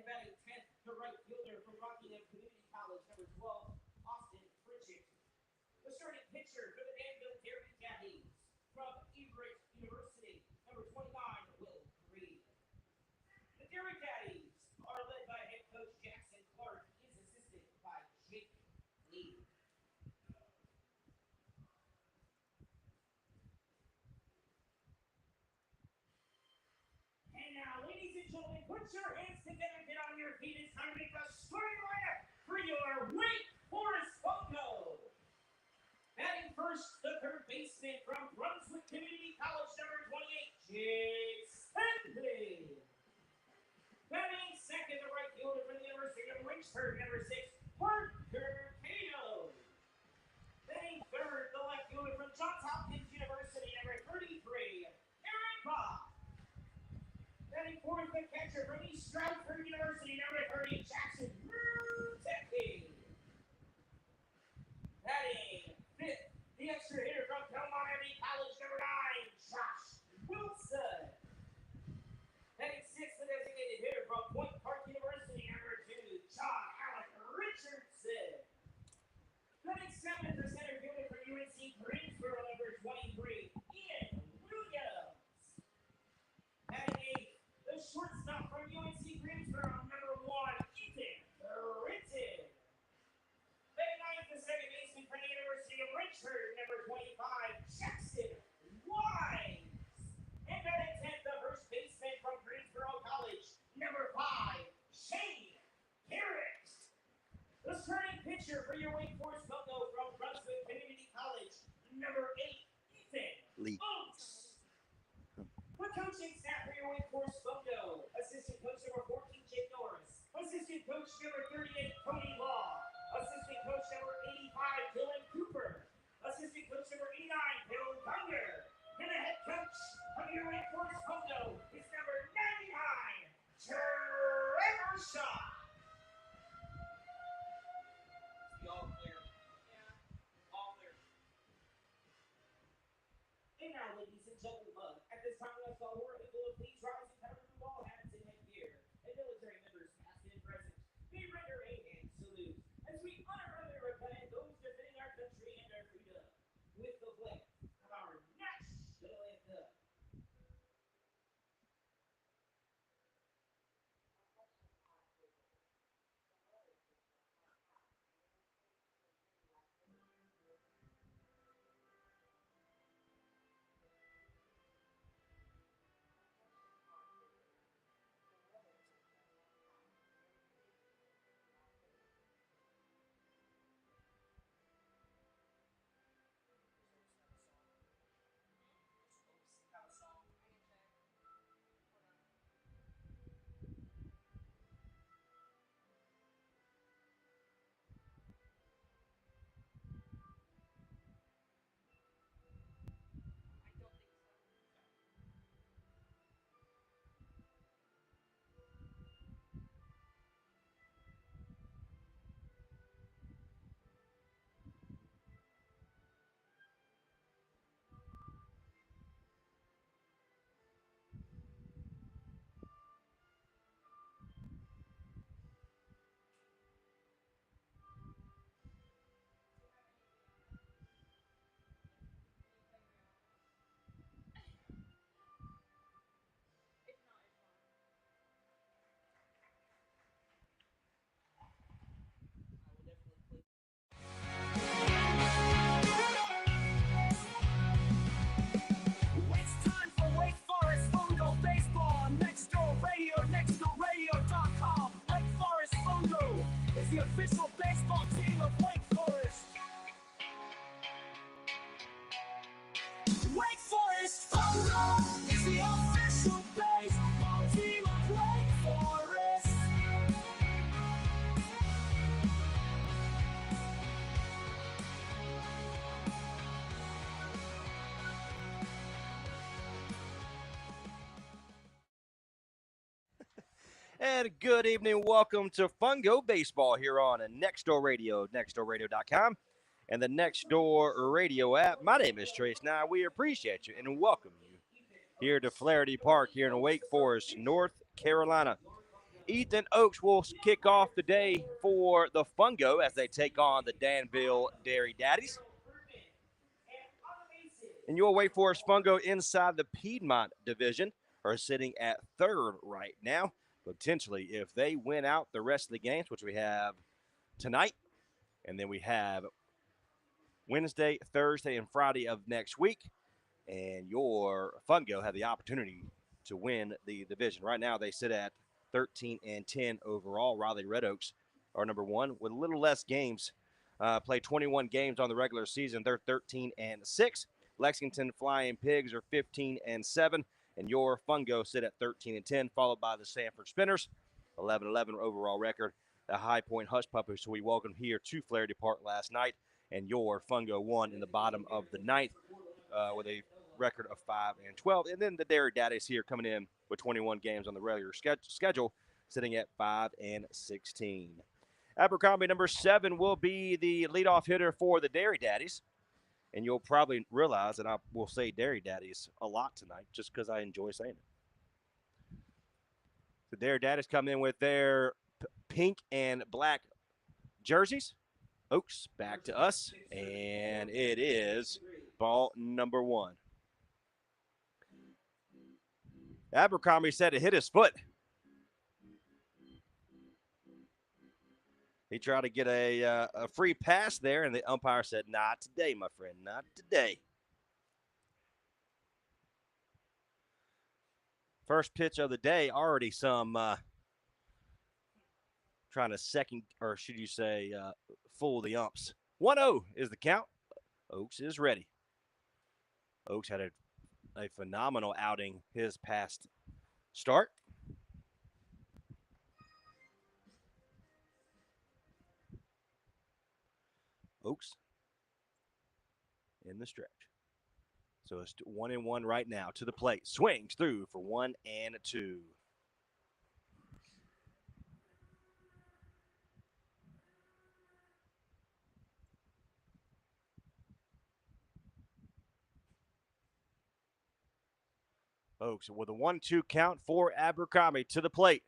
And batting 10th, the right fielder from Rockingham Community College, number 12, Austin Pritchett. The starting pitcher for the Danville Dairy Caddies from Everett University, number 29, Will Green. The Dairy Caddies are led by head coach Jackson Clark. He is assisted by Jake Lee. And now, ladies and gentlemen, put your hands together, get on your feet. It's time to make the starting lineup for your Wake Forest Fungo. Batting first, the third baseman from Brunswick Community College, number 28, Jake Stanley. Batting second, the right fielder from the University of Lynchburg, number 6, Parker Cato. Batting third, the left fielder from Johns Hopkins University, number 33, Aaron Bob. Batting fourth, the catcher from East Stroudsburg University, number 30, Jackson Rutecki. Batting fifth, the extra hitter from Belmont Abbey College, number 9, Josh Wilson. Batting sixth, the designated hitter from Point Park University, number 2, John Alec Richardson. Batting seventh, the center fielder from UNC Greensboro, number 23, Ian Williams. Batting eighth, the shortstop from UNC Greensboro, number 1, Ethan Britton. Batting ninth, the second baseman from the University of Lynchburg, number 25, Jackson Wise. And batting 10th, the first baseman from Greensboro College, number 5, Shane Garrett. The starting pitcher for your Wake Forest Fungo from Brunswick Community College, number 8, Ethan Lee. Oates. The coaching staff for your Wake Forest Fungo: assistant coach number 14, Jake Norris; assistant coach number 38, Tony Law; assistant coach number 85, Dylan Cooper; assistant coach number 89, Bill Gunger; and the head coach of your Wake Forest Fungo is number 99, Trevor Shaw. Be all clear. Yeah. All clear. And now, ladies and gentlemen, at this time, let's all work. Please rise and cover the ball hats and headgear. And military members, past and present, may render a hand salute as we honor and repent those defending our country and our freedom with the flag of our national anthem. It's time for Wake Forest Fungo Baseball on Nextdoor Radio, nextdoorradio.com. Wake Forest Fungo is the official baseball team of Wake Forest. Wake Forest Fungo is the official baseball team of Wake Forest. And good evening. Welcome to Fungo Baseball here on Nextdoor Radio, nextdoorradio.com, and the Nextdoor Radio app. My name is Trace. Now, we appreciate you and welcome you here to Flaherty Park here in Wake Forest, North Carolina. Ethan Oaks will kick off the day for the Fungo as they take on the Danville Dairy Daddies. And your Wake Forest Fungo inside the Piedmont division are sitting at third right now. Potentially, if they win out the rest of the games, which we have tonight, and then we have Wednesday, Thursday, and Friday of next week, and your Fungo have the opportunity to win the division. Right now, they sit at 13-10 overall. Raleigh Red Oaks are number one with a little less games. Play 21 games on the regular season. They're 13-6. Lexington Flying Pigs are 15-7, and your Fungo sit at 13-10, followed by the Sanford Spinners, 11-11 overall record. The High Point Hush Puppies, who we welcomed here to Flaherty Park last night, and your Fungo won in the bottom of the ninth with a record of 5-12. And then the Dairy Daddies here coming in with 21 games on the regular schedule, sitting at 5-16. Abercrombie number 7 will be the leadoff hitter for the Dairy Daddies. And you'll probably realize that I will say Dairy Daddies a lot tonight just because I enjoy saying it. The Dairy Daddies come in with their pink and black jerseys. Oaks back to us, and it is ball number 1. Abercrombie said it hit his foot. He tried to get a free pass there, and the umpire said, "Not today, my friend, not today." First pitch of the day, already some trying to second, or should you say, fool the umps. 1-0 is the count. Oaks is ready. Oaks had a phenomenal outing his past start. Oaks in the stretch. So it's 1-1 right now to the plate. Swings through for 1-2. Oaks with a 1-2 count for Abercrombie to the plate.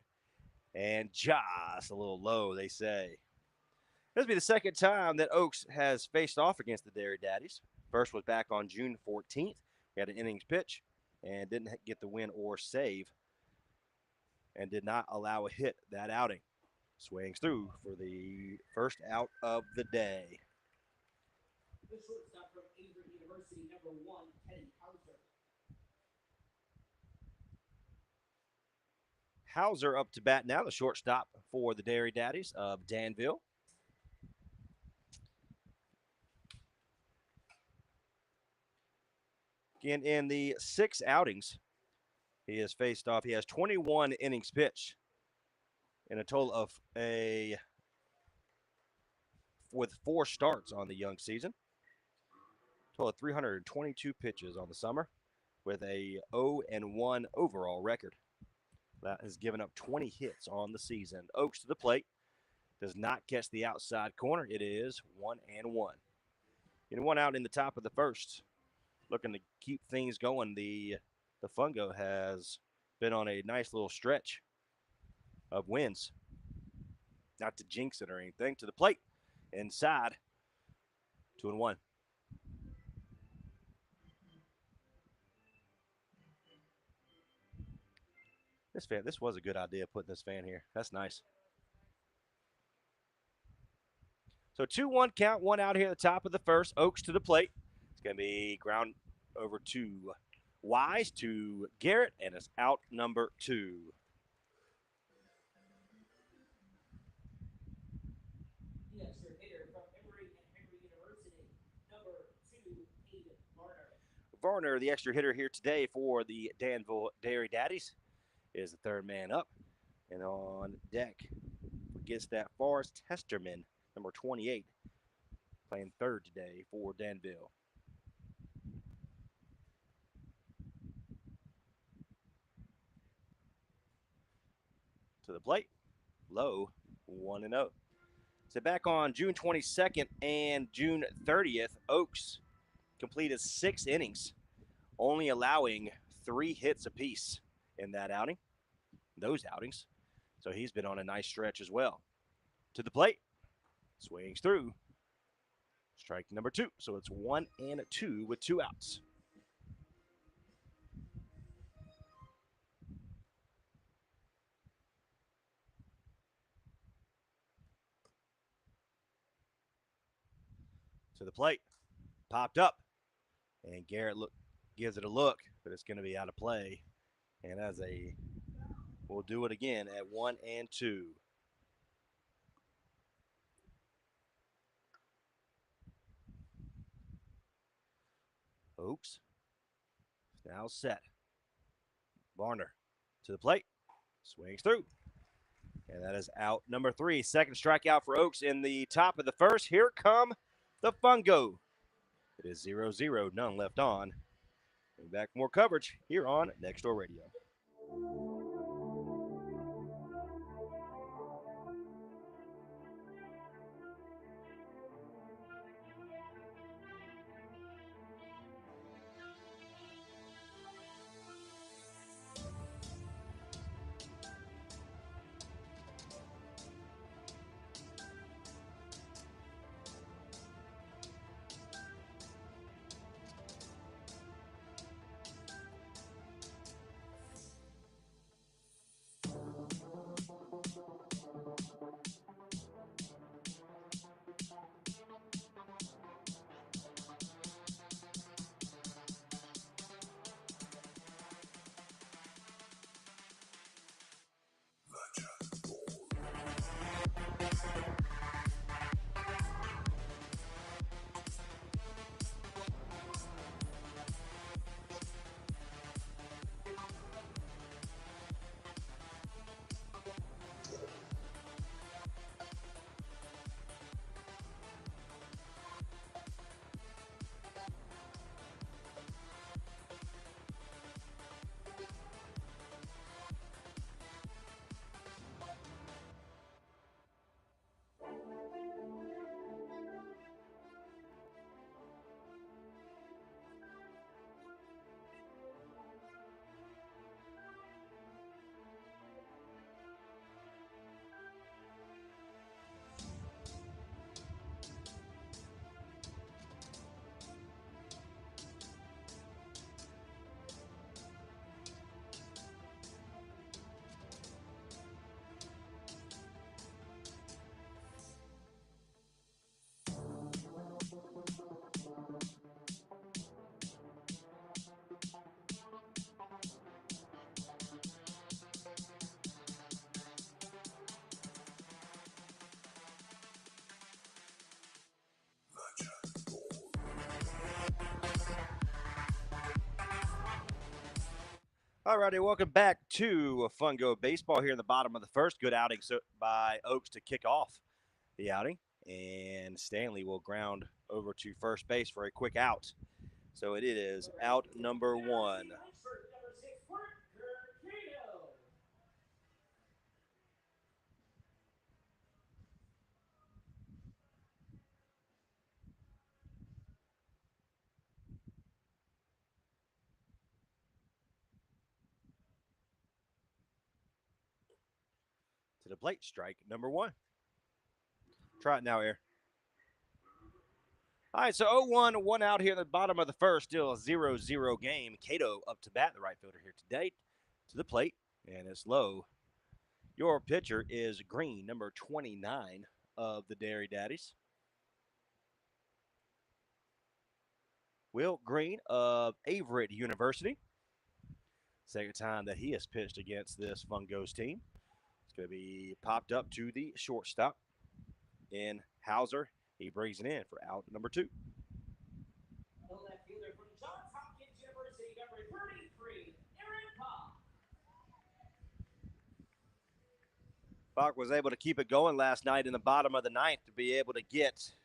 And just a little low, they say. This will be the second time that Oaks has faced off against the Dairy Daddies. First was back on June 14th. We had an innings pitch and didn't get the win or save and did not allow a hit that outing. Swings through for the first out of the day. The shortstop from Avery University, number 1, Teddy Hauser. Hauser up to bat now, the shortstop for the Dairy Daddies of Danville. Again, in the 6 outings he has faced off, he has 21 innings pitched in a total of with 4 starts on the young season. Total of 322 pitches on the summer with a 0-1 overall record. That has given up 20 hits on the season. Oaks to the plate. Does not catch the outside corner. It is 1-1. Getting one out in the top of the first. Looking to keep things going. The Fungo has been on a nice little stretch of wins. Not to jinx it or anything. To the plate. Inside. 2-1. This was a good idea, putting this fan here. That's nice. So 2-1 count, 1 out here at the top of the first. Oaks to the plate. It's going to be ground over to Wise to Garrett, and it's out number 2. The extra hitter from Emory and Henry University, number 2, Aiden Varner. Varner, the extra hitter here today for the Danville Dairy Daddies, is the third man up. And on deck gets that Forrest Testerman, number 28, playing third today for Danville. To the plate, low, 1-0. So back on June 22nd and June 30th, Oaks completed 6 innings, only allowing 3 hits apiece in that outing, those outings. So he's been on a nice stretch as well. To the plate, swings through. Strike number 2. So it's 1-2 with 2 outs. To the plate, popped up, and Garrett gives it a look, but it's going to be out of play. And we'll do it again at 1-2. Oaks now set. Varner to the plate, swings through. And that is out number 3. Second strikeout for Oaks in the top of the first. Here come the Fungo. It is 0-0, none left on. And back for more coverage here on Next Door Radio. All righty, welcome back to Fungo Baseball here in the bottom of the first. Good outing by Oaks to kick off the outing. And Stanley will ground over to first base for a quick out. So it is out number 1. To the plate, strike number 1. Try it now, Air. All right, so 0-1, 1 out here in the bottom of the first. Still a 0-0 game. Cato up to bat, the right fielder here today. To the plate, and it's low. Your pitcher is Green, number 29 of the Dairy Daddies. Will Green of Averett University. Second time that he has pitched against this Fungos team. It's going to be popped up to the shortstop in Hauser. He brings it in for out number 2. The left fielder from Johns Hopkins University, number 33, Aaron Pop. Bach was able to keep it going last night in the bottom of the 9th to be able to get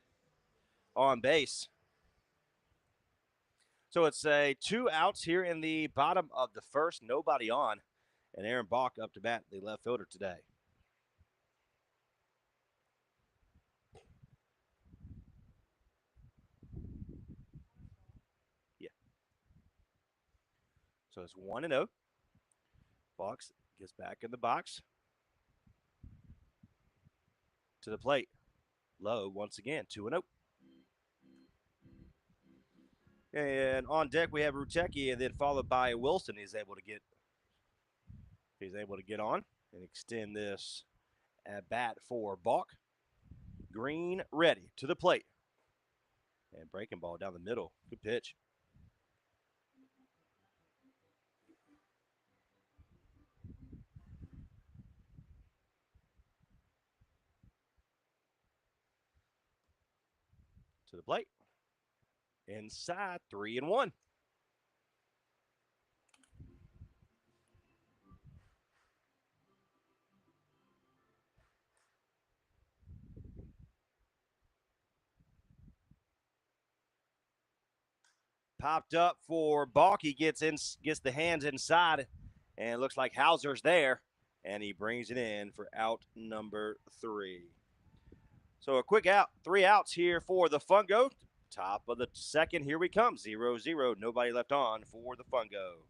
on base. So it's 2 outs here in the bottom of the first, nobody on. And Aaron Bach up to bat, the left fielder today. So it's 1-0. Fox gets back in the box. To the plate. Low once again, 2-0. And on deck we have Rutecki, and then followed by Wilson. He's able to get on and extend this at bat for Balk. Green ready to the plate. And breaking ball down the middle. Good pitch. To the plate. Inside, 3-1. Popped up for Balk. He gets the hands inside, and it looks like Hauser's there, and he brings it in for out number 3. So a quick out, 3 outs here for the Fungo. Top of the second, here we come, 0-0. Nobody left on for the Fungo.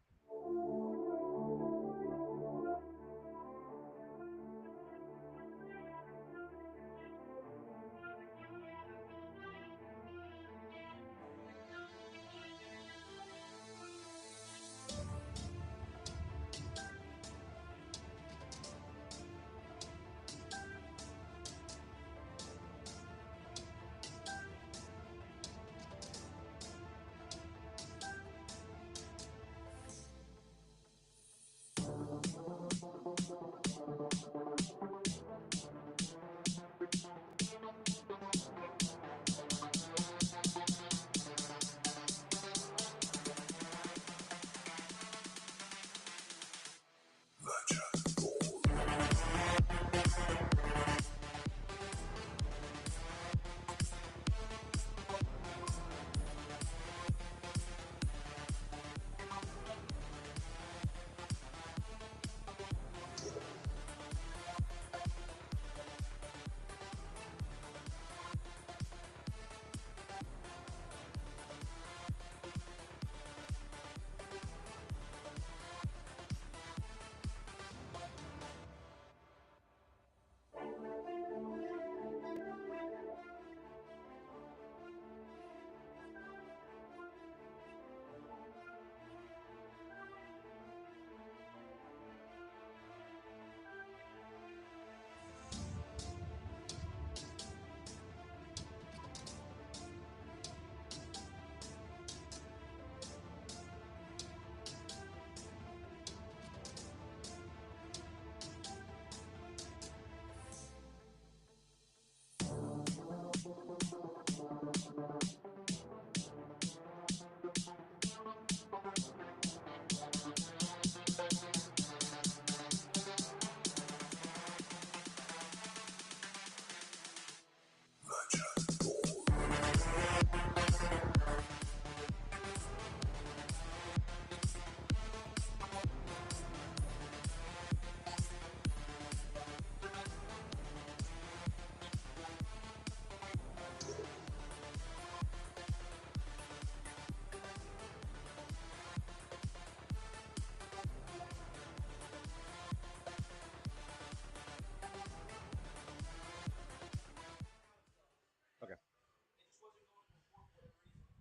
Okay.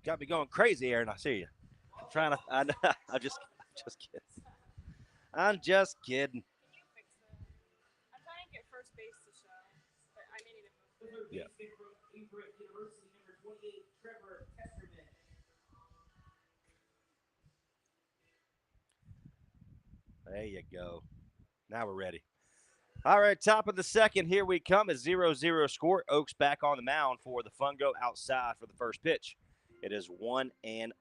Got me going crazy, Aaron. I see you. I'm trying to. I'm just kidding. I'm just kidding. Yeah. There you go. Now we're ready. All right, top of the second. Here we come. A 0-0 score. Oaks back on the mound for the Fungo outside for the first pitch. It is 1-0.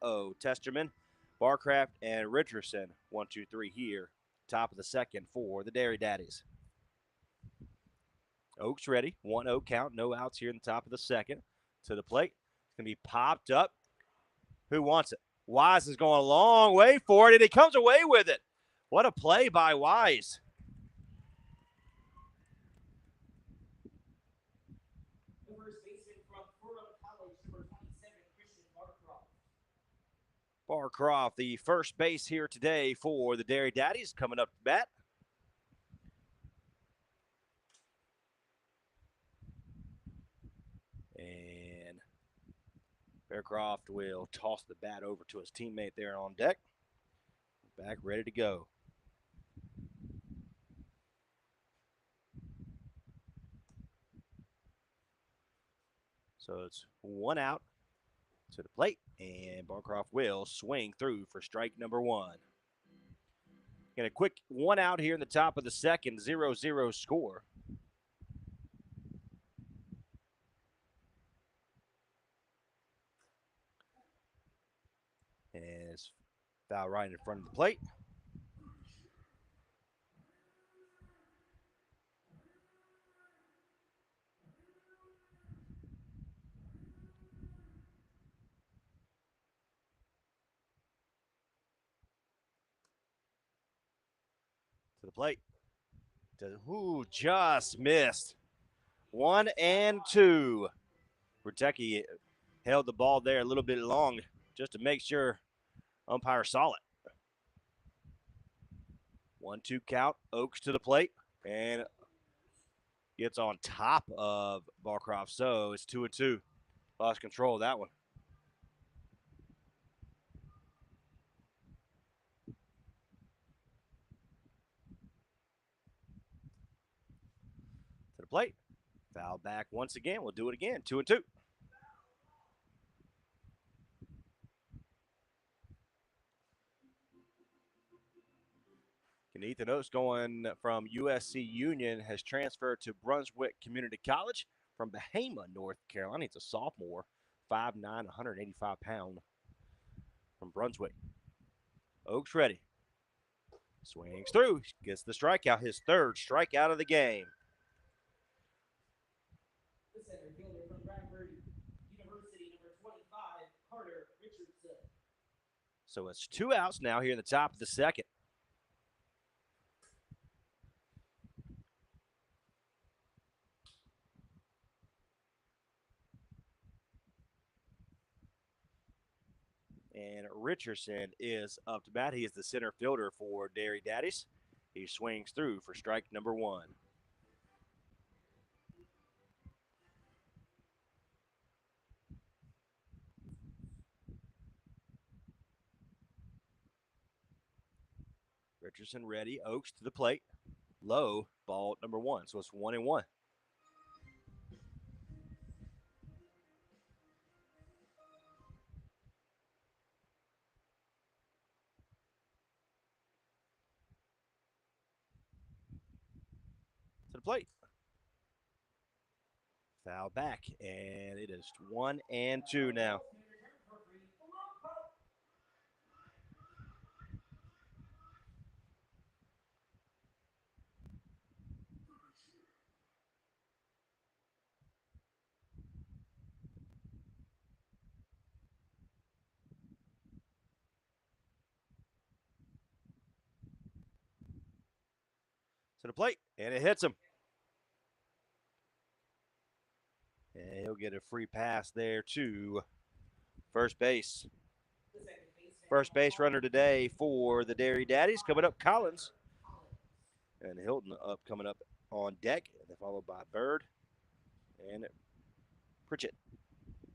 Testerman, Barcraft, and Richardson. 1-2-3 here. Top of the second for the Dairy Daddies. Oaks ready. 1-0 count. No outs here in the top of the second. To the plate. It's going to be popped up. Who wants it? Wise is going a long way for it, and he comes away with it. What a play by Wise. The first baseman from Furman College, number 27, Christian Barcroft. Barcroft, the first base here today for the Dairy Daddies, coming up to bat. And Bearcroft will toss the bat over to his teammate there on deck. Back ready to go. So it's one out to the plate, and Barcroft will swing through for strike number one. And a quick one out here in the top of the second, 0-0 score. And it's foul right in front of the plate. To the plate. Ooh, just missed. 1-2. Rutecki held the ball there a little bit long just to make sure umpire saw it. 1-2 count. Oaks to the plate and gets on top of Barcroft. So it's 2-2. Lost control of that one. To the plate. Foul back once again. We'll do it again. 2-2. And Ethan Oates, going from USC Union, has transferred to Brunswick Community College from Bahama, North Carolina. He's a sophomore, 5'9", 185 pound from Brunswick. Oaks ready. Swings through. Gets the strikeout. His third strikeout of the game. The center fielder from Bradford University, number 25, Carter Richardson. So it's 2 outs now here in the top of the second. And Richardson is up to bat. He is the center fielder for Dairy Daddies. He swings through for strike number one. Richardson ready. Oaks to the plate. Low, ball number one. So it's 1-1. To the plate. Foul back, and it is 1-2 now. To the plate, and it hits him. And he'll get a free pass there to first base. First base runner today for the Dairy Daddies. Coming up, Collins. And Hilton coming up on deck. And followed by Bird and Pritchett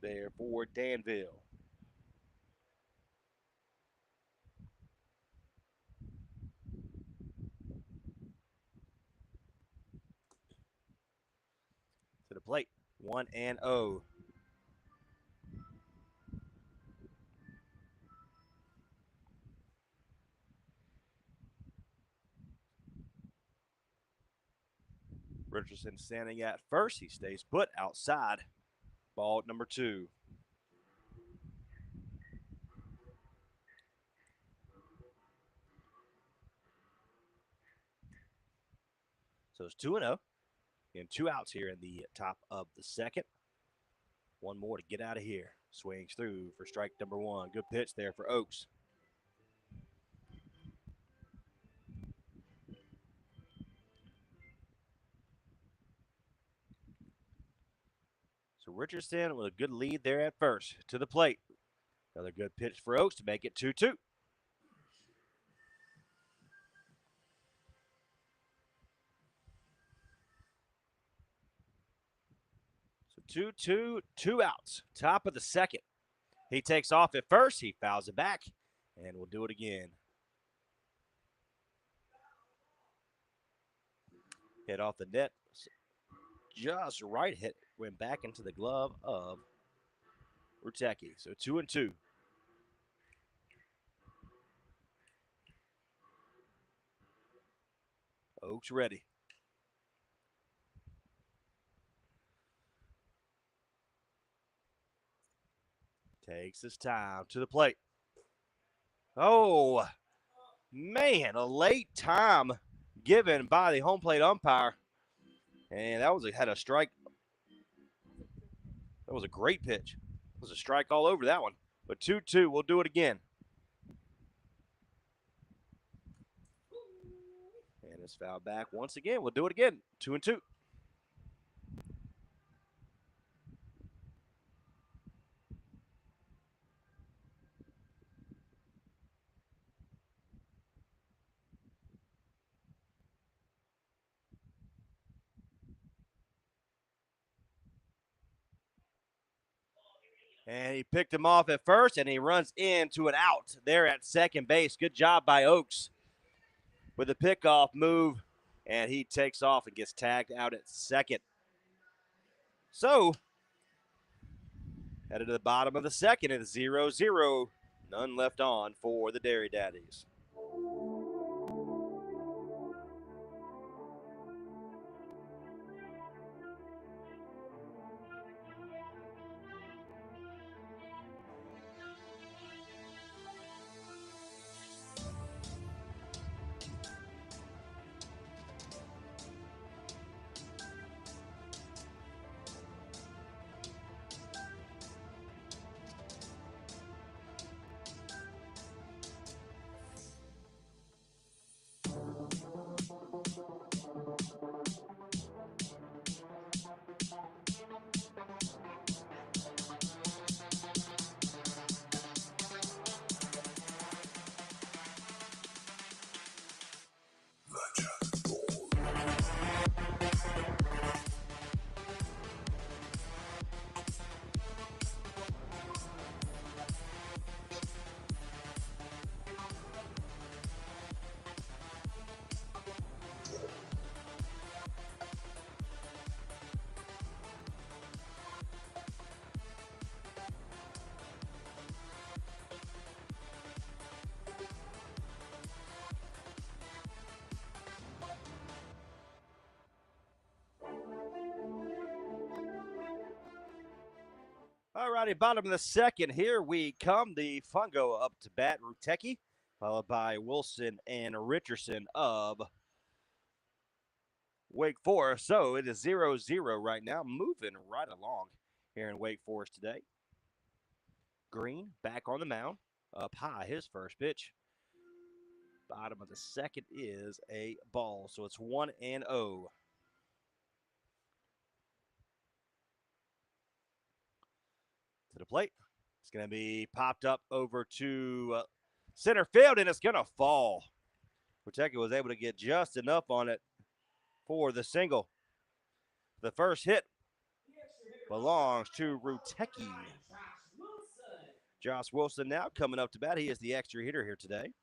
there for Danville. To the plate, 1-0. Richardson standing at first. He stays put outside. Ball number two. So it's 2-0. And 2 outs here in the top of the second. One more to get out of here. Swings through for strike number one. Good pitch there for Oaks. So Richardson with a good lead there at first. To the plate. Another good pitch for Oaks to make it 2-2. So 2-2, 2 outs. Top of the second. He takes off at first. He fouls it back, and we'll do it again. Hit off the net. Just right hit. Went back into the glove of Rutecki. So 2-2. Oaks ready. Takes his time to the plate. Oh, man, a late time given by the home plate umpire. And that had a strike. That was a great pitch. It was a strike all over that one. But 2-2, we'll do it again. And it's fouled back once again. We'll do it again. 2-2. And he picked him off at first, and he runs into an out there at second base. Good job by Oaks with the pickoff move, and he takes off and gets tagged out at second. So, headed to the bottom of the second, it's 0-0. None left on for the Dairy Daddies. All righty, bottom of the second. Here we come. The Fungo up to bat, Rutecki, followed by Wilson and Richardson of Wake Forest. So it is 0-0 right now, moving right along here in Wake Forest today. Green back on the mound, up high, his first pitch. Bottom of the second is a ball, so it's 1-0. To the plate. It's going to be popped up over to center field, and it's going to fall. Rutecki was able to get just enough on it for the single. The first hit belongs to Rutecki. Josh Wilson now coming up to bat. He is the extra hitter here today.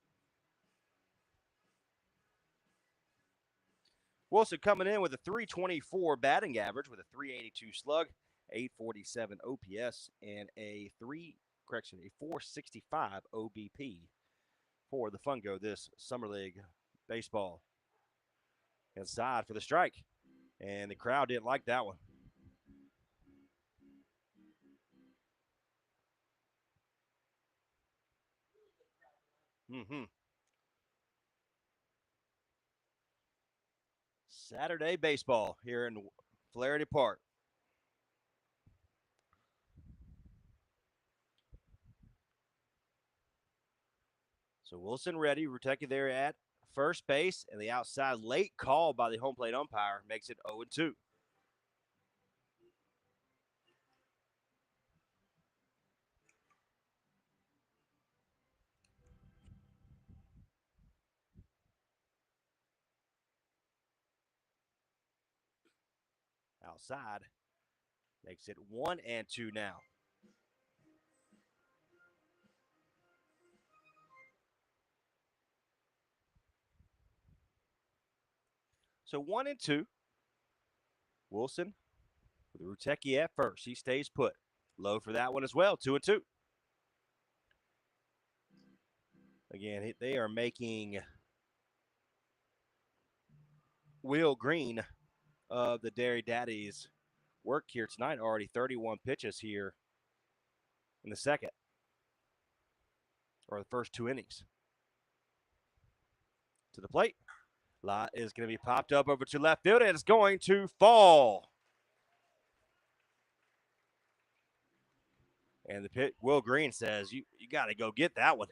Wilson coming in with a .324 batting average with a .382 slug, 847 OPS, and a 465 OBP for the Fungo this Summer League baseball. Inside for the strike, and the crowd didn't like that one. Saturday baseball here in Flaherty Park. So Wilson ready. Rutecki there at first base, and the outside late call by the home plate umpire makes it 0-2. outside. Makes it 1-2 now. So 1-2. Wilson with Rutecki at first. He stays put. Low for that one as well. 2-2. Again, they are making Will Green of the Dairy Daddies work here tonight. Already 31 pitches here in the second, or the first 2 innings. To the plate. Lot is going to be popped up over to left field, and it's going to fall. And the pit, Will Green says, you got to go get that one.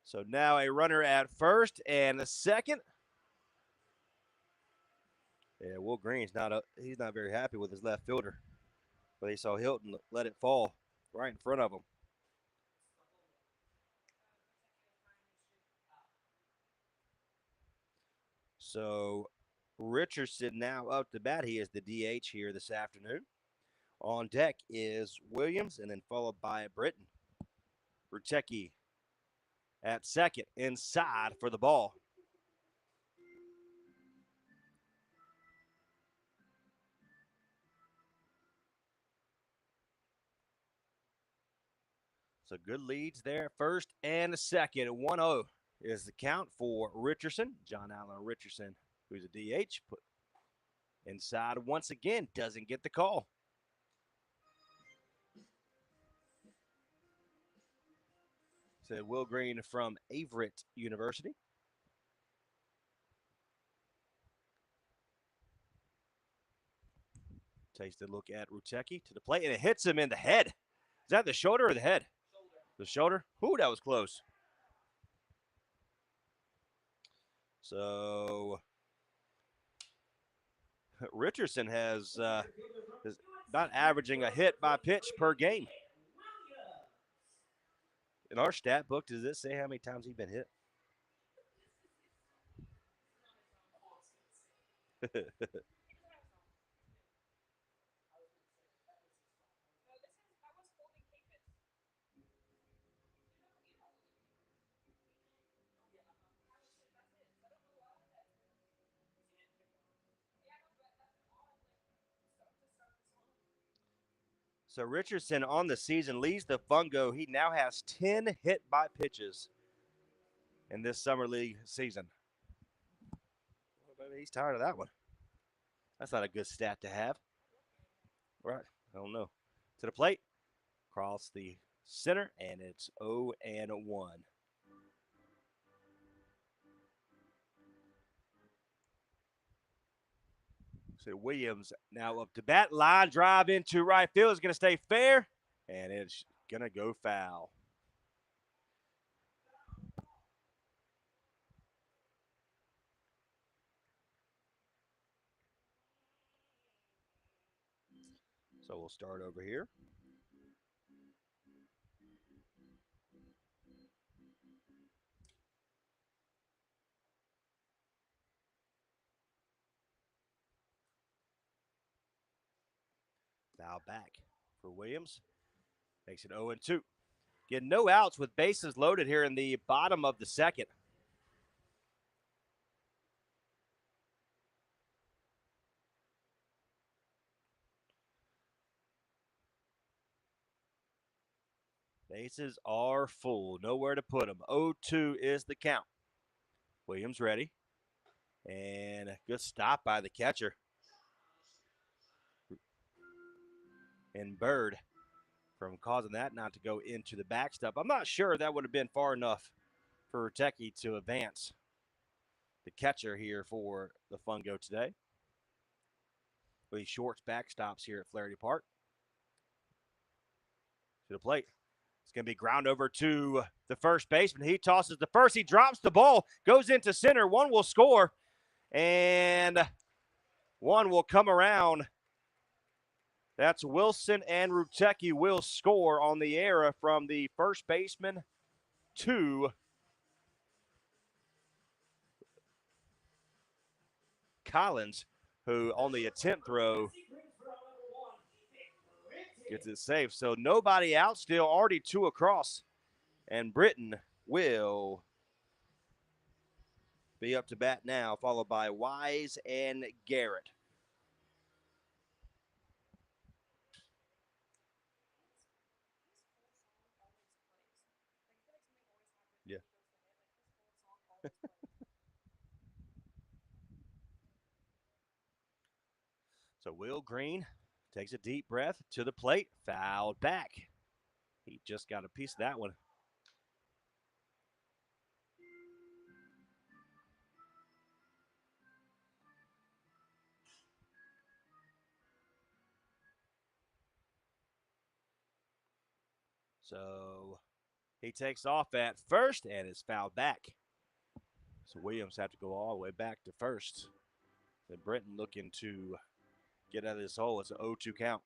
So now a runner at first and a second. Yeah, Will Green's he's not very happy with his left fielder. But he saw Hilton let it fall right in front of him. So Richardson now up to bat. He is the DH here this afternoon. On deck is Williams, and then followed by Britton. Rutecki at second, inside for the ball. So good leads there, first and second. 1-0 is the count for Richardson. John Allen Richardson, who's a DH, put inside once again, doesn't get the call. So Will Green from Averett University. Takes a look at Rutecki to the plate, and it hits him in the head. Is that the shoulder or the head? The shoulder? Ooh, that was close. So Richardson is not averaging a hit by pitch per game. In our stat book, does it say how many times he's been hit? So Richardson on the season leads the Fungo. He now has 10 hit by pitches in this summer league season. Well, maybe he's tired of that one. That's not a good stat to have. Right. I don't know. To the plate. Across the center, and it's 0-1. So Williams now up to bat. Line drive into right field is going to stay fair, and it's going to go foul. So we'll start over here. Foul back for Williams. Makes it 0-2. Getting no outs with bases loaded here in the bottom of the second. Bases are full. Nowhere to put them. 0-2 is the count. Williams ready. And a good stop by the catcher. And Bird from causing that not to go into the backstop. I'm not sure that would have been far enough for Rutecki to advance the catcher here for the Fungo today. With Shorts backstops here at Flaherty Park. To the plate. It's going to be ground over to the first baseman. He tosses the first. He drops the ball, goes into center. One will score, and one will come around. That's Wilson, and Rutecki will score on the error from the first baseman to Collins, who on the attempt throw gets it safe. So nobody out still, already two across. And Britton will be up to bat now, followed by Wise and Garrett. Yeah. So Will Green takes a deep breath to the plate, fouled back. He just got a piece of that one. So he takes off at first and is fouled back. So Williams have to go all the way back to first. Then Britton looking to get out of this hole. It's an 0-2 count.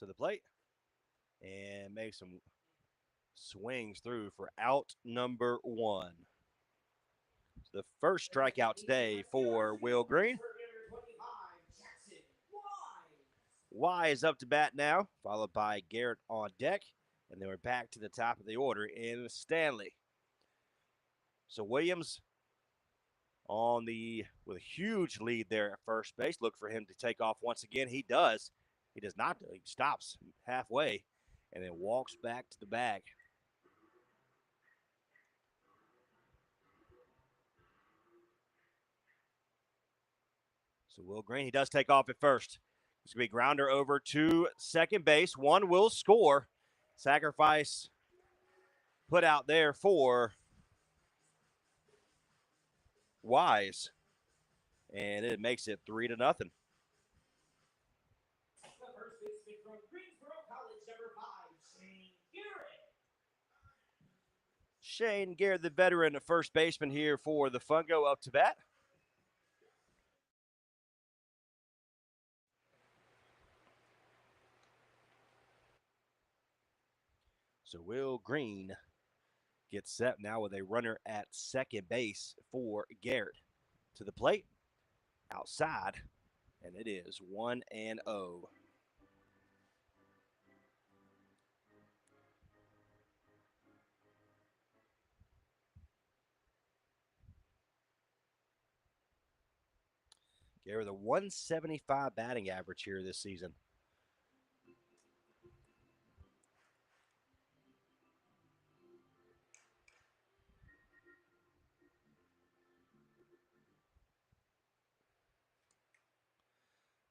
To the plate and makes some swings through for out number one. So the first strikeout today for Will Green. Wise up to bat now, followed by Garrett on deck. And then we're back to the top of the order in Stanley. So Williams with a huge lead there at first base. Look for him to take off once again. He does. He does not. He stops halfway and then walks back to the bag. So Will Green, he does take off at first. It's going to be grounder over to second base. One will score. Sacrifice put out there for Wise. And it makes it 3-0. Shane Garrett, the veteran first baseman here for the Fungo, up to bat. So Will Green gets set now with a runner at second base for Garrett. To the plate, outside, and it is 1-0. Garrett, a 175 batting average here this season.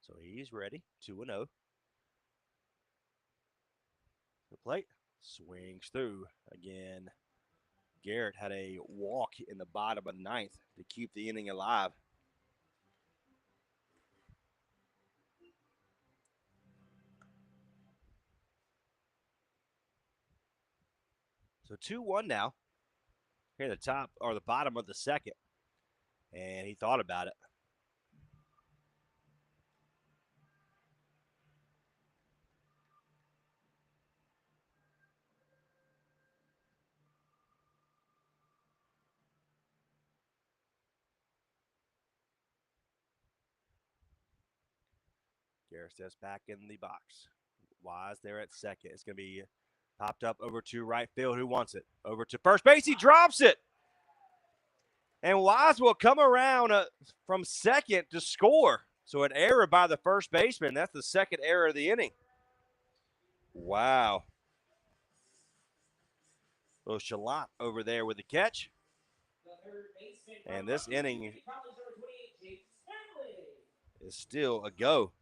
So he's ready, 2-0. The plate, swings through. Again, Garrett had a walk in the bottom of the ninth to keep the inning alive. So 2-1 now. Here at the top or the bottom of the second. And he thought about it. Garrett steps back in the box. Wise there at second. It's going to be popped up over to right field. Who wants it? Over to first base. He drops it. And Wise will come around from second to score. So an error by the first baseman. That's the second error of the inning. Wow. Little Shalat over there with the catch. And this inning is still a go.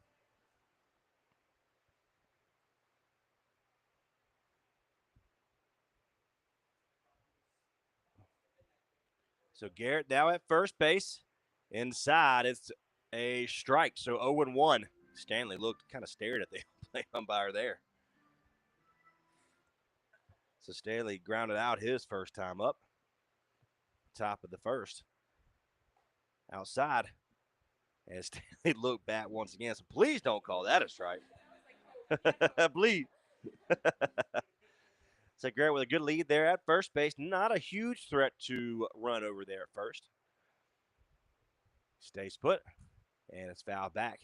So Garrett now at first base. Inside, it's a strike. So 0-1. Stanley kind of stared at the play umpire there. So Stanley grounded out his first time up. Top of the first. Outside. And Stanley looked back once again. So please don't call that a strike. Bleed. So Garrett with a good lead there at first base. Not a huge threat to run over there at first. Stays put, and it's fouled back.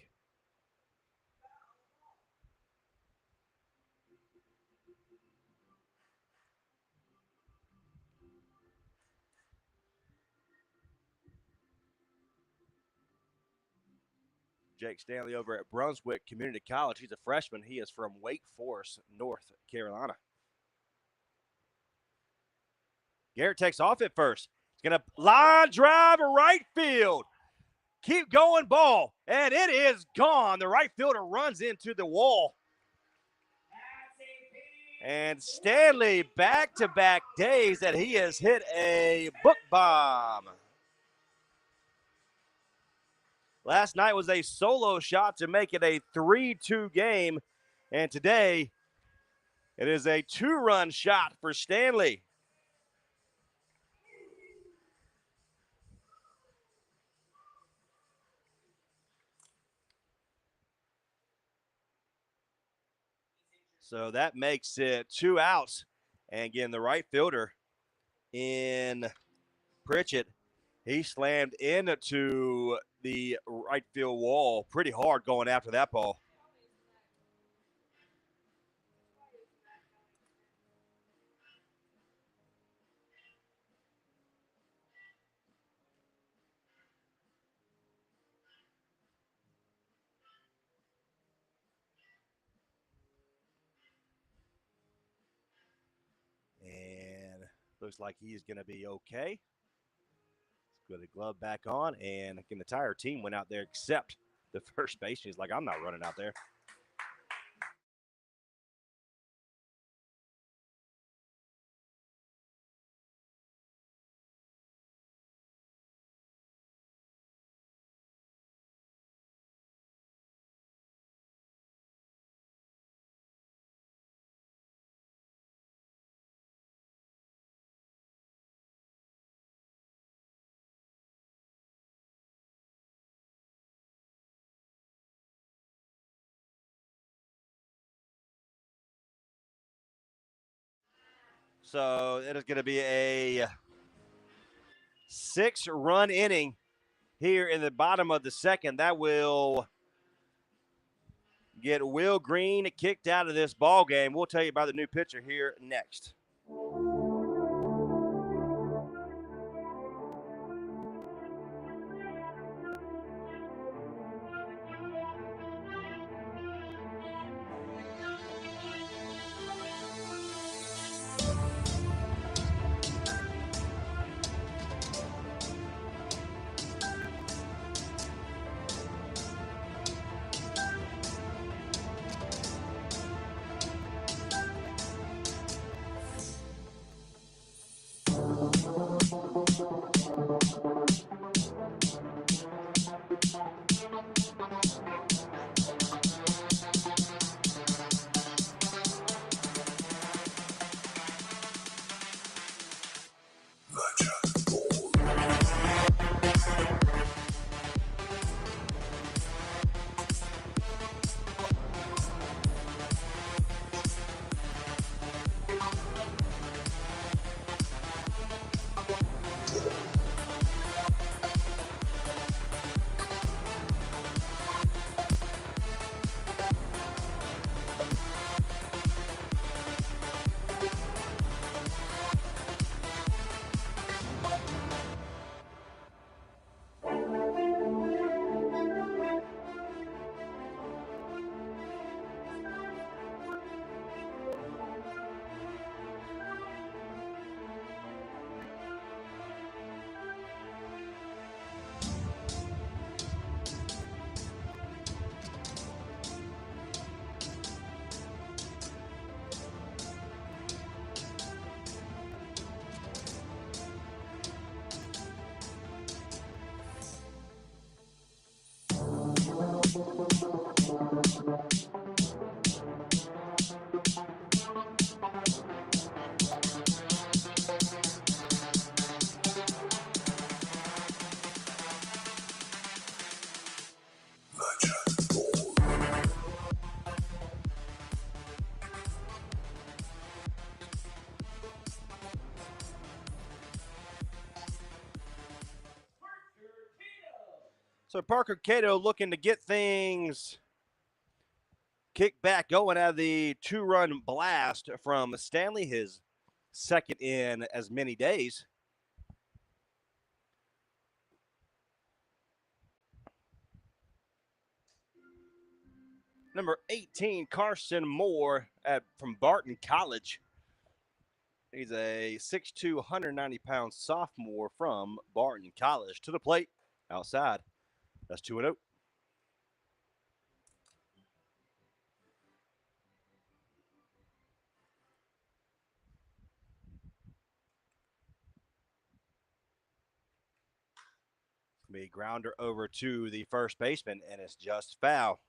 Jake Stanley over at Brunswick Community College. He's a freshman. He is from Wake Forest, North Carolina. Garrett takes off at first. He's going to line drive right field. Keep going, ball. And it is gone. The right fielder runs into the wall. And Stanley, back-to-back days that he has hit a book bomb. Last night was a solo shot to make it a 3-2 game. And today, it is a 2-run shot for Stanley. So that makes it 2 outs. And again, the right fielder in Pritchett, he slammed into the right field wall pretty hard going after that ball. And looks like he's going to be okay. Let's put the glove back on. And again, the entire team went out there except the first baseman. He's like, I'm not running out there. So it is going to be a 6-run inning here in the bottom of the second. That will get Will Green kicked out of this ball game. We'll tell you about the new pitcher here next. So Parker Cato looking to get things kicked back going out of the 2-run blast from Stanley, his second in as many days. Number 18, Carson Moore from Barton College. He's a 6'2", 190-pound sophomore from Barton College. To the plate, outside. That's 2-0. Be grounder over to the first baseman, and it's just foul.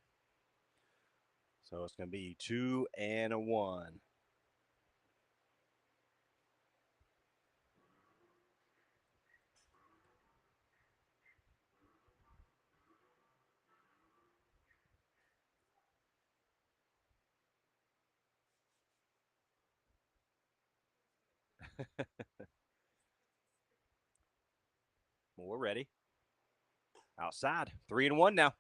So it's going to be 2-1. We're ready. Outside. 3-1 now.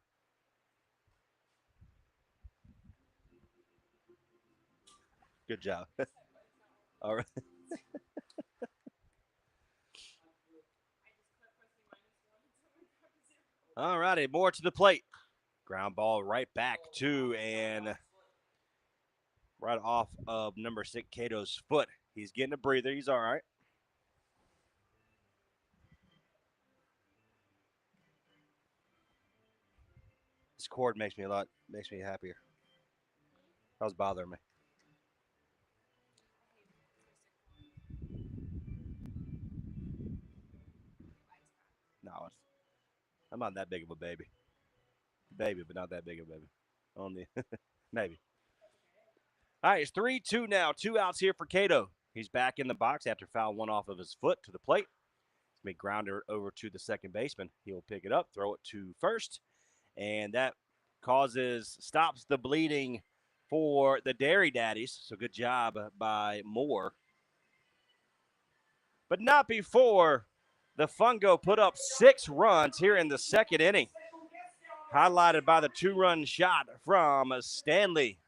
Good job. All right. All righty. More to the plate. Ground ball right back to and right off of number 6, Cato's foot. He's getting a breather. He's all right. This cord makes me happier. That was bothering me. No, I'm not that big of a baby. Baby, but not that big of a baby. Only maybe. All right, it's 3-2 now. 2 outs here for Cato. He's back in the box after foul one off of his foot to the plate. Make grounder over to the second baseman. He'll pick it up, throw it to first, and that stops the bleeding for the Dairy Daddies. So good job by Moore. But not before the Fungo put up 6 runs here in the second inning. Highlighted by the 2-run shot from Stanley.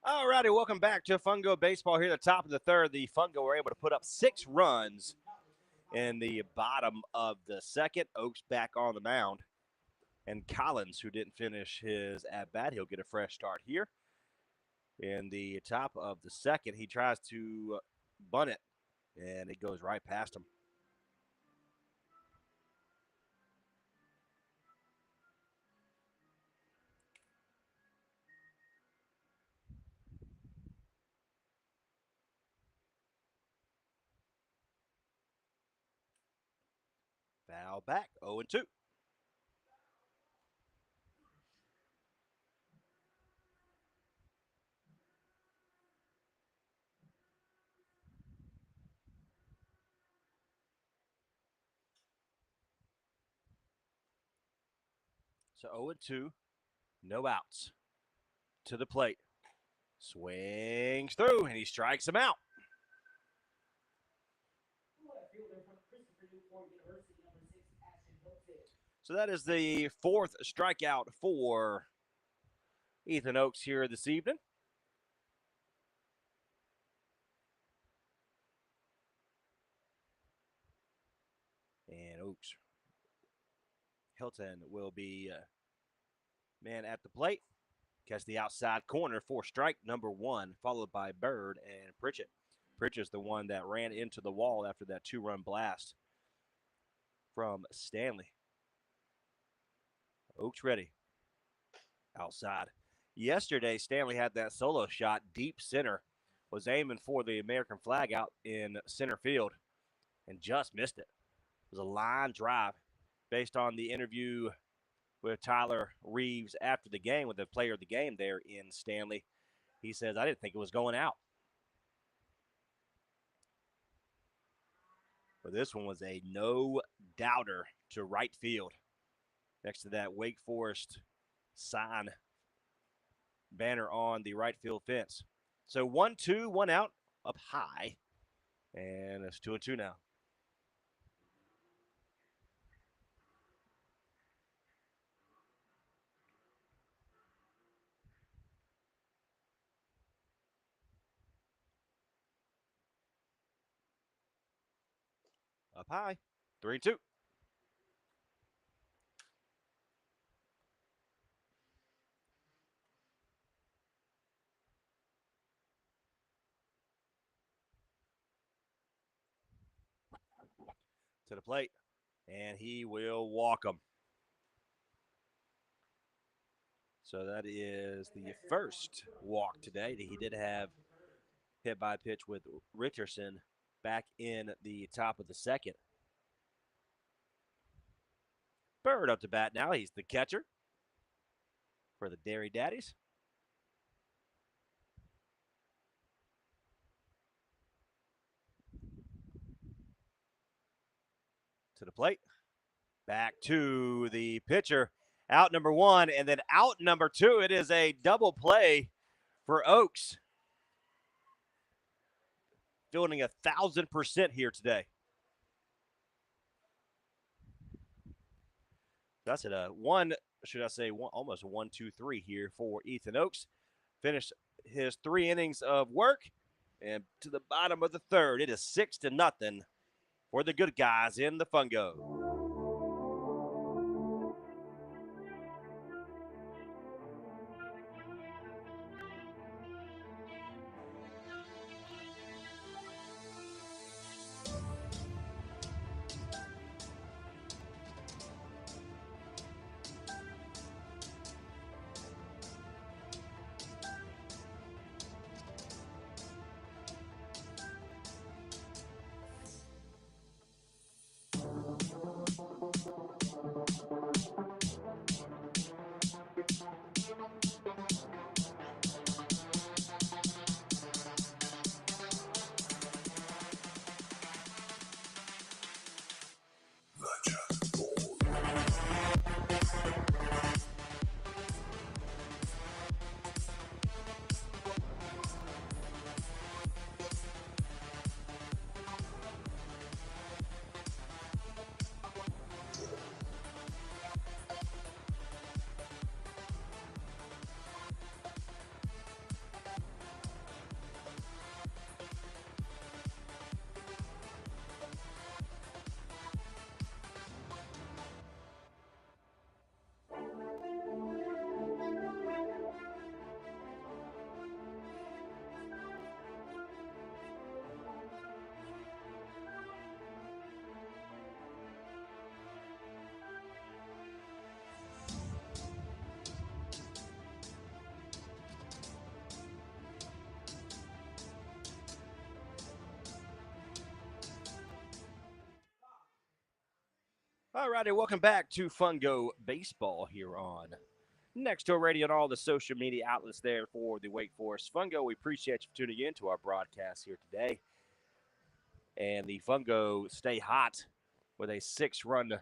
All righty, welcome back to Fungo Baseball here at the top of the third. The Fungo were able to put up 6 runs in the bottom of the second. Oaks back on the mound. And Collins, who didn't finish his at-bat, he'll get a fresh start here. In the top of the second, he tries to bunt it, and it goes right past him. Now back 0-2. So 0-2, no outs. To the plate. Swings through, and he strikes him out. So that is the fourth strikeout for Ethan Oaks here this evening. And Oaks Hilton will be man at the plate. Catch the outside corner for strike number one, followed by Bird and Pritchett. Pritchett's the one that ran into the wall after that two-run blast from Stanley. Oaks ready. Outside. Yesterday, Stanley had that solo shot deep center, was aiming for the American flag out in center field, and just missed it. It was a line drive based on the interview with Tyler Reeves after the game, with the player of the game there in Stanley. He says, I didn't think it was going out. But this one was a no-doubter to right field next to that Wake Forest sign banner on the right field fence. So 1-2, 1 out, up high. And it's 2-2 now. Up high, 3-2. To the plate, and he will walk him. So that is the first walk today. He did have hit by pitch with Richardson back in the top of the second. Bird up to bat now. He's the catcher for the Dairy Daddies. To the plate. Back to the pitcher. Out number one, and then out number two. It is a double play for Oaks. Feeling 1,000% here today. That's at almost a 1-2-3 here for Ethan Oaks. Finished his 3 innings of work, and to the bottom of the third, it is 6-0 for the good guys in the Fungo. All righty, welcome back to Fungo Baseball here on Next Door Radio and all the social media outlets there for the Wake Forest Fungo. We appreciate you tuning in to our broadcast here today. And the Fungo stay hot with a 6-run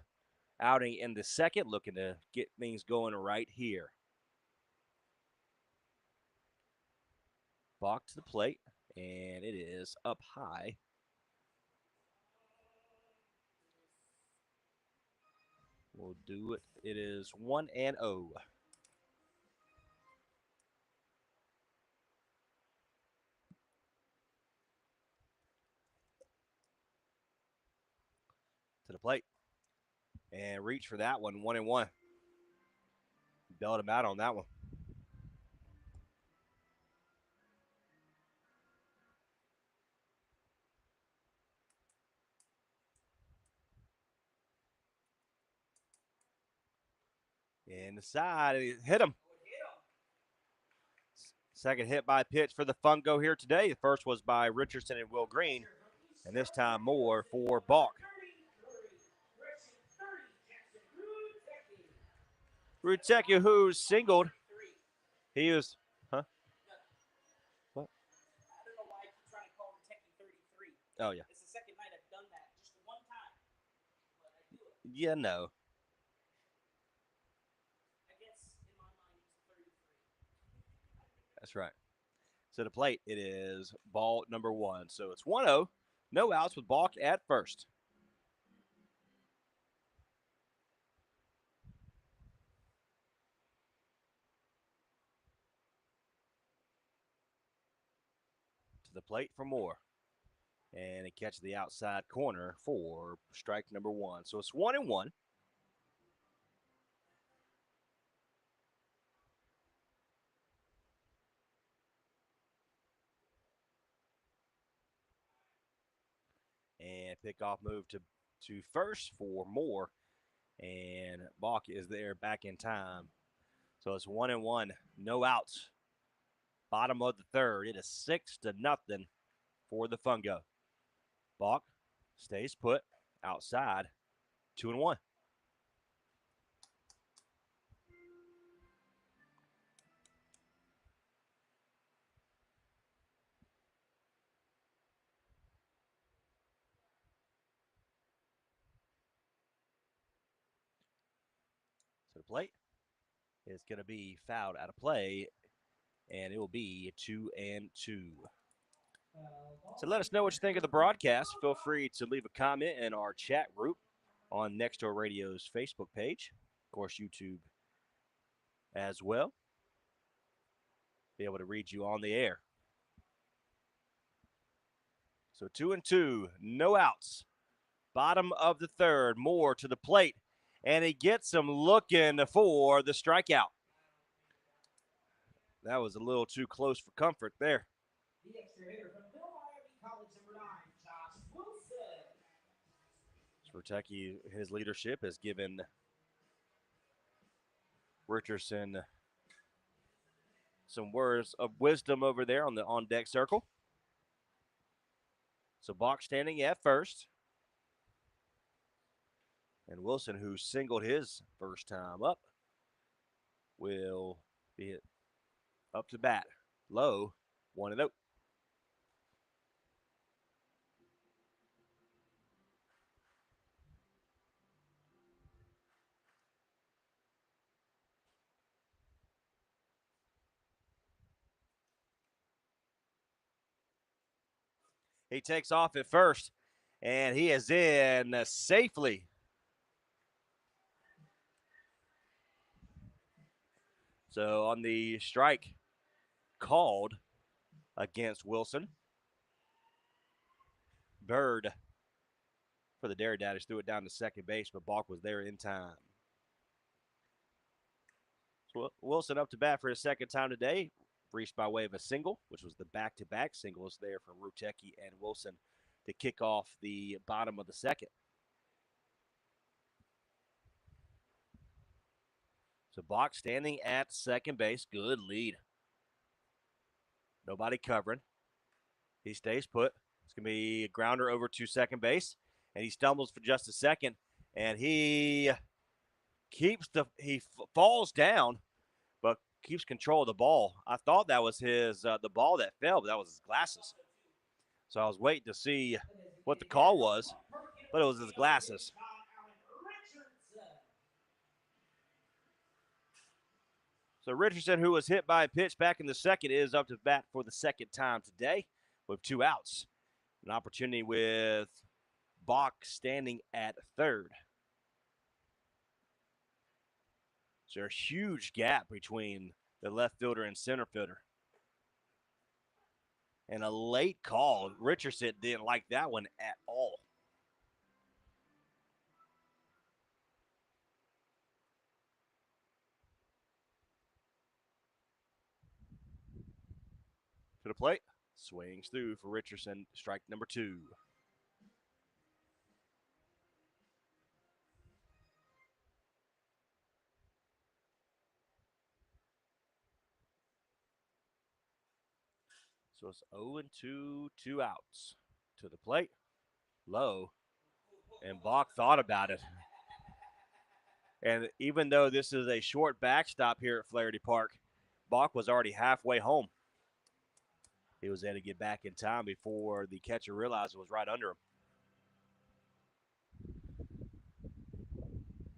outing in the second, looking to get things going right here. Balk to the plate, and it is up high. We'll do it. It is 1-0. To the plate. And reach for that one, 1-1. Bailed him out on that one. In the side, it hit him. Second hit by pitch for the Fungo here today. The first was by Richardson and Will Green, and this time more for Balk. Rutecki, who singled. He was, huh? What? I don't know why I keep trying to call Rutecki 33. Oh, yeah. It's the second night I've done that, just one time. But I do it. Yeah, no. I guess in my mind he's 33. That's right. So the plate, it is ball number 1. So it's 1-0. No outs with Balk at first. To the plate for more. And he catches the outside corner for strike number 1. So it's 1-1. And pickoff move to first for more. And Balk is there back in time. So it's 1-1. No outs. Bottom of the third. It is 6-0 for the Fungo. Balk stays put outside. 2-1. So the plate is going to be fouled out of play, and it will be 2-2. So let us know what you think of the broadcast. Feel free to leave a comment in our chat group on Next Door Radio's Facebook page. Of course, YouTube as well. Be able to read you on the air. So 2-2, no outs. Bottom of the third, Moore to the plate, and he gets him looking for the strikeout. That was a little too close for comfort there. The extra hitter from Miami College number 9, Josh Wilson. Svirtecki, his leadership has given Richardson some words of wisdom over there on the on-deck circle. So Balk standing at first. And Wilson, who singled his first time up, will be up to bat. Low, 1-0. He takes off at first, and he is in safely. So on the strike called against Wilson, Bird for the Dairy Daddies threw it down to second base, but Balk was there in time. So Wilson up to bat for his second time today, reached by way of a single, which was the back-to-back singles there from Rutecki and Wilson to kick off the bottom of the second. So Balk standing at second base. Good lead. Nobody covering. He stays put. It's going to be a grounder over to second base, and he stumbles for just a second, And he falls down, but keeps control of the ball. I thought that was his the ball that fell, but that was his glasses. So I was waiting to see what the call was, but it was his glasses. So Richardson, who was hit by a pitch back in the second, is up to bat for the second time today with 2 outs. An opportunity with Bach standing at third. So a huge gap between the left fielder and center fielder. And a late call. Richardson didn't like that one at all. To the plate. Swings through for Richardson. Strike number 2. So it's 0-2, 2 outs. To the plate. Low. And Bach thought about it. And even though this is a short backstop here at Flaherty Park, Bach was already halfway home. He was able to get back in time before the catcher realized it was right under him.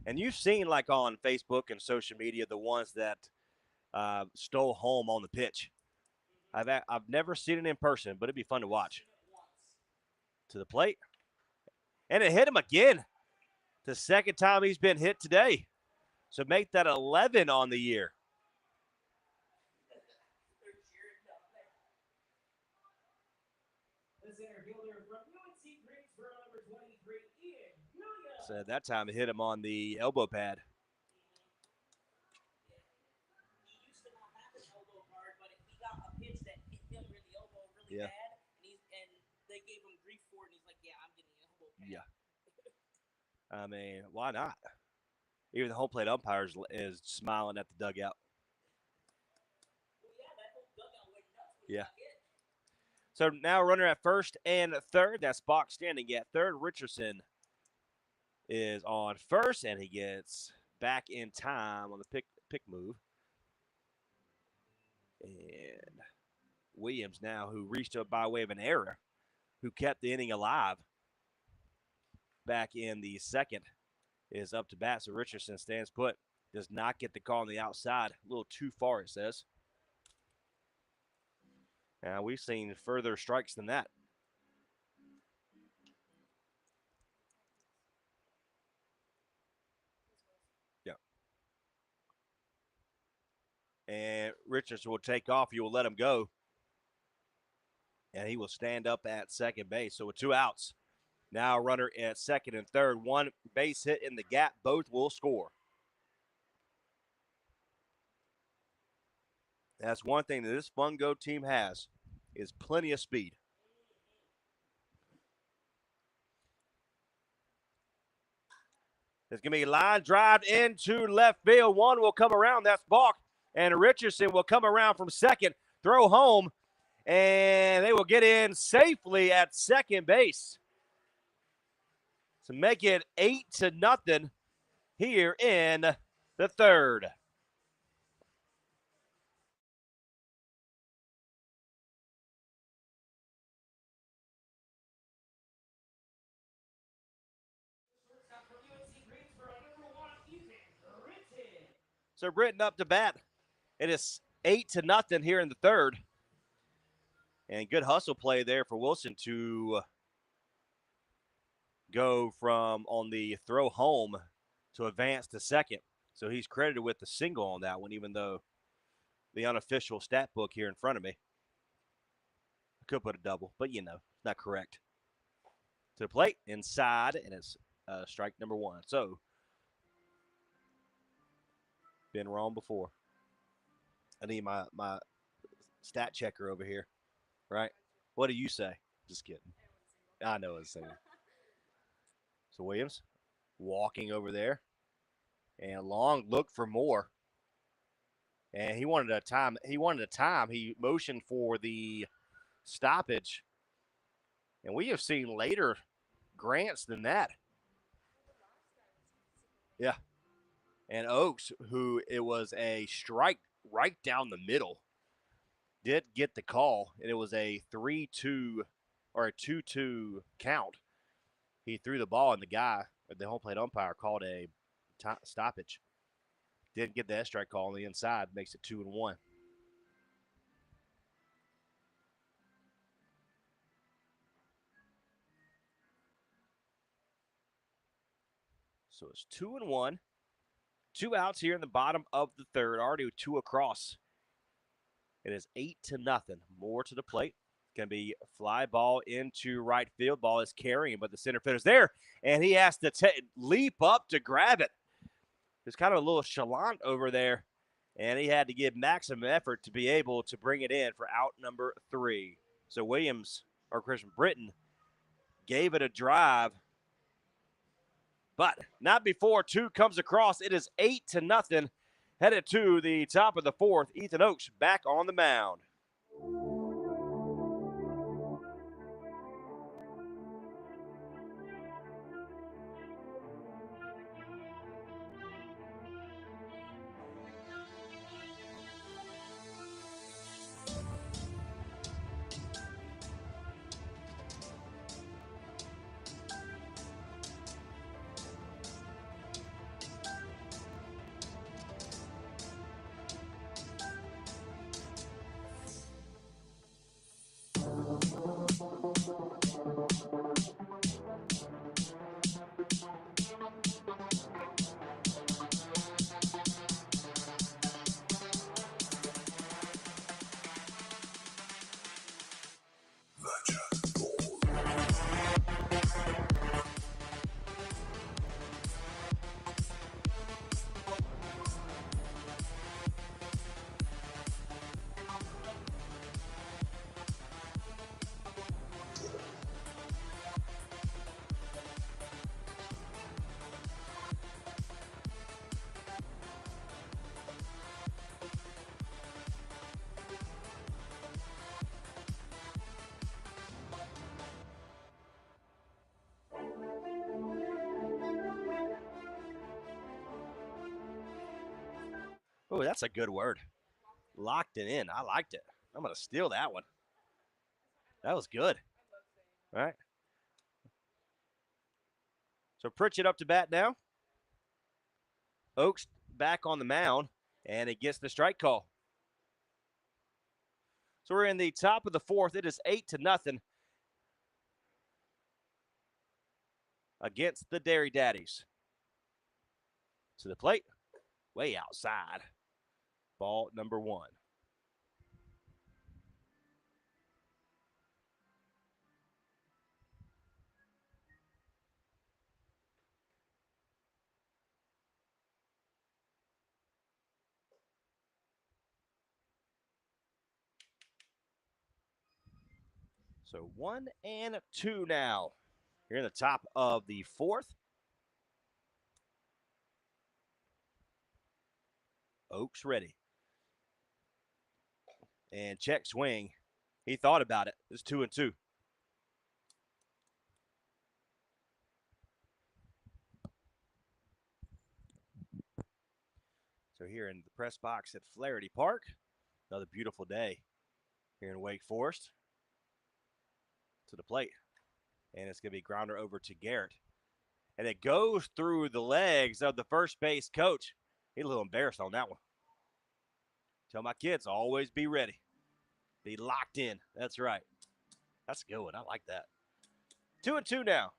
And you've seen, like on Facebook and social media, the ones that stole home on the pitch. I've never seen it in person, but it'd be fun to watch. To the plate. And it hit him again. The second time he's been hit today. So make that 11 on the year. So that time it hit him on the elbow pad. Yeah. And they gave him grief for it, and he's like, yeah, I'm getting an elbow pad. Yeah. I mean, why not? Even the home plate umpire is smiling at the dugout. Well, yeah, that whole dugout went nuts when Yeah. he got hit. So now runner at first and third. That's Bach standing at third. Richardson is on first, and he gets back in time on the pick move. And Williams now, who reached up by way of an error, who kept the inning alive back in the second, is up to bat. So Richardson stands put, does not get the call on the outside. A little too far, it says. Now we've seen further strikes than that. Yeah. And Richardson will take off. You will let him go. And he will stand up at second base. So with 2 outs, now a runner at second and third. 1 base hit in the gap. Both will score. That's one thing that this Fungo team has is plenty of speed. There's going to be a line drive into left field. One will come around. That's Bach. And Richardson will come around from second, throw home, and they will get in safely at second base to make it 8-0 here in the third. So Britton up to bat. It is 8-0 here in the third. And good hustle play there for Wilson to go from on the throw home to advance to second. So he's credited with the single on that one, even though the unofficial stat book here in front of me. I could put a double, but not correct. To the plate, inside, and it's strike number 1. So, been wrong before. I need my stat checker over here, right? What do you say? Just kidding. I know it's saying. So Williams walking over there, and Long looked for more, and he wanted a time. He motioned for the stoppage, and we have seen later grants than that. Yeah. And Oaks, who it was a strike right down the middle, did get the call, and it was a 3-2 or a 2-2 count. He threw the ball, and the home plate umpire, called a stoppage. Didn't get that strike call on the inside, makes it 2-1. So it's 2-1. 2 outs here in the bottom of the third, already with 2 across. It is 8-0. More to the plate. Going to be fly ball into right field. Ball is carrying, but the center fielder's there, and he has to leap up to grab it. There's kind of a little chalant over there, and he had to give maximum effort to be able to bring it in for out number 3. So Christian Britton gave it a drive, but not before 2 comes across. It is 8-0. Headed to the top of the 4th. Ethan Oaks back on the mound. Oh, that's a good word. Locked it in. I liked it. I'm going to steal that one. That was good. All right. So Pritchett up to bat now. Oaks back on the mound, and it gets the strike call. So we're in the top of the 4th. It is 8-0 against the Dairy Daddies. To the plate, way outside. Ball number 1. So 1-2 now. Here in the top of the 4th. Oaks ready. And check swing. He thought about it. It's 2-2. So here in the press box at Flaherty Park, another beautiful day here in Wake Forest. To the plate. And it's going to be grounder over to Garrett. And it goes through the legs of the first base coach. He's a little embarrassed on that one. Tell my kids, always be ready. Be locked in. That's right. That's a good one. I like that. 2-2 now.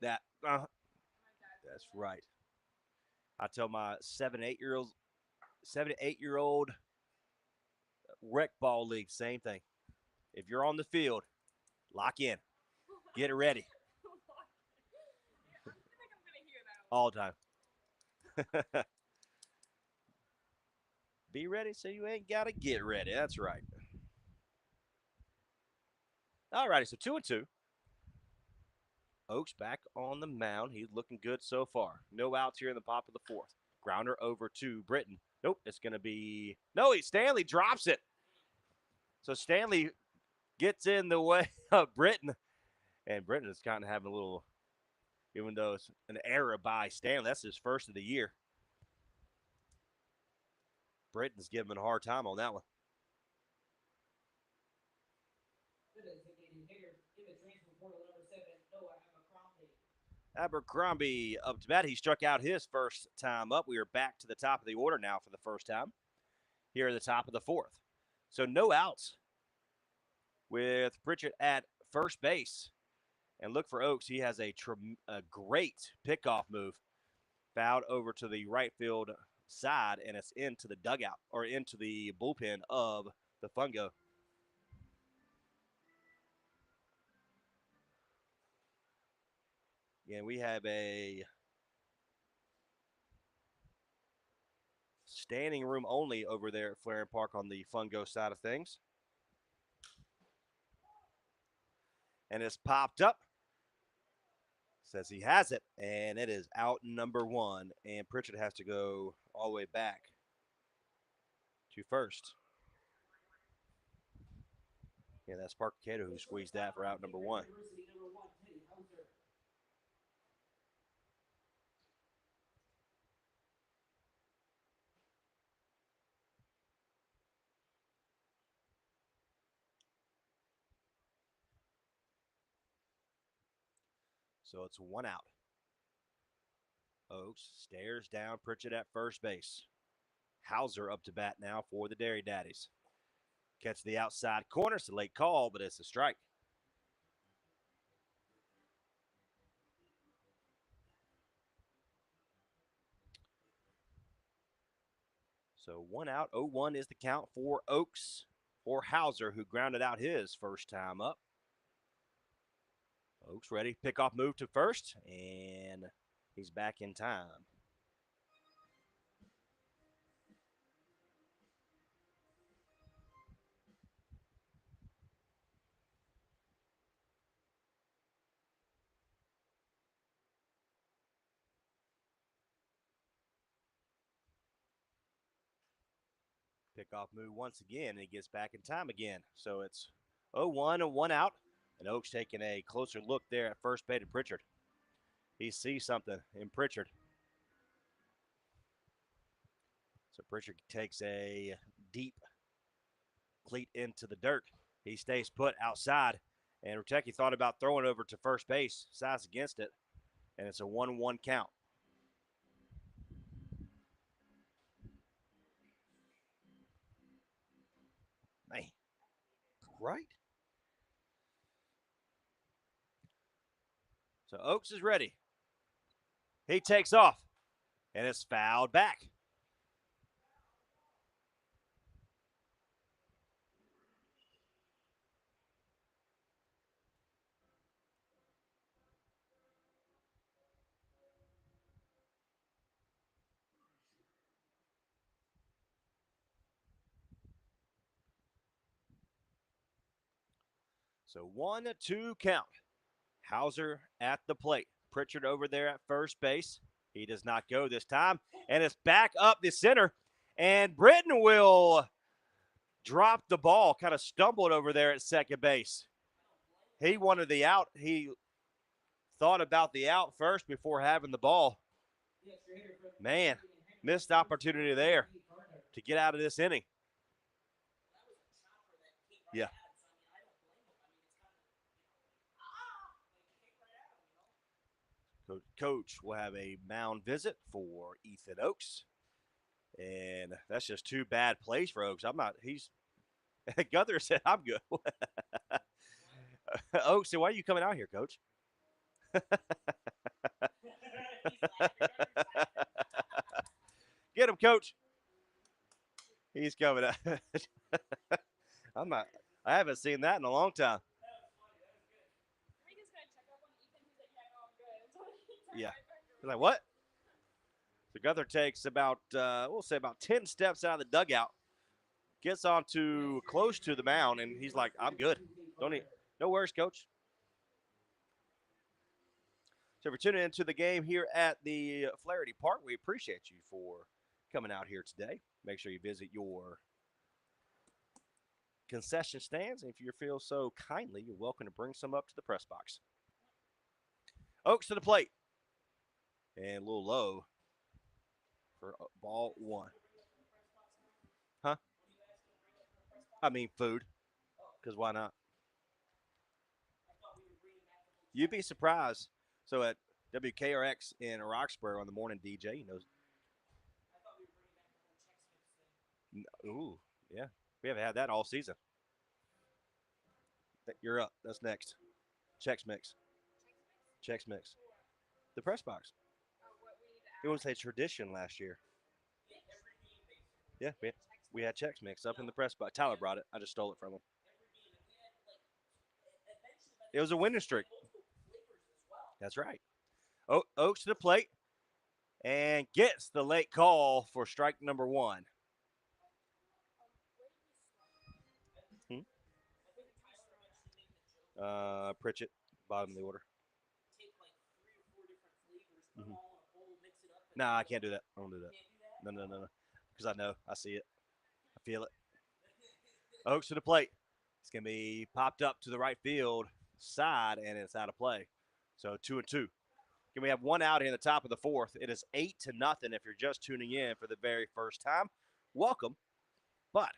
That's right. I tell my 7 to 8 year old rec ball league, same thing. If you're on the field, lock in. Get it ready. All the time. Be ready so you ain't got to get ready. That's right. All righty, so 2-2. Oaks back on the mound. He's looking good so far. No outs here in the top of the 4th. Grounder over to Britton. Nope, it's going to be... No, Stanley drops it. So Stanley gets in the way of Britton. And Britton is kind of having a little even though it's an error by Stanley. That's his first of the year. Britton's giving him a hard time on that one. Abercrombie up to bat. He struck out his first time up. We are back to the top of the order now for the first time here at the top of the fourth. So no outs with Pritchett at first base. And look for Oaks. He has a great pickoff move. Fouled over to the right field side, and it's into the dugout or into the bullpen of the Fungo. And we have a standing room only over there at Flaring Park on the Fungo side of things. And it's popped up. Says he has it, and it is out number one. And Pritchett has to go all the way back to first. Yeah, that's Parker Cato who squeezed that for out number one. So it's one out. Oaks stares down Pritchett at first base. Hauser up to bat now for the Dairy Daddies. Catch the outside corner. It's a late call, but it's a strike. So 1 out, 0-1 is the count for Oaks or Hauser, who grounded out his first time up. Oaks ready. Pickoff move to first, and he's back in time. Pickoff move once again, and he gets back in time again. So it's 0-1 and 1 out, and Oaks taking a closer look there at first base to Pritchard. He sees something in Pritchard. So Pritchard takes a deep cleat into the dirt. He stays put outside, and Rutecki thought about throwing over to first base. Size against it, and it's a 1-1 count. Man, right? So Oaks is ready. He takes off, and it's fouled back. So 1-2 count. Hauser at the plate. Pritchard over there at first base. He does not go this time, and it's back up the center. And Britton will drop the ball, kind of stumbled over there at second base. He wanted the out. He thought about the out first before having the ball. Man, missed opportunity there to get out of this inning. Yeah. Coach will have a mound visit for Ethan Oaks. And that's just two bad plays for Oaks. He's Gunther said, I'm good. Oaks said, why are you coming out here, coach? Get him, coach. He's coming out. I haven't seen that in a long time. Yeah. He's like, what? So Gunther takes about, we'll say about 10 steps out of the dugout, gets onto close to the mound, and he's like, I'm good. No worries, coach. So if you're tuning into the game here at the Flaherty Park, we appreciate you for coming out here today. Make sure you visit your concession stands. And if you feel so kindly, you're welcome to bring some up to the press box. Oaks to the plate. and a little low for ball one. Huh? I mean, food, because why not? You'd be surprised. So at WKRX in Roxborough on the morning DJ, you know, ooh, yeah, we haven't had that all season. You're up. That's next. Chex Mix. Chex Mix. The press box. It was a tradition last year. Yeah, we had Chex Mix up in the press box. Tyler brought it. I just stole it from him. It was a winning streak. That's right. Oaks to the plate and gets the late call for strike number one. Hmm? Pritchett, bottom of the order. Mm-hmm. Nah, I can't do that. I don't do that. No. Because I know. I see it. I feel it. Oaks to the plate. It's going to be popped up to the right field side, and it's out of play. So 2-2. Can we have one out in the top of the fourth? It is 8-0 if you're just tuning in for the very first time. Welcome. But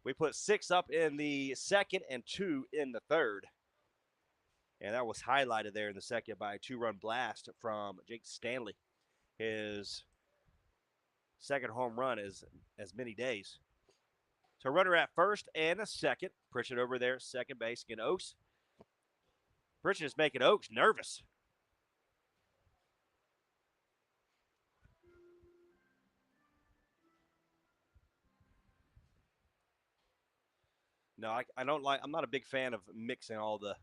we put 6 up in the second and 2 in the third. And that was highlighted there in the second by a 2-run blast from Jake Stanley. His second home run is as many days. So runner at first and a second. Pritchett over there, second base. Again, Oaks. Pritchett is making Oaks nervous. No, I don't like. I'm not a big fan of mixing all the.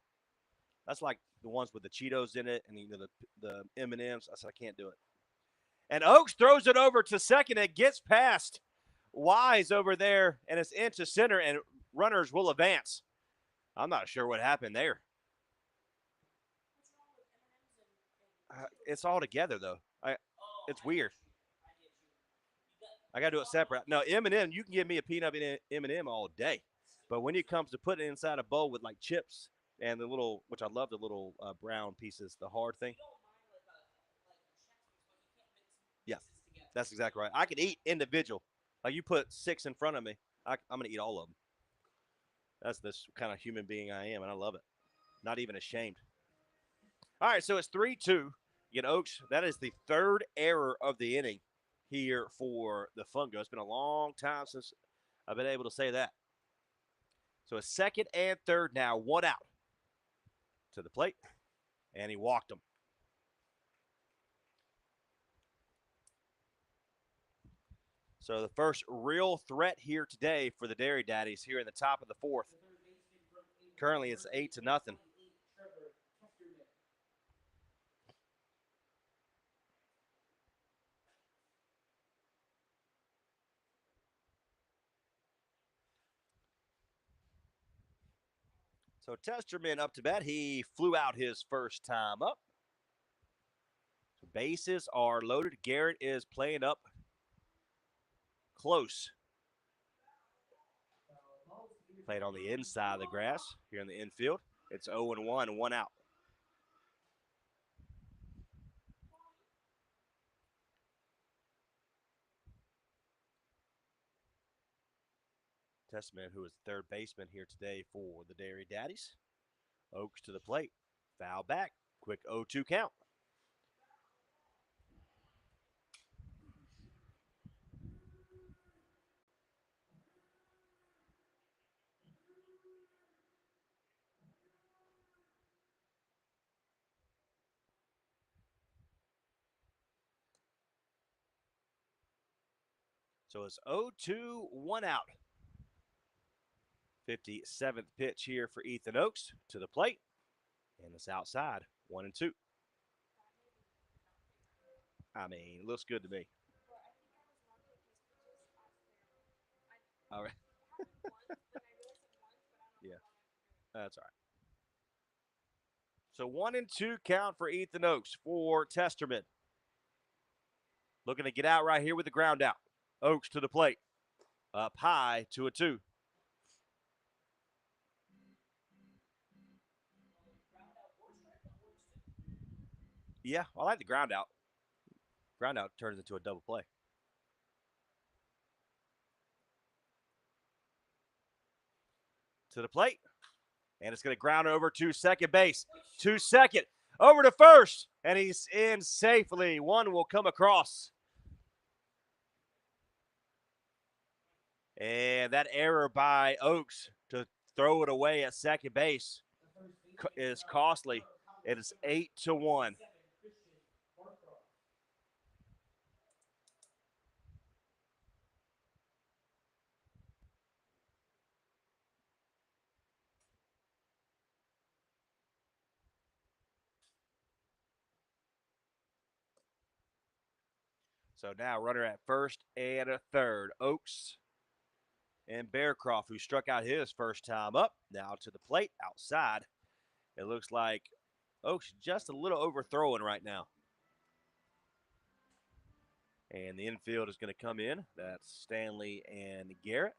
That's like the ones with the Cheetos in it and the M&Ms. I said I can't do it. And Oaks throws it over to second. It gets past Wise over there, and it's into center, and runners will advance. I'm not sure what happened there. It's all together though. It's weird. I gotta do it separate. No, M&M. You can give me a peanut M&M all day, but when it comes to putting it inside a bowl with like chips and the little, which I love the little brown pieces, the hard thing. Yeah, that's exactly right. I could eat individual. Like you put 6 in front of me, I'm gonna eat all of them. That's this kind of human being I am, and I love it. Not even ashamed. All right, so it's 3-2. You get Oaks. That is the third error of the inning here for the Fungo. It's been a long time since I've been able to say that. So a second and third now, one out to the plate, and he walked him. So the first real threat here today for the Dairy Daddies here in the top of the fourth. Currently, it's 8-0. So Testerman up to bat. He flew out his first time up. So bases are loaded. Garrett is playing up close. Played on the inside of the grass here in the infield. It's 0-1, one out. Testament, who is the third baseman here today for the Dairy Daddies. Oaks to the plate. Foul back. Quick 0-2 count. So it's 0-2, one out. 57th pitch here for Ethan Oaks to the plate. And it's outside, 1-2. I mean, looks good to me. All right. Yeah, that's all right. So 1-2 count for Ethan Oaks for Testerman. Looking to get out right here with the ground out. Oaks to the plate. Up high, 2-2. Yeah, I like the ground out. Ground out turns into a double play. To the plate. And it's going to ground over to second base. To second. Over to first. And he's in safely. One will come across. And that error by Oaks to throw it away at second base is costly. It is 8-1. So now runner at first and a third. Oaks and Bearcroft, who struck out his first time up, now to the plate outside. It looks like Oaks just a little overthrowing right now. And the infield is going to come in. That's Stanley and Garrett.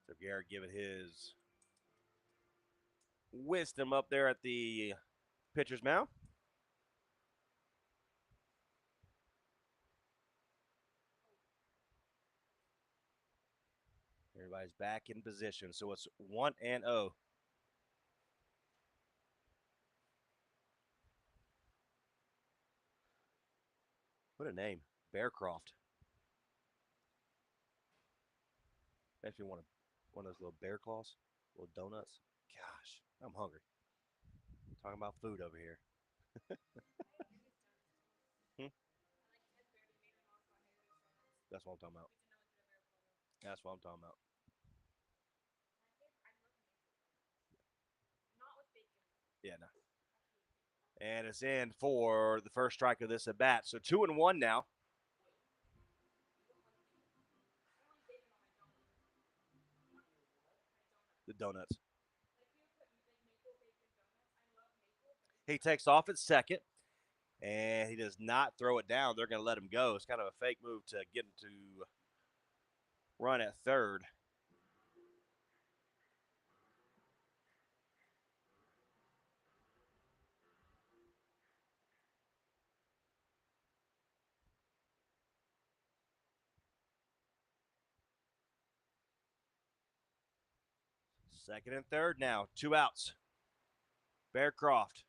So Garrett giving his wisdom up there at the pitcher's mound. Everybody's back in position. So it's 1-0. What a name. Bearcroft. Makes me want one of those little bear claws, little donuts. Gosh, I'm hungry. Talking about food over here. Hmm? That's what I'm talking about. That's what I'm talking about. Yeah, no. And it's in for the first strike of this at bat. So 2-1 now. The donuts. He takes off at second, and he does not throw it down. They're going to let him go. It's kind of a fake move to get him to run at third. Second and third now. 2 outs. Bearcroft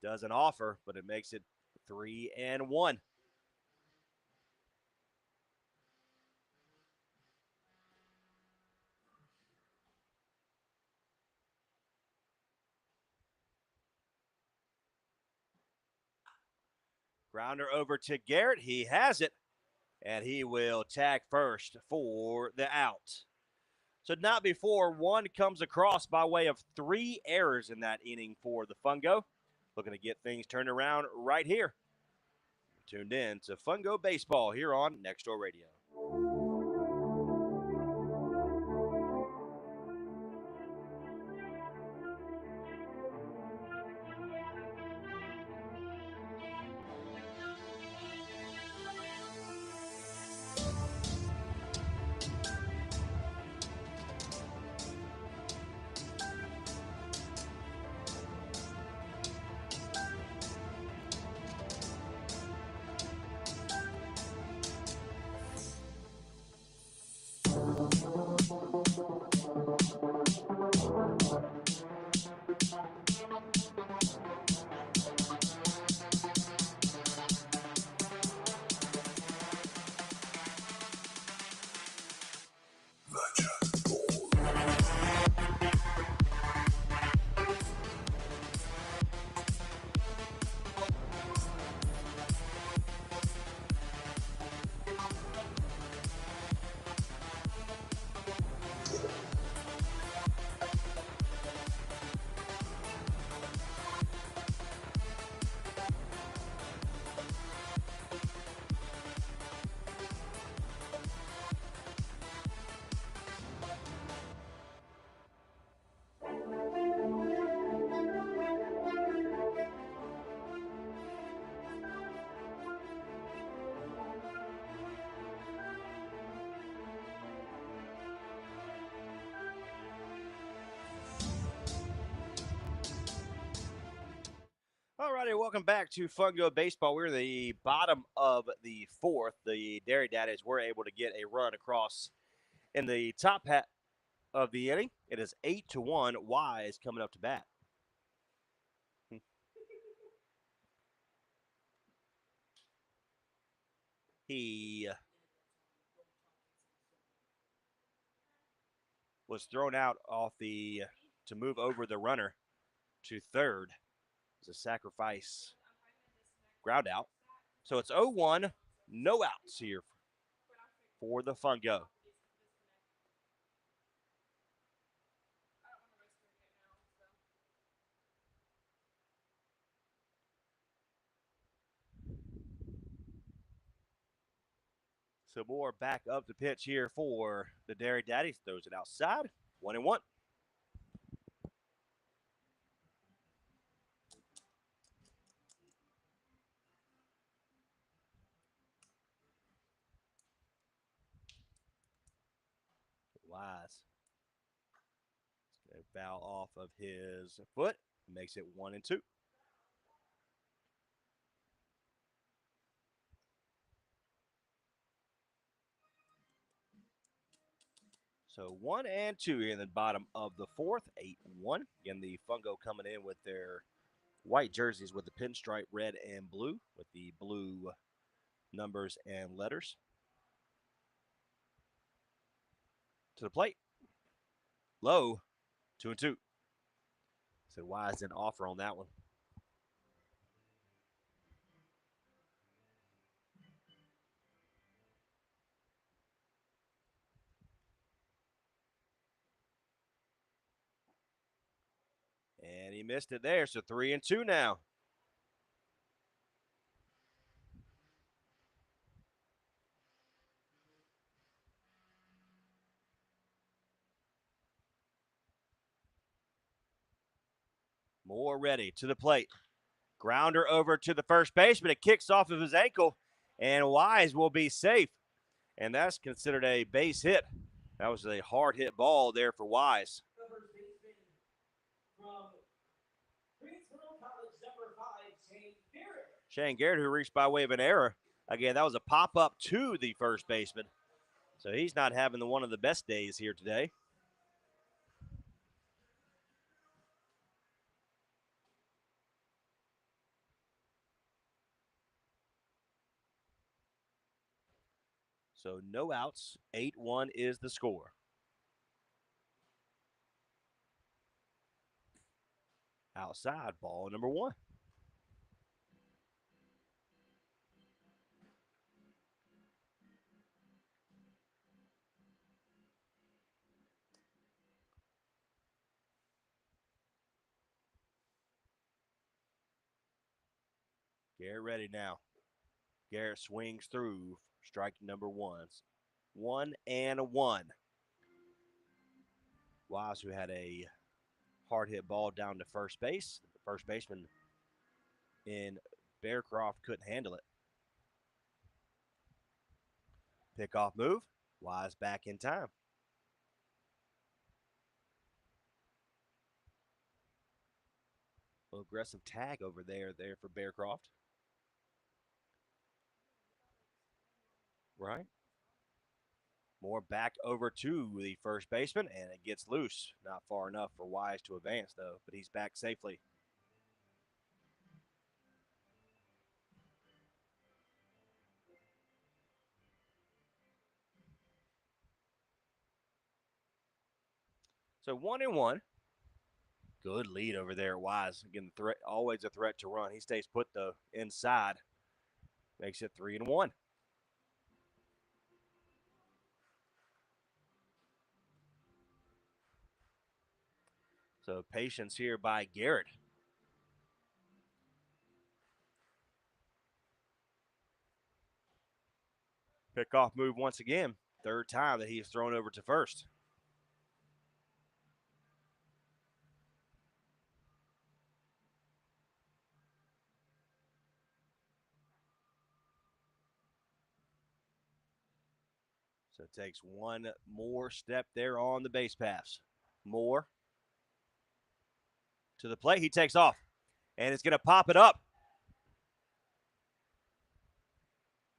doesn't offer, but it makes it 3-1. Grounder over to Garrett. He has it, and he will tag first for the out. So not before one comes across by way of 3 errors in that inning for the Fungo. Looking to get things turned around right here. Tuned in to Fungo Baseball here on Next Door Radio. All righty, welcome back to Fungo Baseball. We're the bottom of the fourth. The Dairy Daddies were able to get a run across in the top half of the inning. It is 8-1. Wise coming up to bat. He was thrown out off the to move over the runner to third. It's a sacrifice ground out. So it's 0-1, no outs here for the Fungo. So more back up the pitch here for the Dairy Daddies. Throws it outside. 1-1. Wise. Going to foul off of his foot. Makes it 1-2. So 1-2 in the bottom of the fourth, 8-1. Again, the Fungo coming in with their white jerseys with the pinstripe red and blue, with the blue numbers and letters. To the plate. Low, 2-2. So Wise didn't offer on that one. And he missed it there. So 3-2 now. Moore ready to the plate. Grounder over to the first baseman. It kicks off of his ankle, and Wise will be safe. And that's considered a base hit. That was a hard hit ball there for Wise. Shane Garrett, who reached by way of an error. Again, that was a pop up to the first baseman. So he's not having one of the best days here today. So no outs. 8-1 is the score. Outside, ball number 1. Garrett ready now. Garrett swings through strike number 1. 1-1. Wise, who had a hard hit ball down to first base. The first baseman in Bearcroft couldn't handle it. Pickoff move. Wise back in time. A little aggressive tag over there for Bearcroft. Right. More back over to the first baseman, and it gets loose. Not far enough for Wise to advance, though, but he's back safely. So 1-1. Good lead over there, Wise. Again, the threat, always a threat to run. He stays put though inside. Makes it 3-1. So patience here by Garrett. Pickoff move once again. Third time that he's thrown over to first. So it takes one more step there on the base pass. Moore to the plate. He takes off. And it's going to pop it up.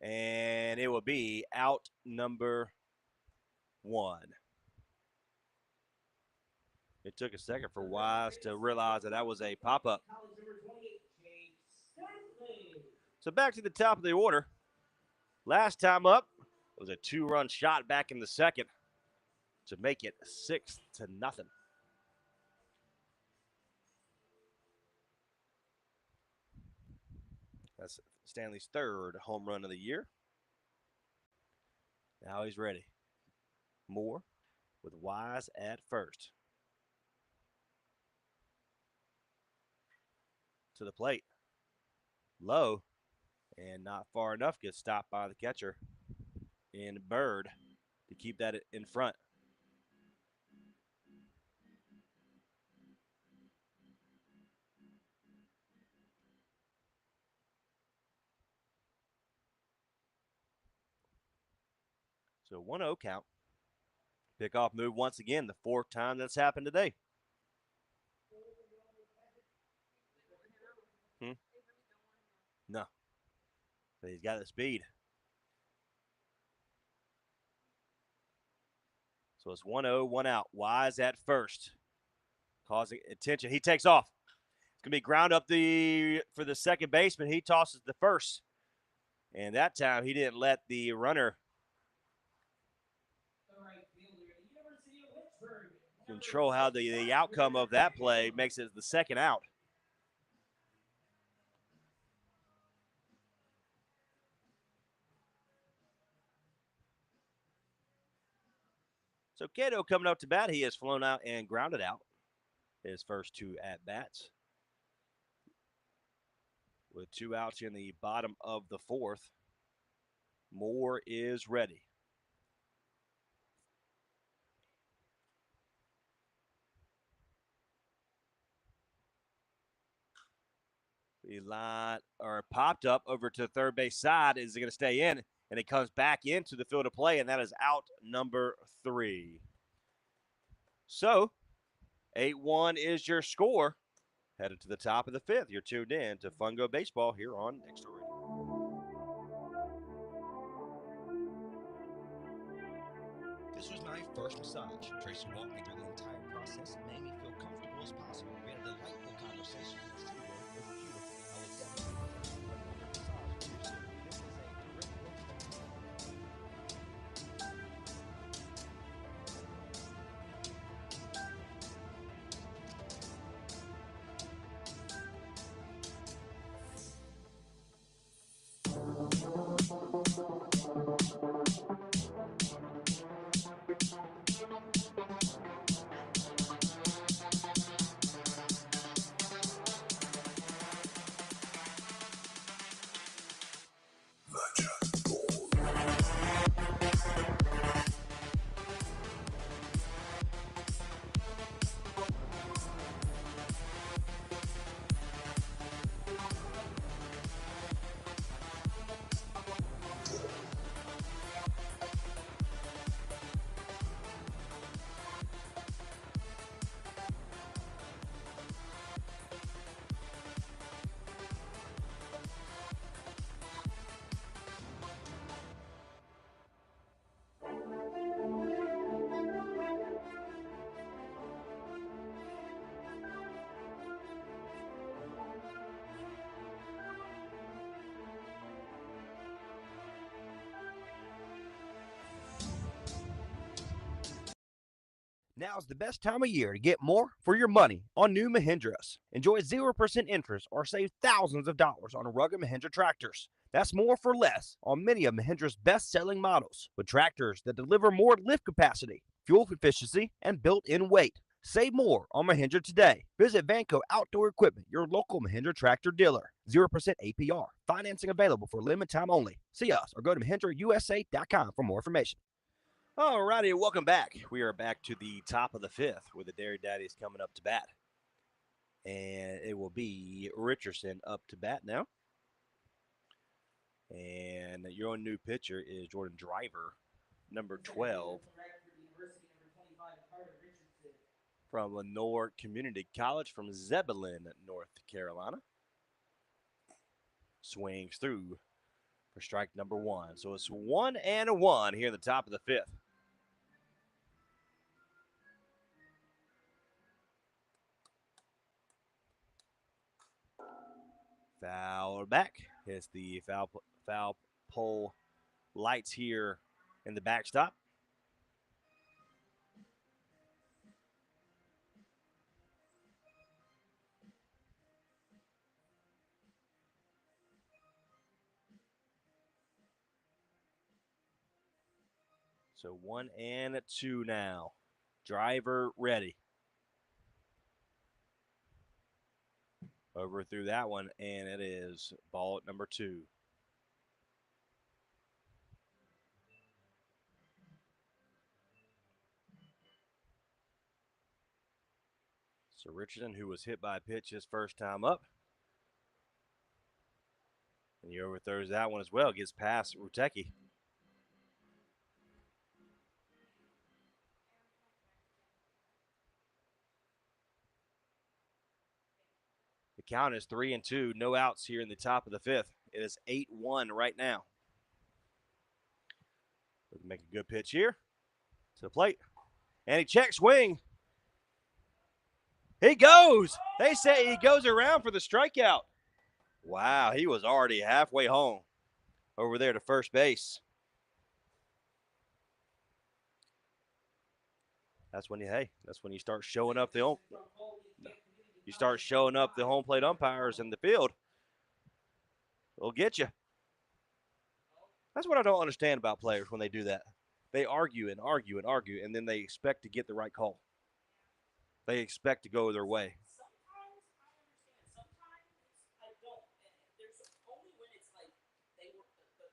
And it will be out number 1. It took a second for Wise to realize that was a pop-up. So back to the top of the order. Last time up, it was a 2-run shot back in the second to make it 6-0. That's Stanley's 3rd home run of the year. Now he's ready. Moore with Wise at first. To the plate. Low and not far enough. Gets stopped by the catcher in Bird to keep that in front. So 1-0 count. Pickoff move once again, the 4th time that's happened today. No. But he's got the speed. So it's 1-0, 1 out. Wise at first. Causing attention. He takes off. It's going to be ground up for the second baseman. He tosses the first. And that time he didn't let the runner control how the outcome of that play makes it the second out. So Cato coming up to bat. He has flown out and grounded out his first 2 at-bats. With 2 outs in the bottom of the 4th, Moore is ready. The line popped up over to the third base side. Is it going to stay in? And it comes back into the field of play, and that is out number 3. So 8-1 is your score. Headed to the top of the 5th. You're tuned in to Fungo Baseball here on Extra Radio. This was my first massage. Tracy walked me through the entire process and made me feel comfortable as possible. We had a delightful conversation. The studio was beautiful. I would definitely recommend another massage to you. This is a terrific. Now's the best time of year to get more for your money on new Mahindras. Enjoy 0% interest or save thousands of dollars on rugged Mahindra tractors. That's more for less on many of Mahindra's best-selling models, with tractors that deliver more lift capacity, fuel efficiency, and built-in weight. Save more on Mahindra today. Visit Vanco Outdoor Equipment, your local Mahindra tractor dealer. 0% APR. Financing available for limited time only. See us or go to MahindraUSA.com for more information. All righty, welcome back. We are back to the top of the 5th with the Dairy Daddies coming up to bat. And it will be Richardson up to bat now. And your new pitcher is Jordan Driver, number 12. from Lenore Community College from Zebulon, North Carolina. Swings through for strike number one. So it's 1-1 here in the top of the fifth. Foul back. Hits the foul pole lights here in the backstop. So 1-2 now. Driver ready. Over through that one, and it is ball at number 2. So Richardson, who was hit by a pitch his first time up, and he overthrows that one as well. Gets past Rutecki. The count is 3-2. No outs here in the top of the fifth. It is 8-1 right now. Looking to make a good pitch here to the plate. And he checks swing. He goes. They say he goes around for the strikeout. Wow, he was already halfway home over there to first base. That's when you start showing up the home plate umpires in the field. They'll get you. That's what I don't understand about players when they do that. They argue and argue and argue, and then they expect to get the right call. They expect to go their way. Sometimes I understand. Sometimes I don't. And there's only when it's like the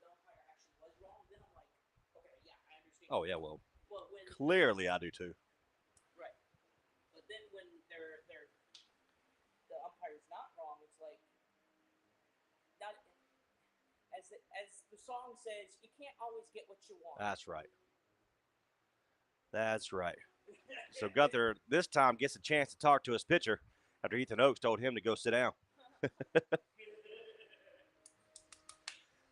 umpire actually was wrong. Then I'm like, okay, yeah, I understand. Oh yeah, well, But when clearly I do too. right, but then when the umpire's not wrong, it's like not as the song says, you can't always get what you want. That's right. That's right. So Gunther this time gets a chance to talk to his pitcher after Ethan Oakes told him to go sit down.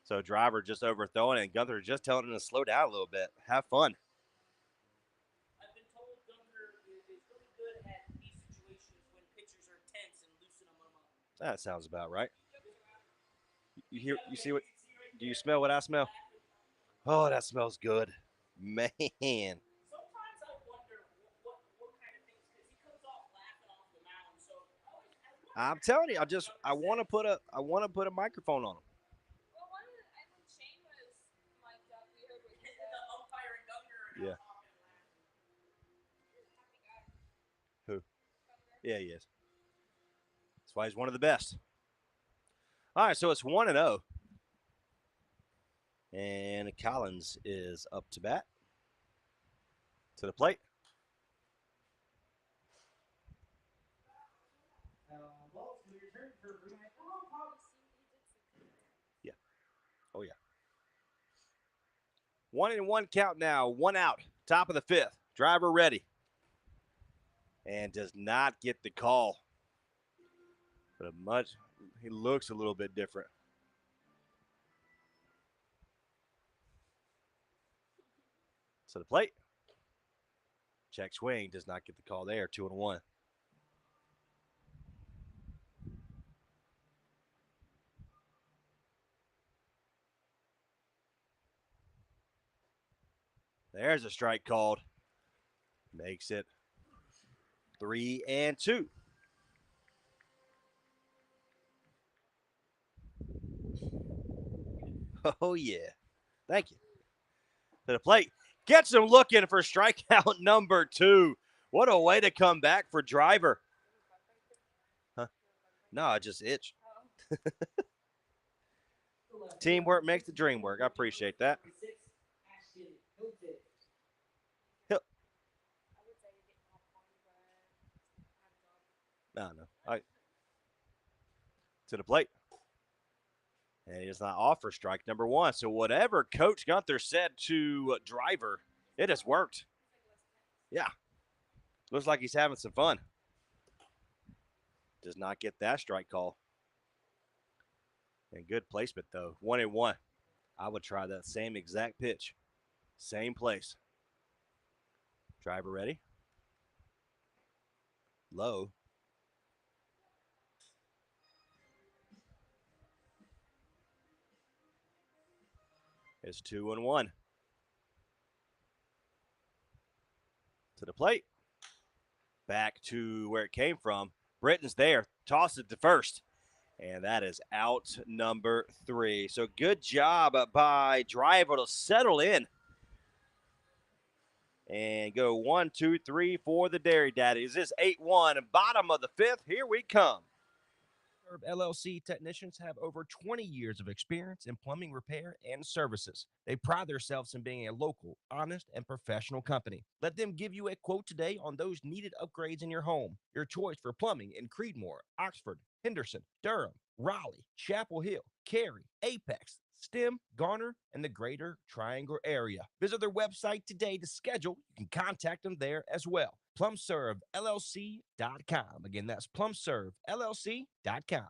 So driver just overthrowing it, and Gunther just telling him to slow down a little bit. Have fun. I've been told Gunther is really good at these situations when pitchers are tense and loosening them up. That sounds about right. You hear? You see what? Do you smell what I smell? Oh, that smells good, man. Sometimes I wonder what kind of things, because he comes off laughing off the mound. So I'm telling you, I want to put a microphone on him. Well, I think Shane was mic'd up. We heard what he said. the umpire and Gunther are Yeah. talking and laughing. Happy guy. Who? Yeah, he is. That's why he's one of the best. All right, so it's 1-0. And Collins is up to bat. To the plate. Yeah. Oh, yeah. 1-1 count now. 1 out. Top of the fifth. Driver ready. And does not get the call. But he looks a little bit different. To the plate. Check swing. Does not get the call there. 2-1. There's a strike called. Makes it 3-2. Oh, yeah. Thank you. To the plate. Gets him looking for strikeout number 2. What a way to come back for driver. Huh? No, I just itched. Teamwork makes the dream work. I appreciate that. Hill. No. To the plate. And he does not offer strike number 1. So whatever Coach Gunther said to driver, it has worked. Yeah. Looks like he's having some fun. Does not get that strike call. And good placement, though. 1-1. I would try that same exact pitch. Same place. Driver ready. Low. It's 2-1. To the plate. Back to where it came from. Britton's there. Toss it to first. And that is out number 3. So good job by Driver to settle in and go 1, 2, 3 for the Dairy Daddies. This 8-1, bottom of the 5th. Here we come. LLC technicians have over 20 years of experience in plumbing repair and services. They pride themselves in being a local, honest, and professional company. Let them give you a quote today on those needed upgrades in your home. Your choice for plumbing in Creedmoor, Oxford, Henderson, Durham, Raleigh, Chapel Hill, Cary, Apex, Stem, Garner, and the greater Triangle area. Visit their website today to schedule. You can contact them there as well. PlumServeLLC.com. Again, that's PlumServeLLC.com.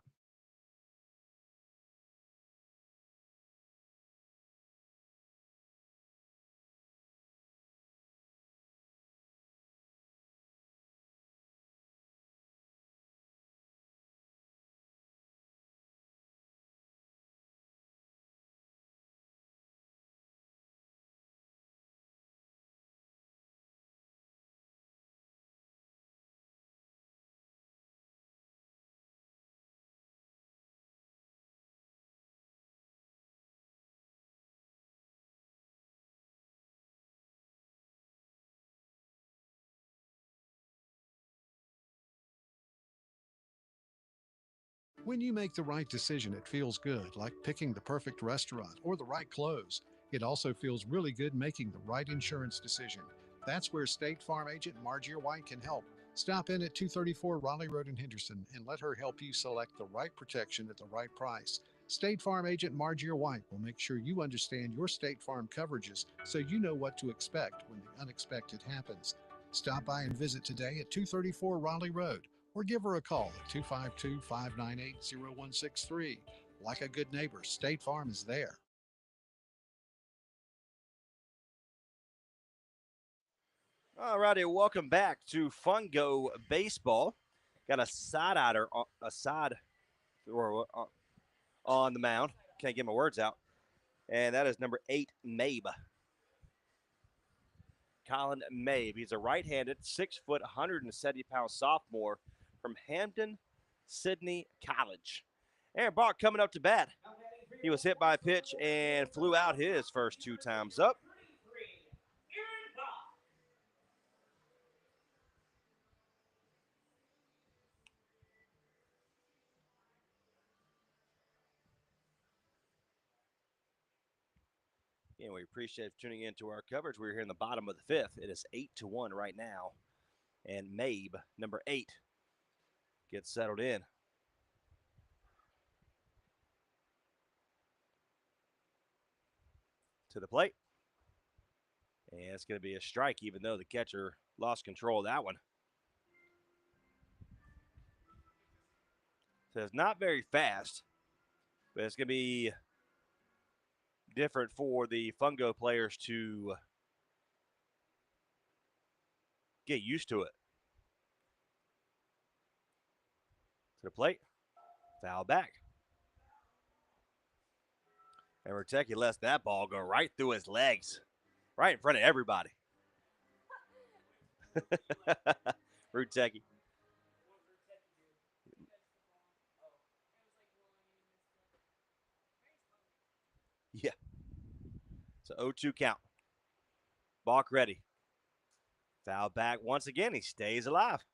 When you make the right decision, it feels good, like picking the perfect restaurant or the right clothes. It also feels really good making the right insurance decision. That's where State Farm agent Margie White can help. Stop in at 234 Raleigh Road in Henderson and let her help you select the right protection at the right price. State Farm agent Margie White will make sure you understand your State Farm coverages so you know what to expect when the unexpected happens. Stop by and visit today at 234 Raleigh Road or give her a call at 252 598 0163. Like a good neighbor, State Farm is there. All righty, welcome back to Fungo Baseball. Got a side or on the mound. Can't get my words out. And that is number 8, Mabe. Colin Mabe. He's a right-handed, 6 foot, 170-pound sophomore from Hampton Sydney College. Aaron Bach coming up to bat. He was hit by a pitch and flew out his first 2 times up. And we appreciate tuning in to our coverage. We're here in the bottom of the 5th. It is 8-1 right now. And Mabe, number 8, gets settled in. To the plate. And it's going to be a strike, even though the catcher lost control of that one. So it's not very fast, but it's going to be different for the Fungo players to get used to it. To the plate. Foul back. And Rutecki lets that ball go right through his legs, right in front of everybody. Rutecki. Yeah. So 0-2 count. Balk ready. Foul back once again. He stays alive.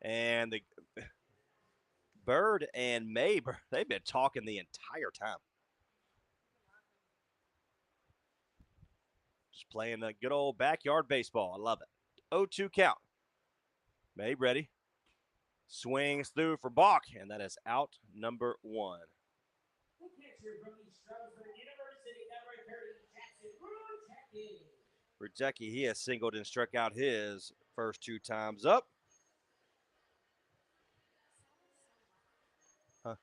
And the Bird and Mabe, they've been talking the entire time. Just playing the good old backyard baseball. I love it. 0-2 count. Mabe ready. Swings through for Balk, and that is out number 1. Rudecki, he has singled and struck out his first 2 times up. Huh.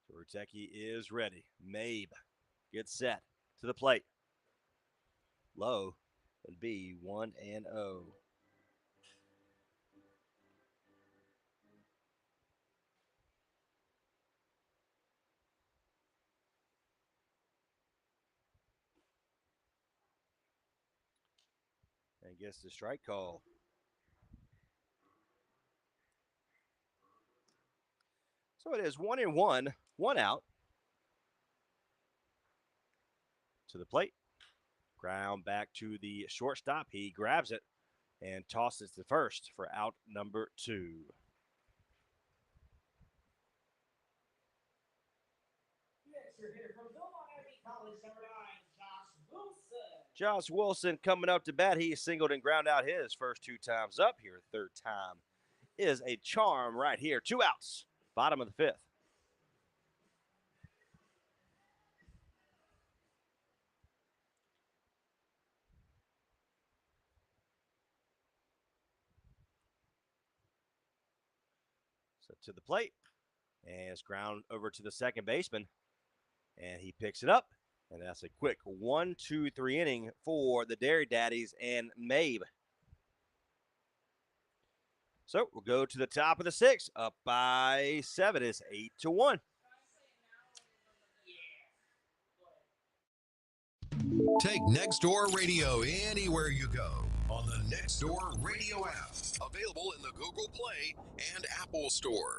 So Rudecki is ready. Mabe gets set to the plate. Low would be 1-0. And gets the strike call. So it is 1-1, 1 out. To the plate. Ground back to the shortstop. He grabs it and tosses to first for out number 2. The extra hitter from Belmont Academy College, number 9, Josh Wilson. Josh Wilson coming up to bat. He singled and ground out his first 2 times up here. Third time is a charm right here. 2 outs. Bottom of the 5th. So to the plate. And it's ground over to the second baseman. And he picks it up. And that's a quick 1-2-3 inning for the Dairy Daddies and Mabe. So we'll go to the top of the 6th. Up by 7 is 8-1. Take Nextdoor Radio anywhere you go on the Nextdoor Radio app. Available in the Google Play and Apple Store.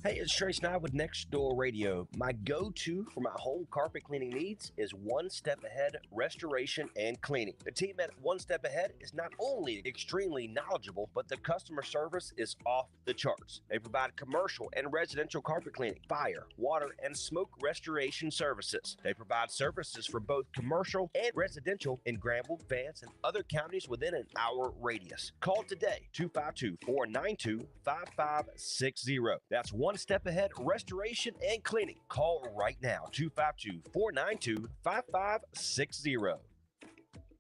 Hey, it's Trace Knight with Nextdoor Radio. My go-to for my home carpet cleaning needs is One Step Ahead Restoration and Cleaning. The team at One Step Ahead is not only extremely knowledgeable, but the customer service is off the charts. They provide commercial and residential carpet cleaning, fire, water, and smoke restoration services. They provide services for both commercial and residential in Granville, Vance, and other counties within an hour radius. Call today, 252-492-5560. That's One Step Ahead Restoration and Cleaning. Call right now, 252-492-5560.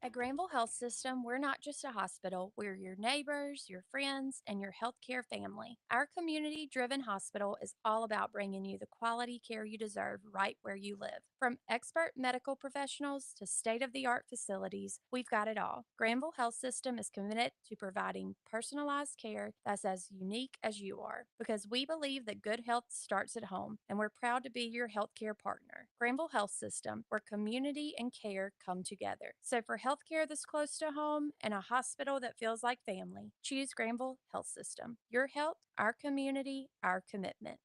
At Granville Health System, we're not just a hospital, we're your neighbors, your friends, and your healthcare family. Our community-driven hospital is all about bringing you the quality care you deserve right where you live. From expert medical professionals to state-of-the-art facilities, we've got it all. Granville Health System is committed to providing personalized care that's as unique as you are, because we believe that good health starts at home, and we're proud to be your healthcare partner. Granville Health System, where community and care come together. So for healthcare that's close to home and a hospital that feels like family, choose Granville Health System. Your health, our community, our commitment.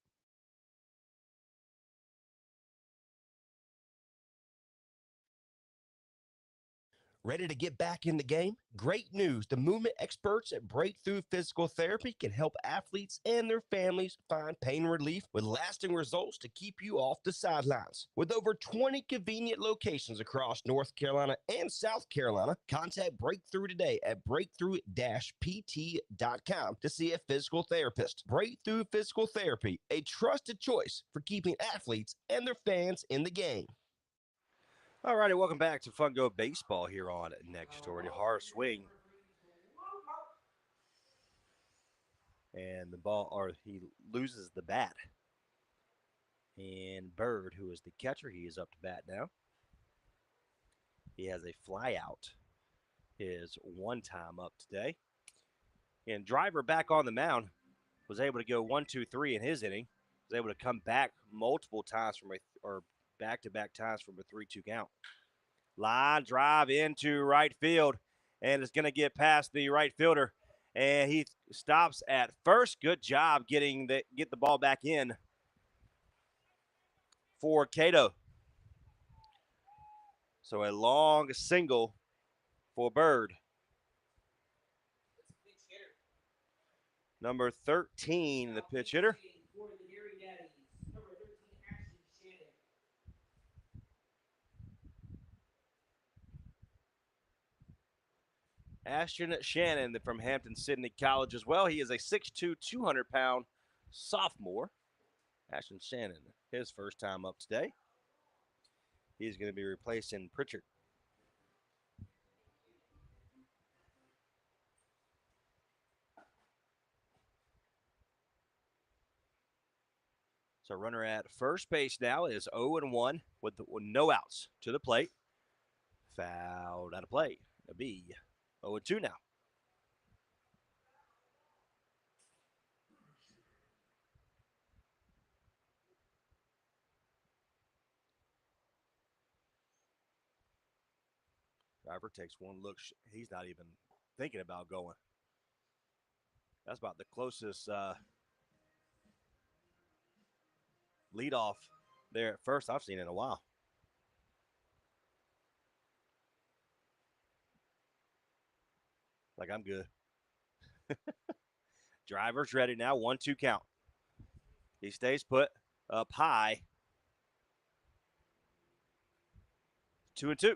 Ready to get back in the game? Great news. The movement experts at Breakthrough Physical Therapy can help athletes and their families find pain relief with lasting results to keep you off the sidelines. With over 20 convenient locations across North Carolina and South Carolina, contact Breakthrough today at breakthrough-pt.com to see a physical therapist. Breakthrough Physical Therapy, a trusted choice for keeping athletes and their fans in the game. All righty, welcome back to Fungo Baseball here on Nextdoor. The hard swing. And the ball, or he loses the bat. And Bird, who is the catcher, he is up to bat now. He has a fly out, his 1 time up today. And Driver back on the mound was able to go 1-2-3 in his inning. Was able to come back multiple times from back-to-back times from a 3-2 count. Line drive into right field, and it's going to get past the right fielder, and he stops at first. Good job get the ball back in for Cato. So a long single for Bird. Number 13, the pitch hitter. Ashton Shannon from Hampton Sydney College as well. He is a 6'2", 200-pound sophomore Ashton Shannon, his first time up today. He's going to be replacing Pritchard. So runner at first base now is 0-1 with no outs to the plate. Fouled out of play. It'll be 0-2 now. Driver takes one look. He's not even thinking about going. That's about the closest leadoff there at first I've seen in a while. Like, I'm good. Driver's ready now. 1-2 count. He stays put up high. 2-2.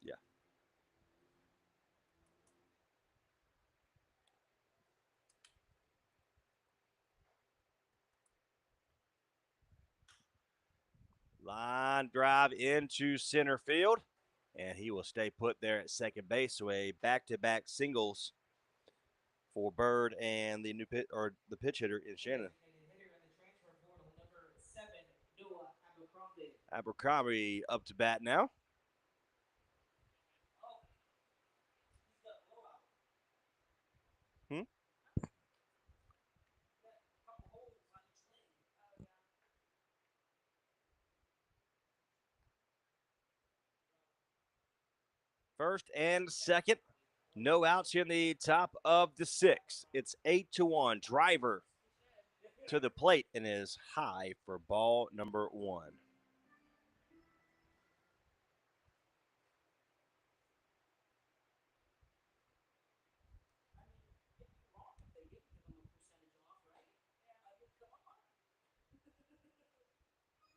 Yeah. Line drive into center field, and he will stay put there at second base. So a back-to-back singles for Bird and the new the pitch hitter in Shannon. Abercrombie up to bat now. First and second. No outs here in the top of the sixth. It's 8-1. Driver to the plate and is high for ball number 1.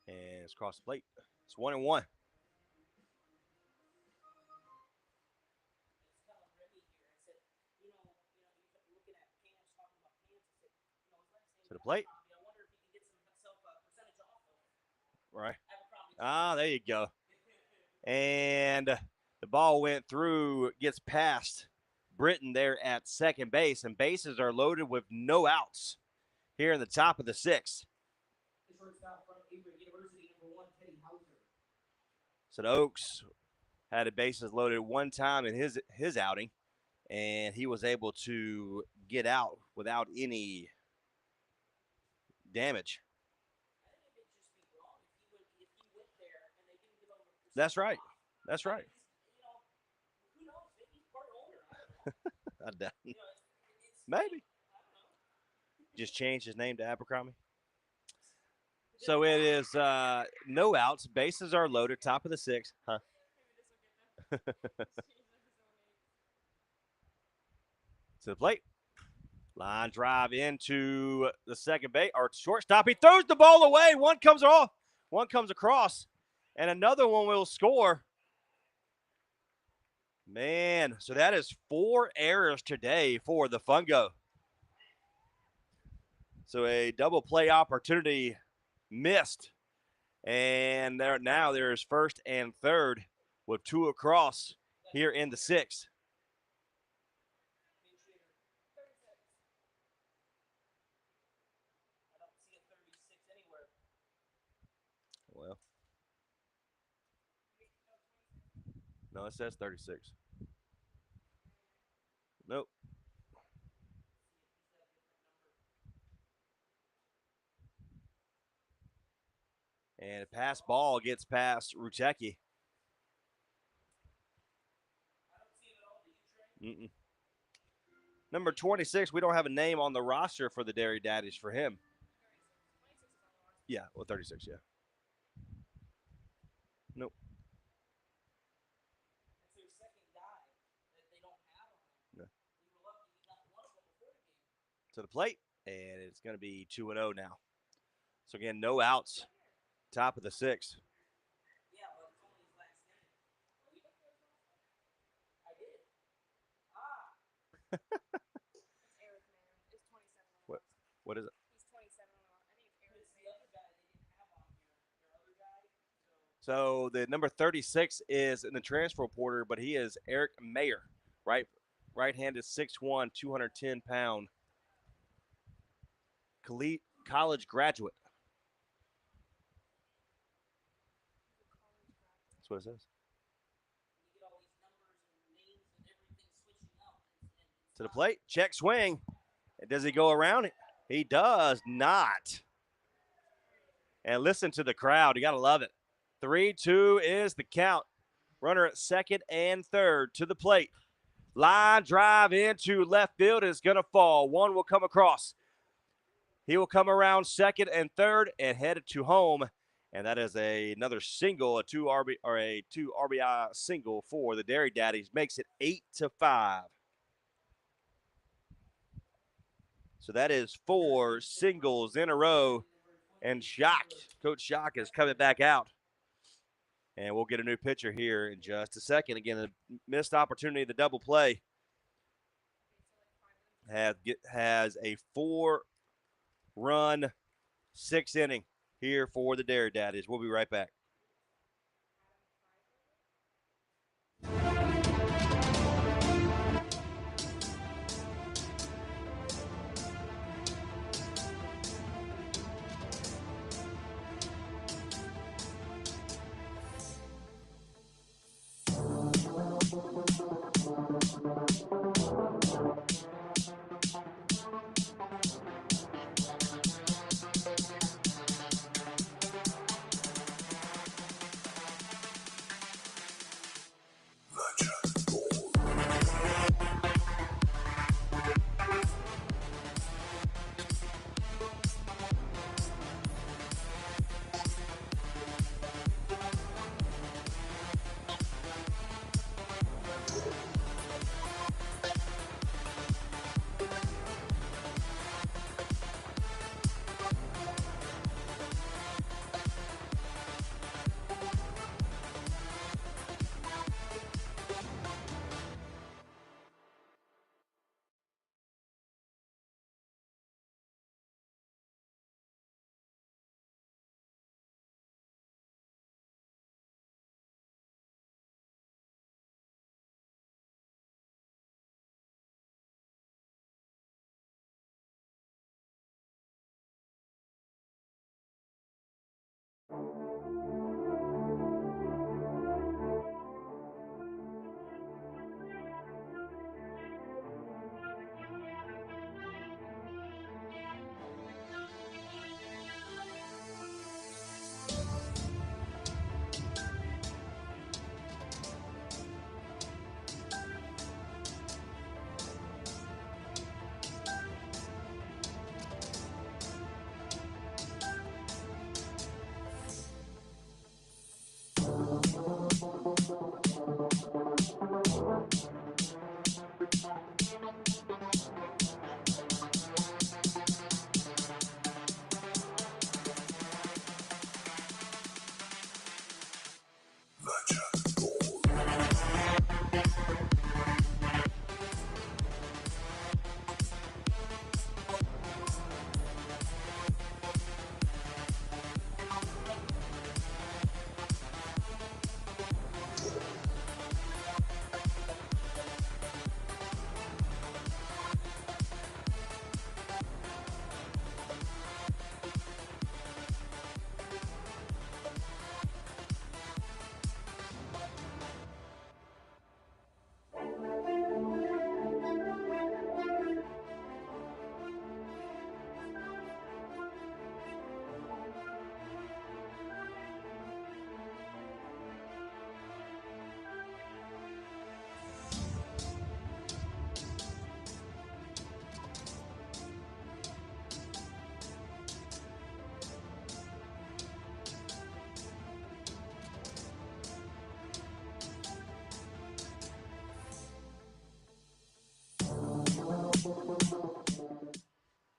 And it's across the plate. It's 1-1. To the plate. Right. There you go. And the ball went through, gets past Britton there at second base, and bases are loaded with no outs here in the top of the sixth. So the Oaks had the bases loaded one time in his outing, and he was able to get out without any damage. That's right. That's right. Maybe. Just changed his name to Abercrombie. So it is no outs. Bases are loaded. Top of the sixth. Huh? To the plate. Line drive into the second base or shortstop. He throws the ball away. One comes off. One comes across. And another one will score. Man, so that is 4 errors today for the Fungo. So a double play opportunity missed. And there's first and third with 2 across here in the sixth. Well, no, it says 36. Nope. And a pass ball gets past Rutecki. Number 26, we don't have a name on the roster for the Dairy Daddies for him. Yeah, well, 36, yeah. Nope. No. To the plate, and it's going to be 2-0 now. So, again, no outs. Top of the sixth. So the number 36 is in the transfer portal, but he is Eric Mayer, right-handed 6'1", 210-pound college graduate. That's what it says. You get all these numbers and names and everything switching up. It's To the plate, check swing. Does he go around it? He does not. And listen to the crowd. You got to love it. 3-2 is the count. Runner at second and third to the plate. Line drive into left field is going to fall. One will come across. He will come around second and third and headed to home. And that is another single, a two RBI single for the Dairy Daddies. Makes it 8-5. So that is 4 singles in a row. And Coach Shock is coming back out. And we'll get a new pitcher here in just a second. Again, a missed opportunity, the double play. Has a 4-run 6th inning here for the Dairy Daddies. We'll be right back.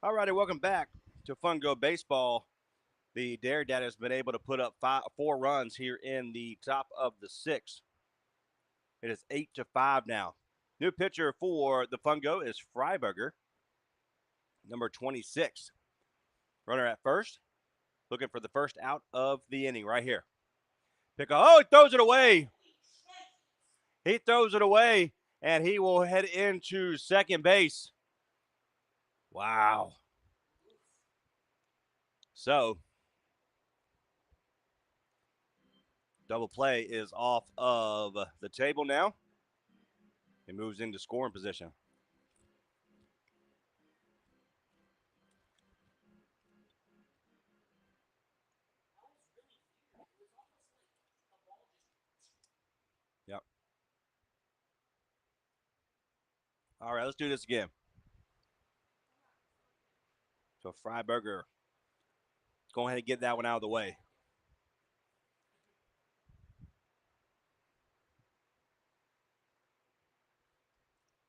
All righty, welcome back to Fungo Baseball. The Dairy Dad has been able to put up 4 runs here in the top of the 6th. It is 8-5 now. New pitcher for the Fungo is Freiberger, number 26. Runner at first, looking for the first out of the inning right here. he throws it away. He throws it away, and he will head into second base. Wow. So, double play is off of the table now. He moves into scoring position. Yep. All right, let's do this again. So Freiberger, go ahead and get that one out of the way.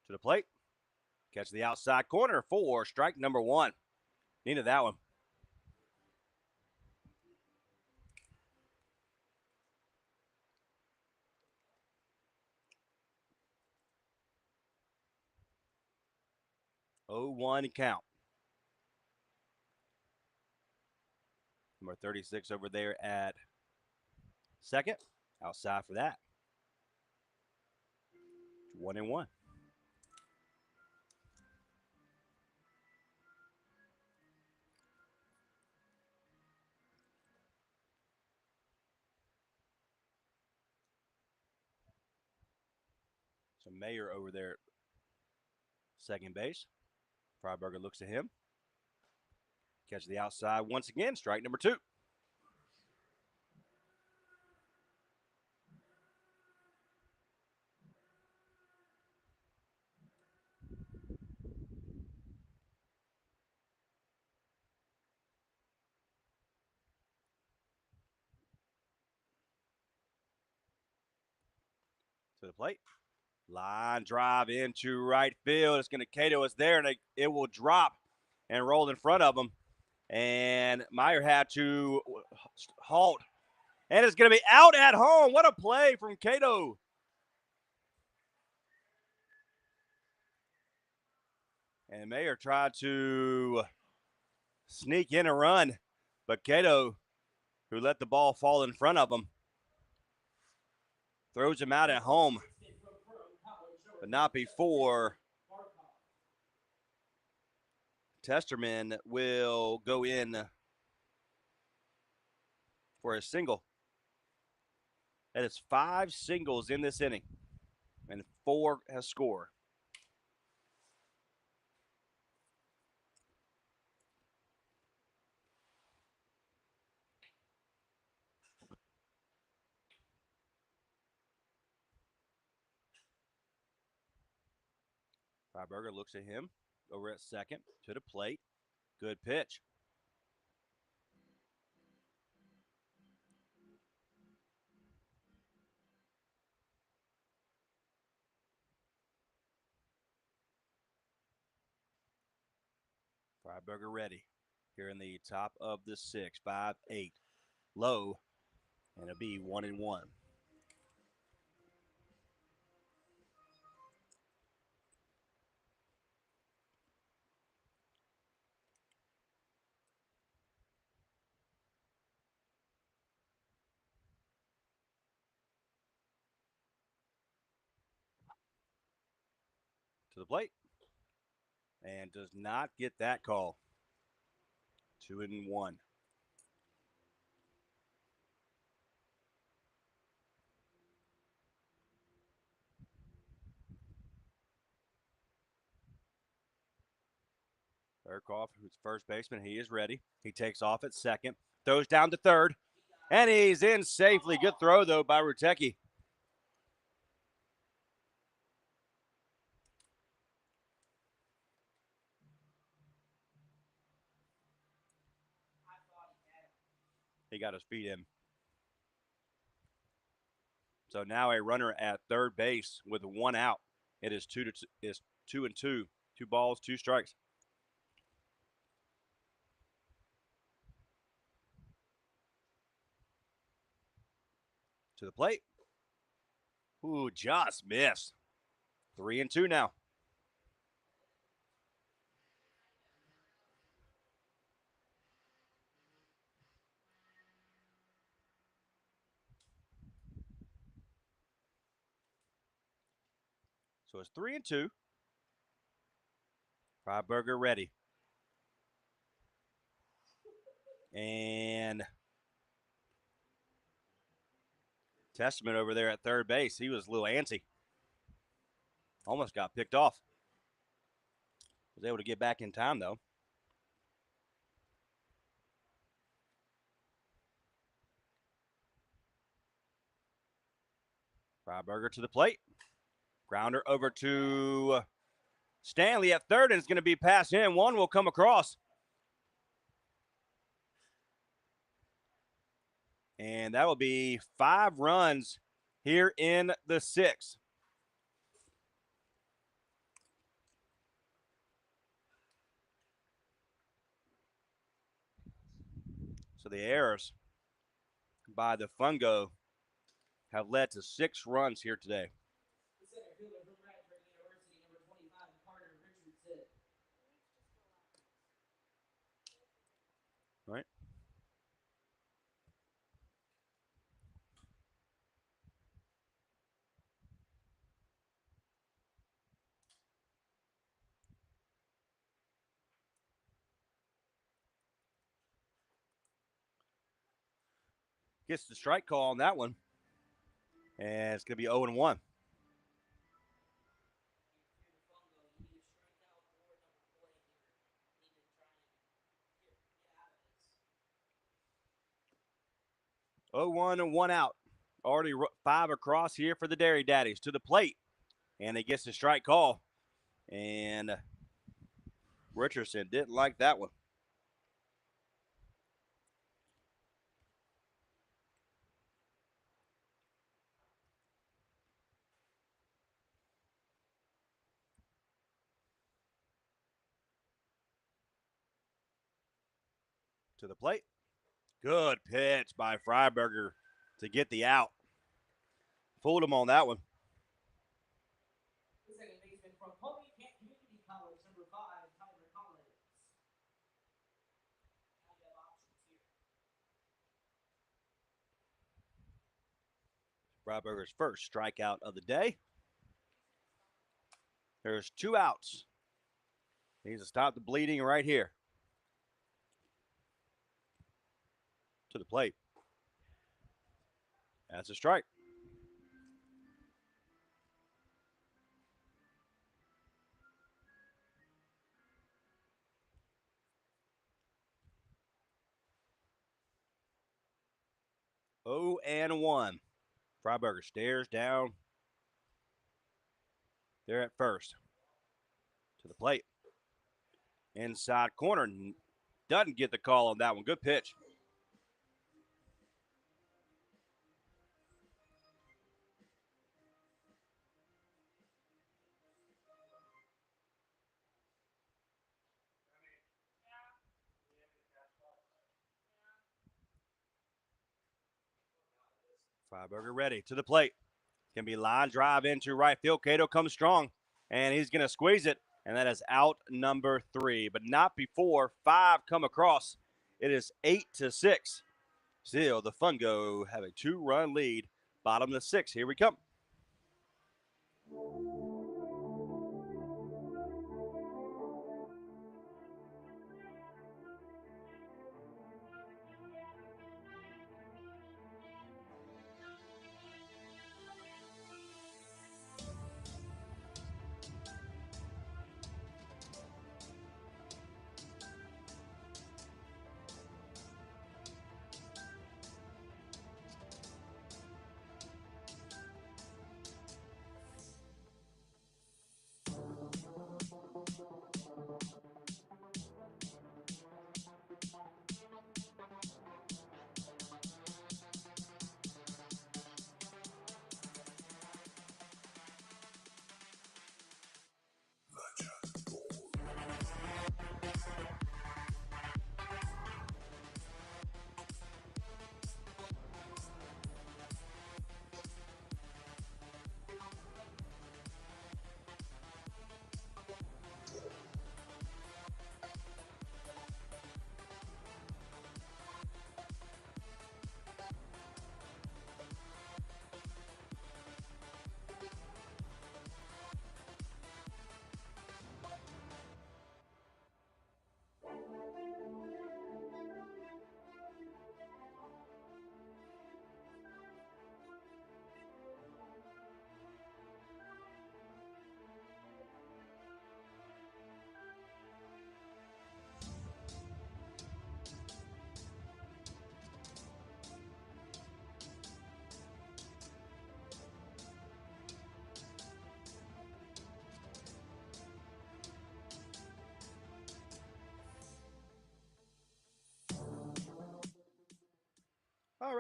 To the plate. Catch the outside corner for strike number one. Needed that one. Oh, 1 count. Number 36 over there at second. Outside for that. 1-1. So Mayer over there at second base. Freiberger looks at him. Catch the outside once again. Strike number two. To the plate. Line drive into right field. It's going to Cato is there, and it will drop and roll in front of him. And Meyer had to halt. And it's going to be out at home. What a play from Cato. And Mayer tried to sneak in a run, but Cato, who let the ball fall in front of him, throws him out at home, but not before Testerman will go in for a single. That is 5 singles in this inning, and 4 has scored. Freiberger looks at him over at second to the plate. Good pitch. Freiberger ready. Here in the top of the 6, 5-8. Low, and it'll be 1-1. To the plate. And does not get that call. 2-1. Erkoff, who's first baseman, he is ready. He takes off at second, throws down to third, and he's in safely. Good throw, though, by Rutecki. He got his feet in. So now a runner at third base with 1 out. It is 2-2. 2 balls, 2 strikes. To the plate. Ooh, just missed. 3-2 now. it's 3-2. Freiberger ready. And Testament over there at third base. He was a little antsy. Almost got picked off. Was able to get back in time, though. Freiberger to the plate. Grounder over to Stanley at third, and it's going to be passed in. One will come across. And that will be 5 runs here in the 6th. So the errors by the Fungo have led to 6 runs here today. The center fielder from Radford University, number 25, Carter Richardson. Right. Gets the strike call on that one. And it's going to be 0-1. Oh, 1 and 1 out. Already 5 across here for the Dairy Daddies to the plate. And it gets the strike call. And Richardson didn't like that one. To the plate. Good pitch by Freiberger to get the out. Fooled him on that one. The second baseman from Pony Camp Community College, number 5, Tyler Collins. Now you have options here. Freiberger's first strikeout of the day. There's 2 outs. He needs to stop the bleeding right here. To the plate. That's a strike. Oh and 1. Freiberger stares down there at first. To the plate. Inside corner. Doesn't get the call on that one. Good pitch. Freiberger ready to the plate. Can be line drive into right field. Cato comes strong, and he's going to squeeze it, and that is out number 3. But not before 5 come across. It is 8-6. Still, the Fungo have a 2-run lead. Bottom of the 6th. Here we come.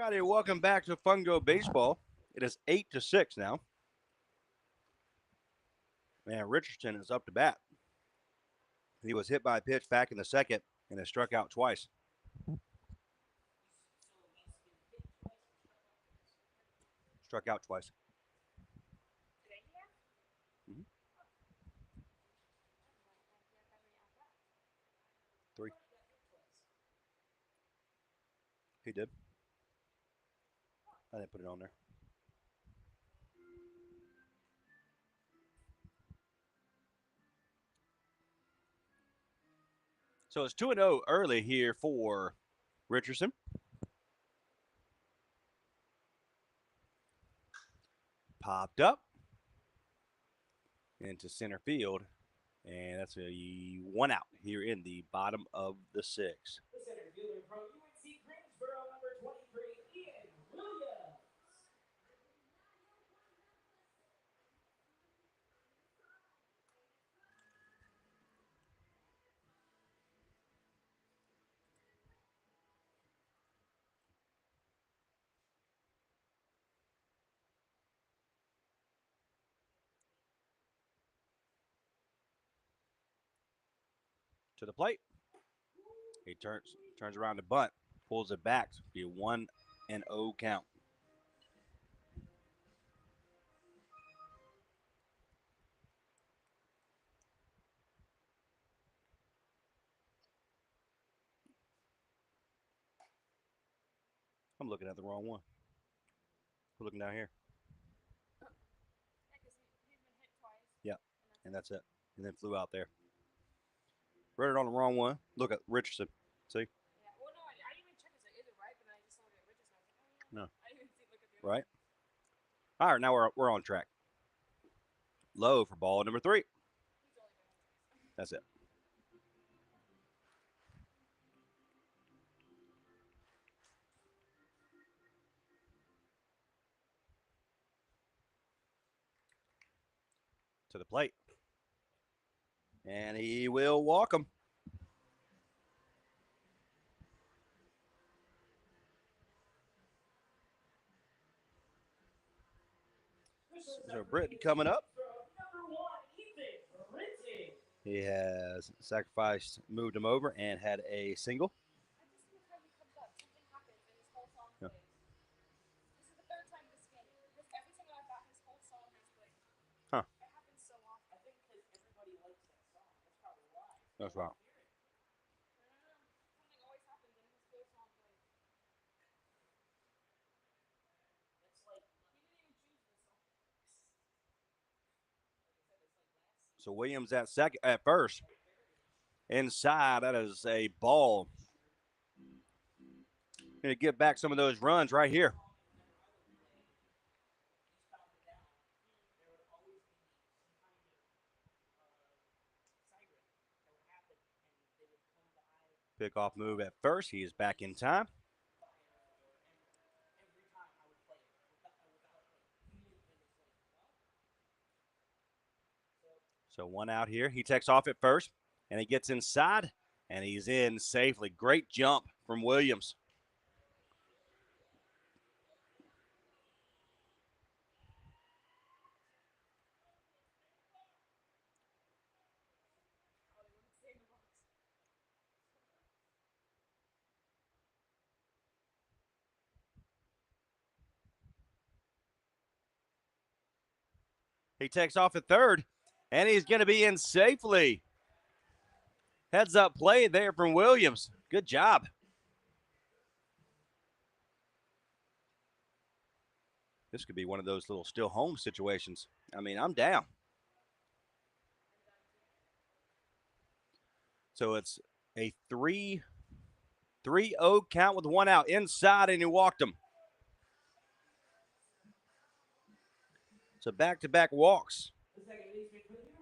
righty, welcome back to Fungo Baseball. It is 8-6 now. Man, Richardson is up to bat. He was hit by a pitch back in the second and has struck out twice. Struck out twice. Mhm. 3. He did. I didn't put it on there. So it's 2-0 early here for Richardson. Popped up into center field, and that's a 1 out here in the bottom of the 6th. The center fielder from UNC Greensboro, number 23, Ian Williams. To the plate. He turns around to bunt, pulls it back. Be a 1-0 count. I'm looking at the wrong one. We're looking down here. Yeah, and that's it. And then flew out there. Wrote it on the wrong one. Look at Richardson. See? Yeah. Well, no, I didn't even check. Is it right? But then I just saw it at Richardson. I was like, oh, No. I didn't even look at the other. Right? All right, now we're on track. Low for ball number 3. That's it. To the plate. And he will walk him. So Britton coming up. Number 1, Ethan Britton. He has sacrificed, moved him over, and had a single. I just every time he comes up, something happens and his whole song Yeah. plays. This is the 3rd time this game. Because every single I got, his whole song has played. Huh. It happens so often. I think because everybody likes that song. That's probably why. That's right. I don't know. Something always happens and his whole song plays. It's like He didn't even choose this song. So Williams at first. Inside, that is a ball. Going to get back some of those runs right here. Pickoff move at first. He is back in time. So 1 out here. He takes off at first, and he gets inside, and he's in safely. Great jump from Williams. He takes off at third, and he's going to be in safely. Heads up play there from Williams. Good job. This could be one of those little still home situations. I mean, I'm down. So it's a 3-0 count with 1 out. Inside, and he walked him. So back-to-back walks.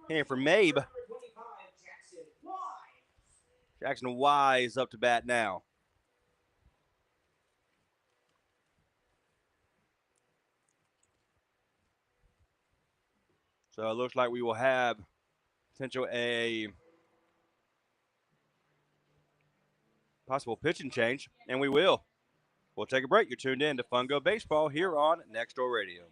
Here for Mabe. Jackson Wise up to bat now. So it looks like we will have potential a possible pitching change, and we will. We'll take a break. You're tuned in to Fungo Baseball here on Next Door Radio.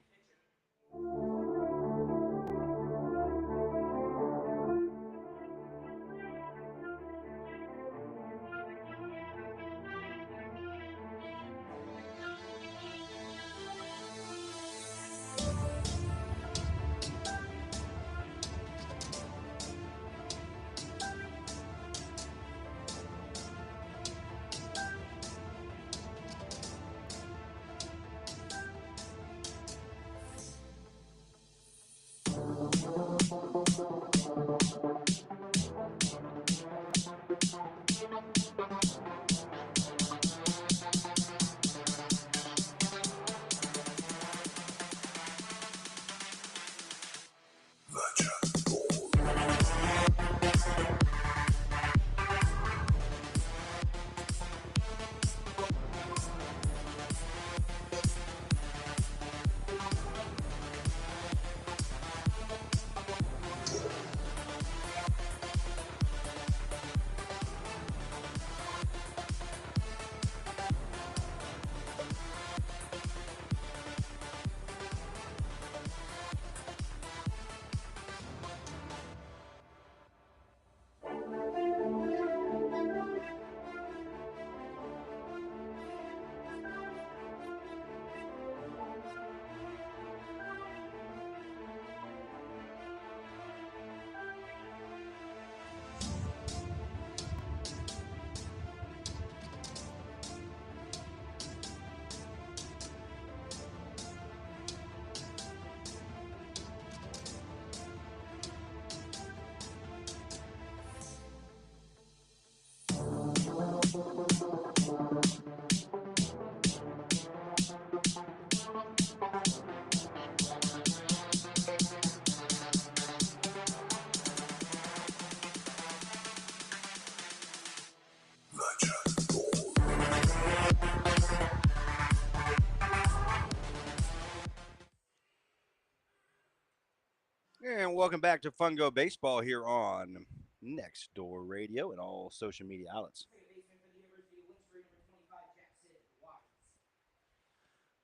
And welcome back to Fungo Baseball here on Next Door Radio and all social media outlets.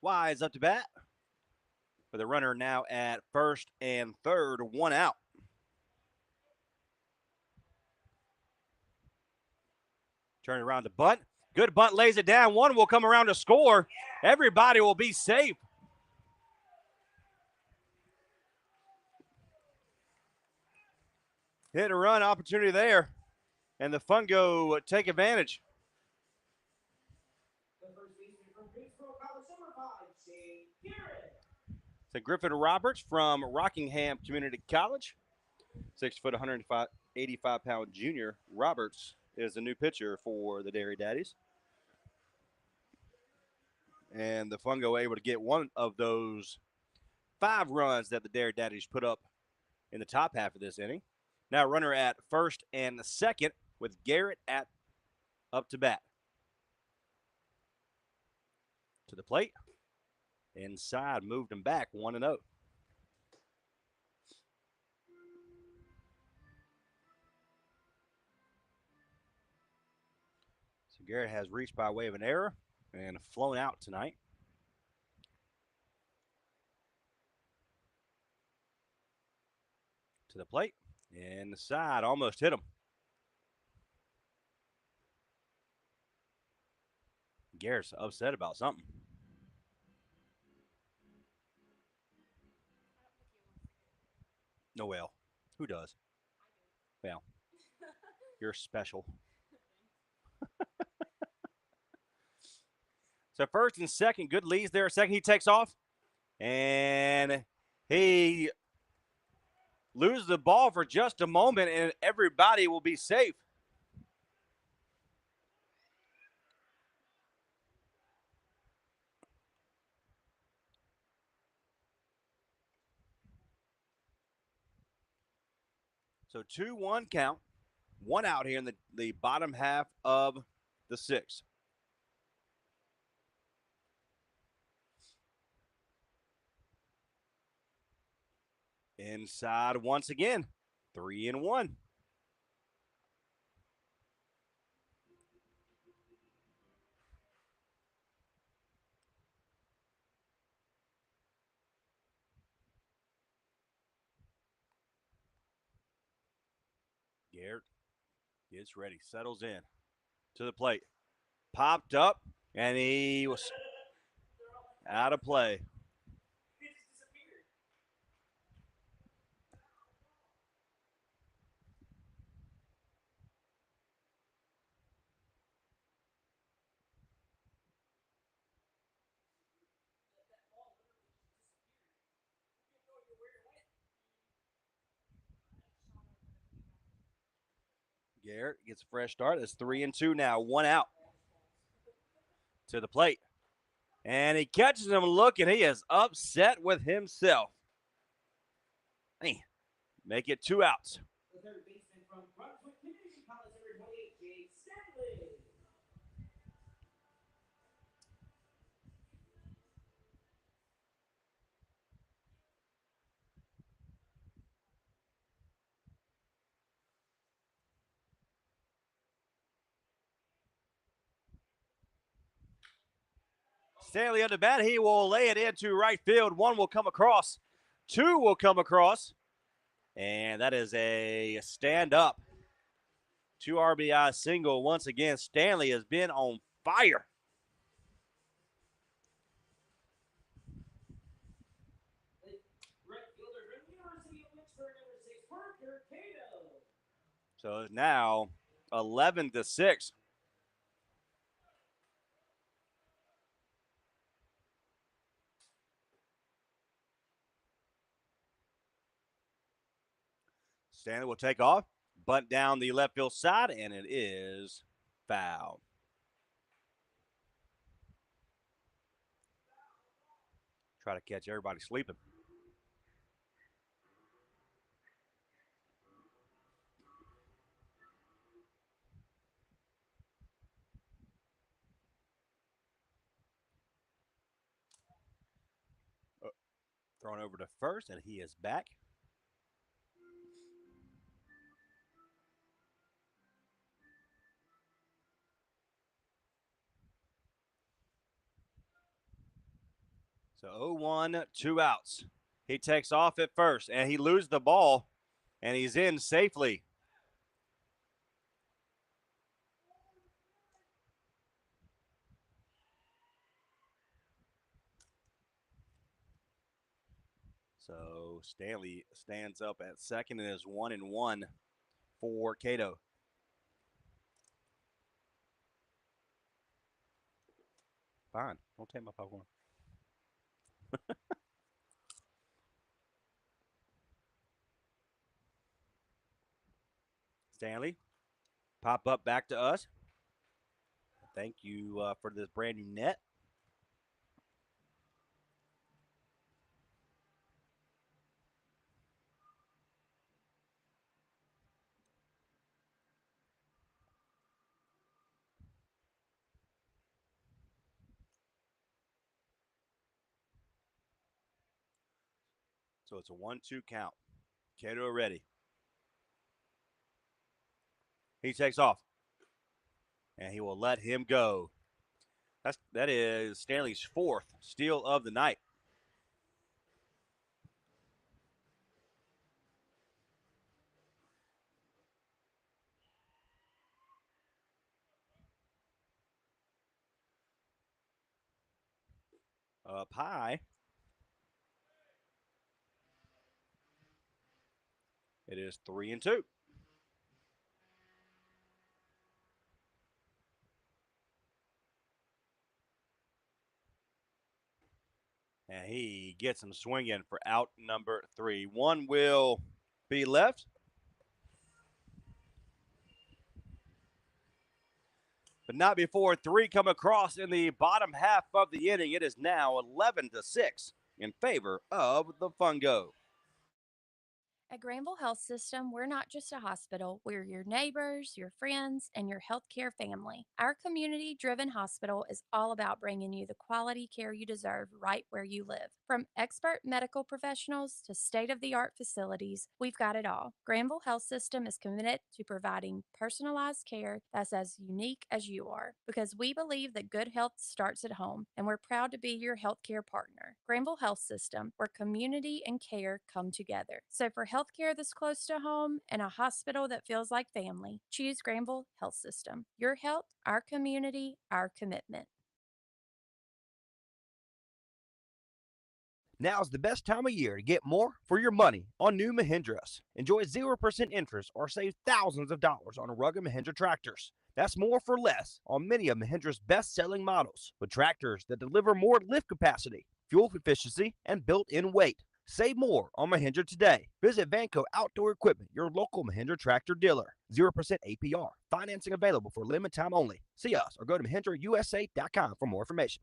Wise up to bat for the runner now at first and third, one out. Turn it around to bunt. Good bunt, lays it down. One will come around to score. Everybody will be safe. Hit and run opportunity there. And the Fungo take advantage. So Griffin Roberts from Rockingham Community College. 6 foot, 185-pound junior. Roberts is the new pitcher for the Dairy Daddies. And the Fungo able to get one of those 5 runs that the Dairy Daddies put up in the top half of this inning. Now runner at first and second with Garrett at up to bat. To the plate. Inside, moved him back 1-0. So Garrett has reached by way of an error and flown out tonight. To the plate. Inside, almost hit him. Garrett's upset about something. No, well, who does? Well, you're special. So first and second, good leads there. Second, he takes off, and he loses the ball for just a moment, and everybody will be safe. So 2-1 count, 1 out here in the bottom half of the 6th. Inside once again, 3-1. Garrett gets ready, settles in to the plate. Popped up, and he was out of play. He just disappeared. That ball literally just disappeared. We have no idea where it went. Garrett gets a fresh start. It's 3-2 now. One out to the plate. And he catches him looking. He is upset with himself. Hey, make it 2 outs. The third baseman from Brunswick Community College, number 28, Jay Stanley. Stanley under bat. He will lay it into right field. One will come across. Two will come across. And that is a stand up. 2 RBI single once again. Stanley has been on fire. Right fielder from University of Lynchburg, number 6, Parker Cato. So it's now 11-6. Stanley will take off, bunt down the left field side, and it is foul. Try to catch everybody sleeping. Thrown over to first, and he is back. So 0-1, 2 outs. He takes off at first, and he loses the ball, and he's in safely. So Stanley stands up at second and is 1-1 for Cato. Fine. Don't take my popcorn. Stanley, pop up back to us. Thank you for this brand new net. So it's a 1-2 count. Cato ready. He takes off, and he will let him go. That is Stanley's fourth steal of the night. Up high. It is 3-2. And he gets him swinging for out number 3. One will be left. But not before 3 come across in the bottom half of the inning. It is now 11-6 in favor of the Fungo. At Granville Health System, we're not just a hospital, we're your neighbors, your friends, and your healthcare family. Our community driven hospital is all about bringing you the quality care you deserve right where you live. From expert medical professionals to state of the art facilities, we've got it all. Granville Health System is committed to providing personalized care that's as unique as you are because we believe that good health starts at home, and we're proud to be your healthcare partner. Granville Health System, where community and care come together. So for healthcare that's close to home and a hospital that feels like family. Choose Granville Health System. Your health, our community, our commitment. Now's the best time of year to get more for your money on new Mahindras. Enjoy 0% interest or save thousands of dollars on rugged Mahindra tractors. That's more for less on many of Mahindra's best-selling models, with tractors that deliver more lift capacity, fuel efficiency, and built-in weight. Save more on Mahindra today. Visit Vanco Outdoor Equipment, your local Mahindra tractor dealer. 0% APR. Financing available for limited time only. See us or go to MahindraUSA.com for more information.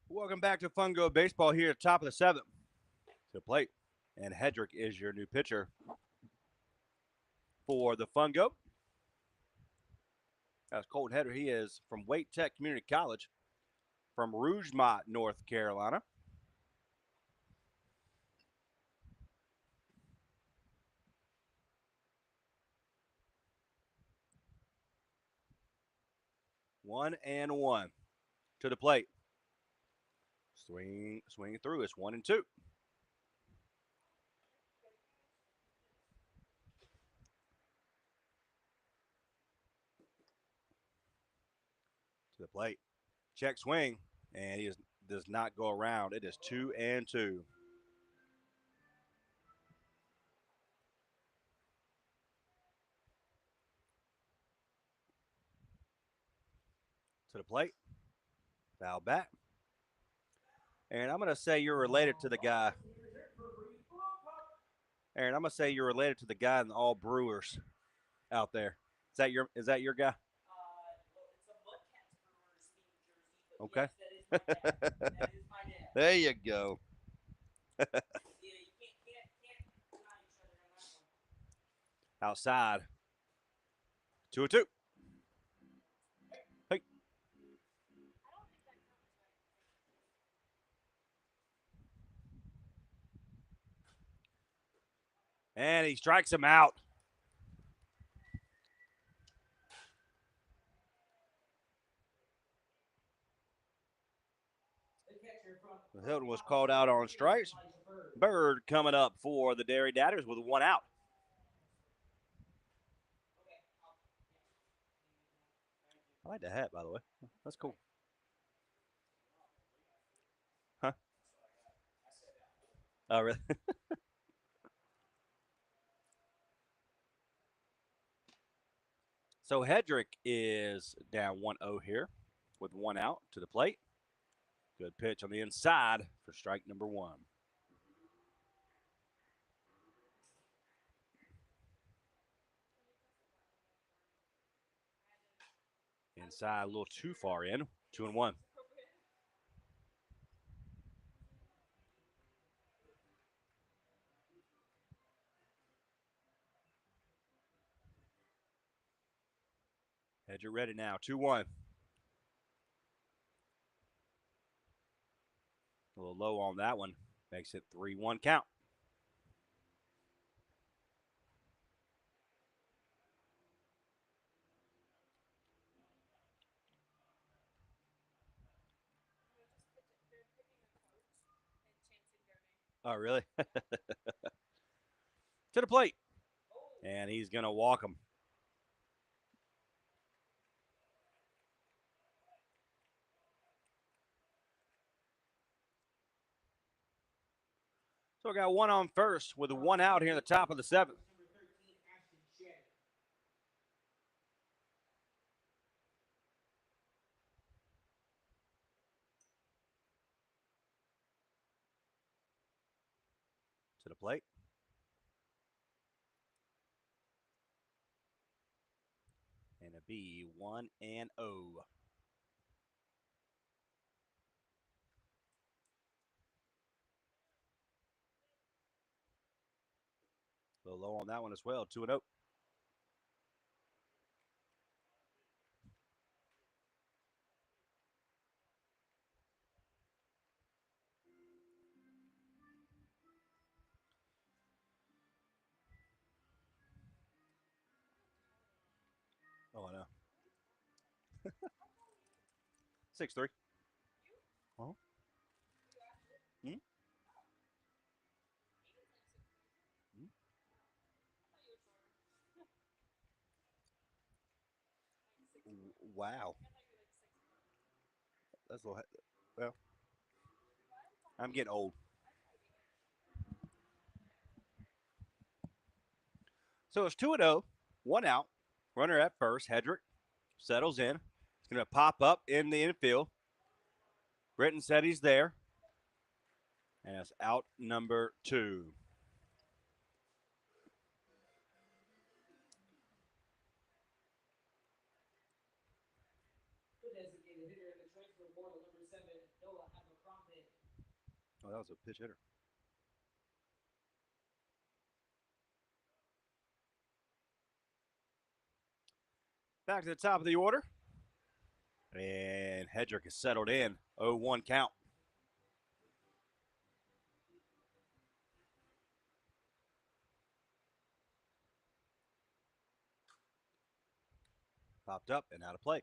Welcome back to Fungo Baseball here at the top of the seventh. To the plate. And Hedrick is your new pitcher for the Fungo. That's Colton Hedrick. He is from Wake Tech Community College from Rougemont, North Carolina. One and one to the plate. Swing through. It's 1-2. To the plate. Check swing. And he does not go around. It is 2-2. To the plate. Foul back. And I'm going to say you're related to the guy. Aaron, I'm going to say you're related to the guy in the All Brewers out there. Is that your guy? Okay. There you go. Outside. 2-2. Hey. And he strikes him out. Hilton was called out on strikes. Bird coming up for the Dairy Datters with one out. I like the hat, by the way. That's cool. Huh? Oh, really? So Hedrick is down 1-0 here with one out to the plate. Good pitch on the inside for strike number one. Inside a little too far in. 2-1. Hedrick ready now. 2-1. A little low on that one. Makes it 3-1 count. Oh, really? To the plate. And he's going to walk him. So we got one on first with one out here in the top of the seventh. To the plate. And a B 1-0. A little low on that one as well. 2-0. Oh, I know. 6-3. Huh? Hmm? Hmm? Wow. That's a little. Well, I'm getting old. So it's 2-0, one out. Runner at first. Hedrick settles in. He's going to pop up in the infield. Britton said he's there. And it's out number 2. Oh, that was a pitch hitter. Back to the top of the order. And Hedrick is settled in. 0-1 count. Popped up and out of play.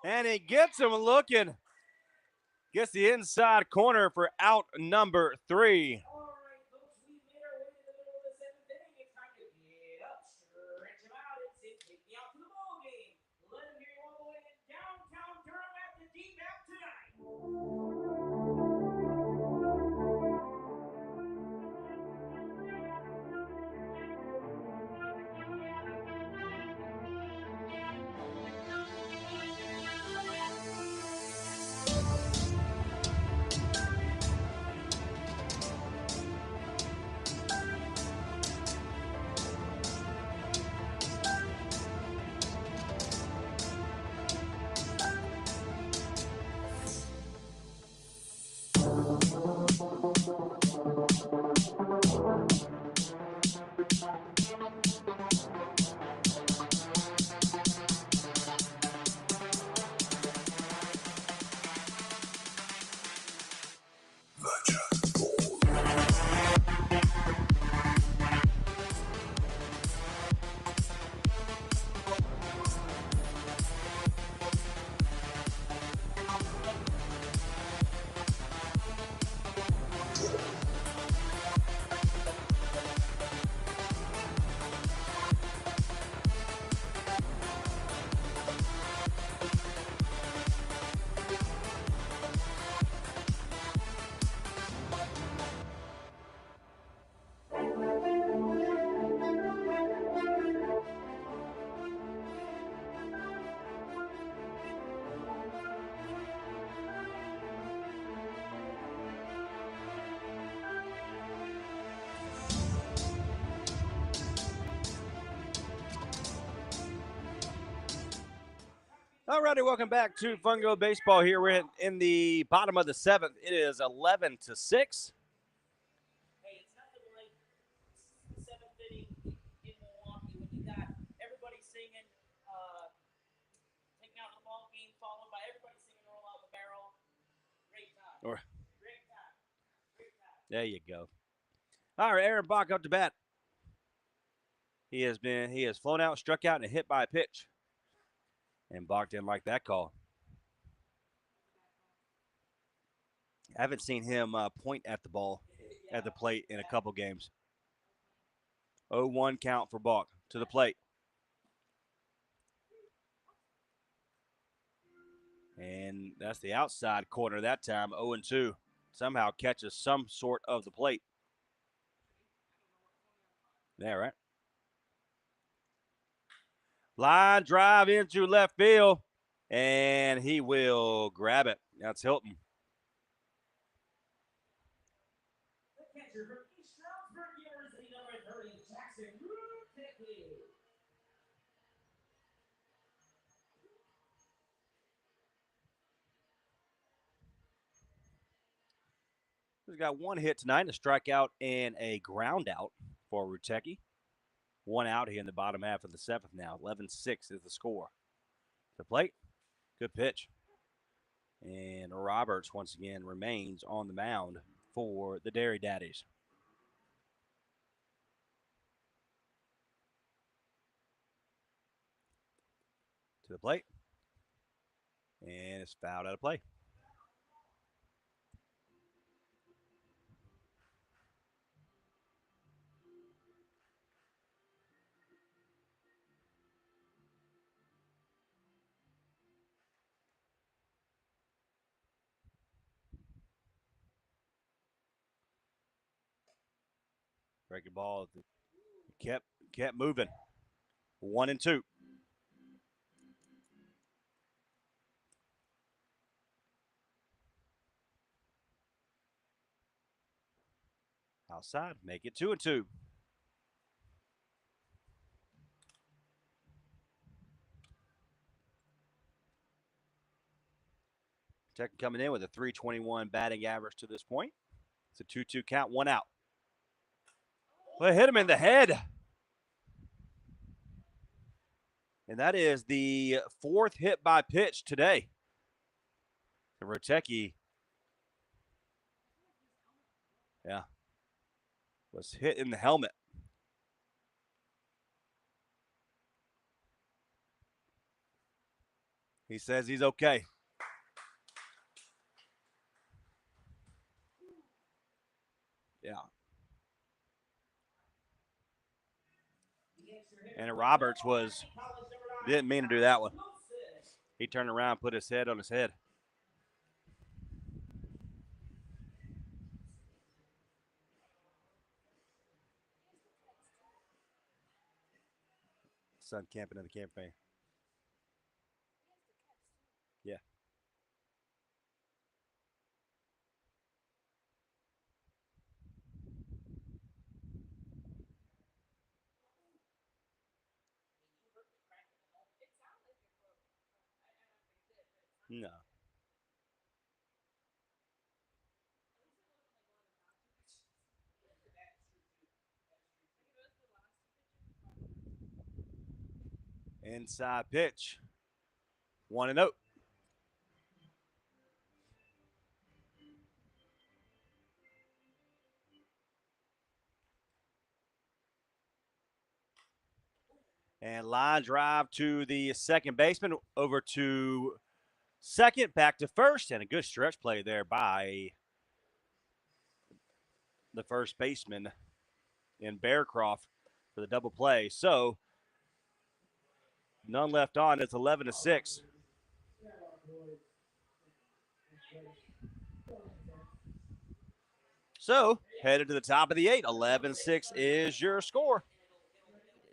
And he gets him looking. Gets the inside corner for out number 3. All right, folks, we made our way to the middle of the seventh inning. It's time to get up, stretch them out, and say, take me out to the ball game. Let them hear you all the way in downtown Durham at the DMAP tonight. All righty, welcome back to Fungo Baseball here. We're in the bottom of the 7th. It is 11-6. Hey, it's nothing like the seventh inning in Milwaukee when you got everybody singing, taking out the ball game, followed by everybody singing Roll Out the Barrel. Great time. Or- Great time. Great time. There you go. All right, Aaron Bach up to bat. He has flown out, struck out, and hit by a pitch. And Bach didn't like that call. I haven't seen him point at the ball at the plate in a couple games. 0-1 count for Bach to the plate. And that's the outside corner that time, 0-2. Somehow catches some sort of the plate. Yeah, right. Line drive into left field, and he will grab it. That's Hilton. The catcher from East Stroudsburg University, number 30, Jackson Ruticki. He's got one hit tonight, a strikeout and a ground out for Ruticki. One out here in the bottom half of the seventh now. 11-6 is the score. The plate, good pitch. And Roberts once again remains on the mound for the Dairy Daddies. To the plate. And it's fouled out of play. Breaking ball kept moving. 1-2. Outside, make it 2-2. Tech coming in with a 321 batting average to this point. It's a 2-2 count, one out. Well, hit him in the head. And that is the fourth hit by pitch today. And Ruticki, was hit in the helmet. He says he's okay. Yeah. And Roberts didn't mean to do that one. He turned around, put his head on his head. Son camping in the campaign. Yeah. No. Inside pitch. 1-0. And line drive to the second baseman, over to second, back to first, and a good stretch play there by the first baseman in Bearcroft for the double play. So none left on. It's 11-6. So headed to the top of the 8. 11-6 is your score.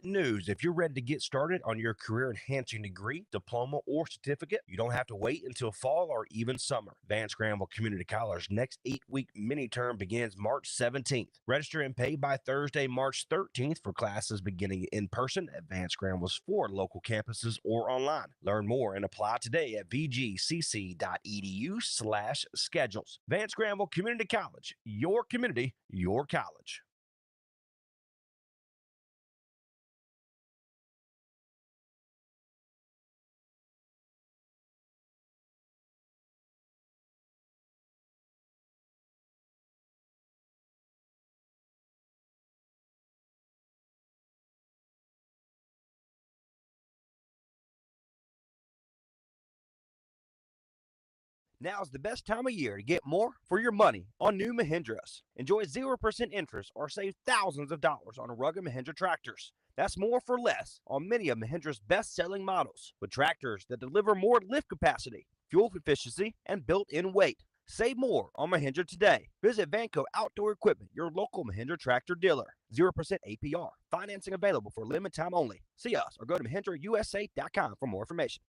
News. If you're ready to get started on your career enhancing degree, diploma, or certificate, you don't have to wait until fall or even summer. Vance Granville Community College next 8-week mini term begins March 17th. Register and pay by Thursday, March 13th for classes beginning in person at Vance Granville's 4 local campuses or online. Learn more and apply today at vgcc.edu/schedules. Vance Granville Community College, your community, your college. Now's the best time of year to get more for your money on new Mahindras. Enjoy 0% interest or save thousands of dollars on rugged Mahindra tractors. That's more for less on many of Mahindra's best-selling models, with tractors that deliver more lift capacity, fuel efficiency, and built-in weight. Save more on Mahindra today. Visit Vanco Outdoor Equipment, your local Mahindra tractor dealer. 0% APR. Financing available for limited time only. See us or go to MahindraUSA.com for more information.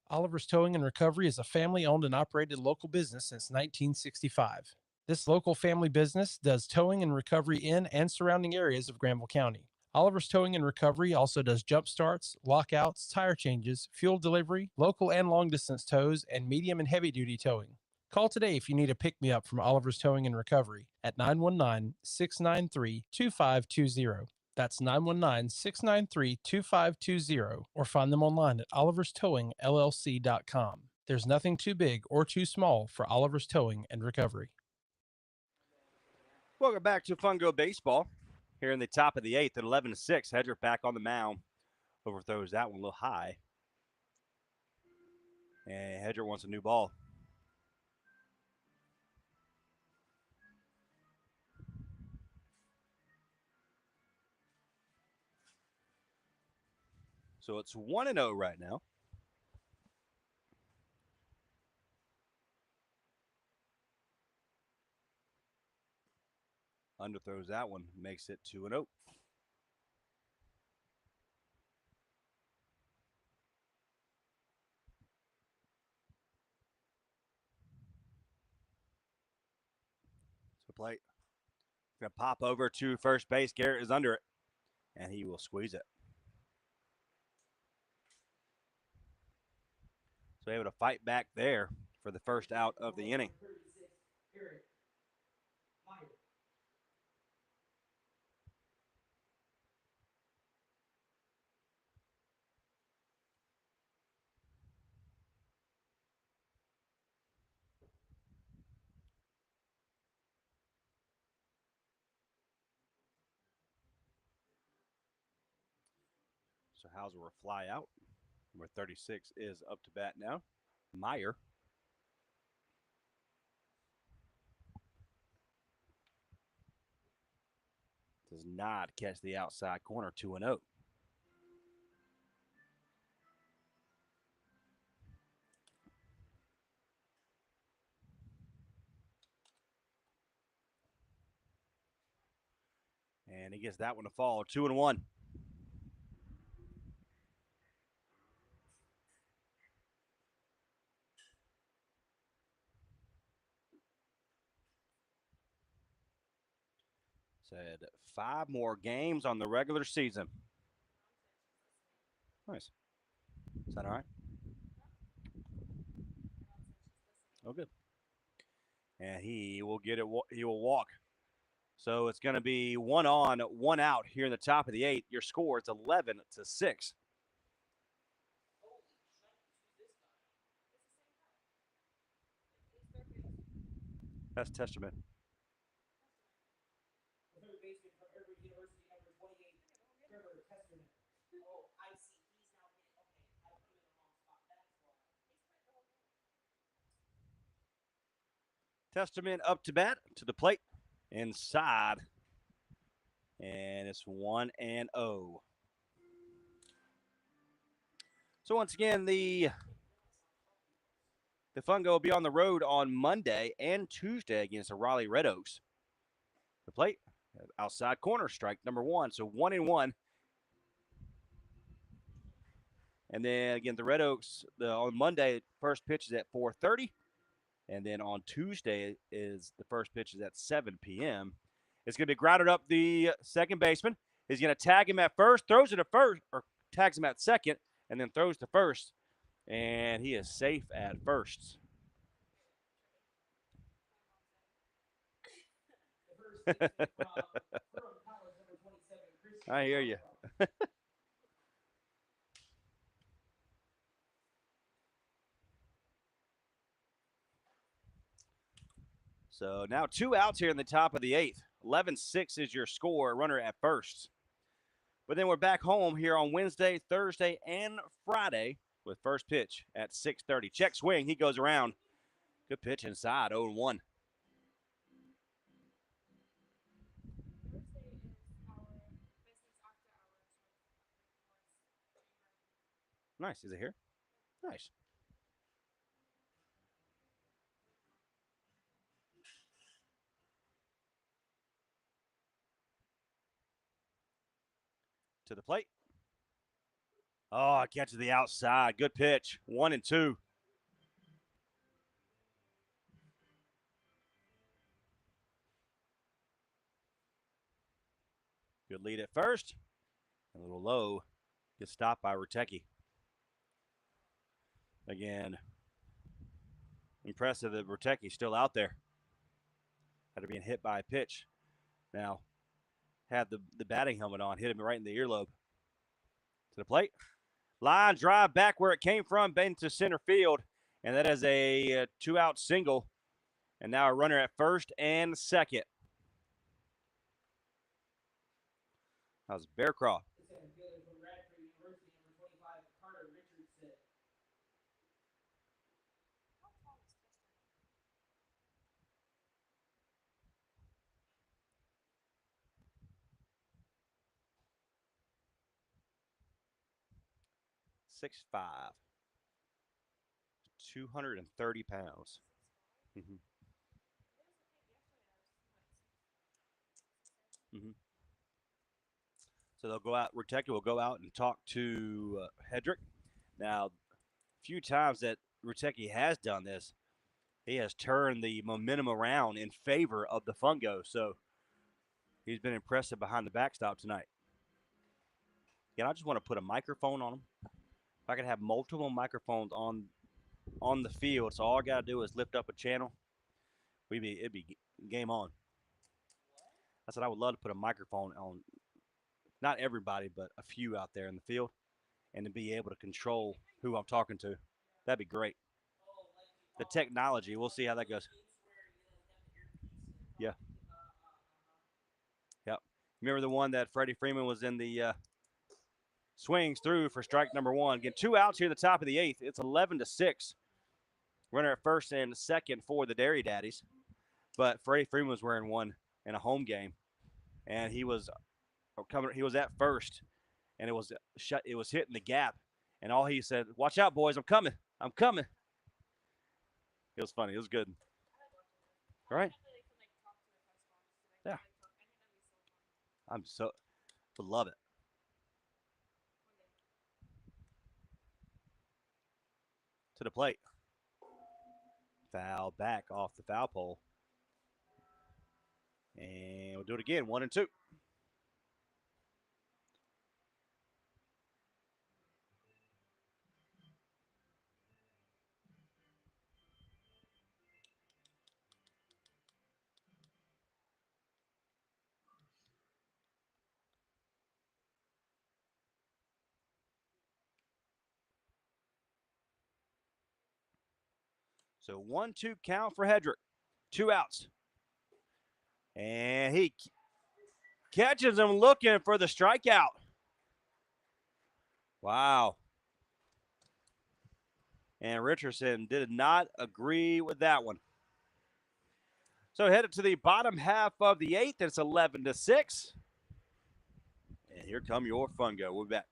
Oliver's Towing and Recovery is a family owned and operated local business since 1965. This local family business does towing and recovery in and surrounding areas of Granville County. Oliver's Towing and Recovery also does jump starts, lockouts, tire changes, fuel delivery, local and long distance tows, and medium and heavy duty towing. Call today if you need a pick me up from Oliver's Towing and Recovery at 919 693 2520. That's 919 693 2520, or find them online at oliverstowingllc.com. There's nothing too big or too small for Oliver's Towing and Recovery. Welcome back to Fungo Baseball. Here in the top of the eighth at 11-6. Hedrick back on the mound. Overthrows that one a little high. And Hedrick wants a new ball. So it's 1-0 right now. Underthrows that one, makes it 2-0. So plate. Going to pop over to first base. Garrett is under it, and he will squeeze it. So able to fight back there for the first out of the inning. So Hauser will fly out. Number 36 is up to bat now. Meyer. Does not catch the outside corner, 2-0. And he gets that one to fall, 2-1. Said 5 more games on the regular season. Nice. Is that all right? Oh, good. And he will get it. He will walk. So it's going to be 1 on, 1 out here in the top of the 8th. Your score is 11-6. That's Testament. Third baseman from Herbert University, number 28, Trevor Testament. Oh, I see. He's now hitting. Okay, I put him in the wrong spot. That's why. Testament up to bat, to the plate, inside. And it's 1-0. So once again, the Fungo will be on the road on Monday and Tuesday against the Raleigh Red Oaks. The plate, outside corner, strike number 1. So 1-1. And then again, the Red Oaks, on Monday, first pitch is at 4:30. And then on Tuesday is the first pitch is at 7 p.m. It's going to be grounded up the second baseman. He's going to tag him at first, throws it at first, or tags him at second, and then throws to first. And he is safe at first. I hear you. So now 2 outs here in the top of the 8th. 11-6 is your score, runner at first. But then we're back home here on Wednesday, Thursday, and Friday with first pitch at 6:30. Check swing. He goes around. Good pitch inside, 0-1. Nice. Is it here? Nice. To the plate. Oh, catches the outside. Good pitch. 1-2. Good lead at first. A little low. Gets stopped by Rutecki. Again, impressive that Rutecki's still out there. After being hit by a pitch. Now, had the batting helmet on, hit him right in the earlobe. To the plate. Line drive back where it came from, bend to center field. And that is a 2-out single. And now a runner at first and second. That was Bearcroft. 6'5", 230 pounds. Mm-hmm. Mm-hmm. So they'll go out. Rutecki will go out and talk to Hedrick. Now, a few times that Rutecki has done this, he has turned the momentum around in favor of the Fungo. So he's been impressive behind the backstop tonight. And I just want to put a microphone on him. If I could have multiple microphones on the field, so all I got to do is lift up a channel, it'd be game on. I said I would love to put a microphone on, not everybody, but a few out there in the field, and to be able to control who I'm talking to. That'd be great. The technology, we'll see how that goes. Yeah. Yep. Remember the one that Freddie Freeman was in the swings through for strike number 1. Again, 2 outs here at the top of the 8th. It's 11-6. Runner at first and second for the Dairy Daddies. But Freddie Freeman was wearing one in a home game, and he was at first, and it was hitting the gap, and all he said, "Watch out, boys! I'm coming! I'm coming!" It was funny. It was good. All right. Yeah. Would love it. To the plate. Foul back off the foul pole. And we'll do it again. 1-2. So 1-2 count for Hedrick. 2 outs. And he catches him looking for the strikeout. Wow. And Richardson did not agree with that one. So headed to the bottom half of the 8th. It's 11-6. And here come your Fungo. We'll be back.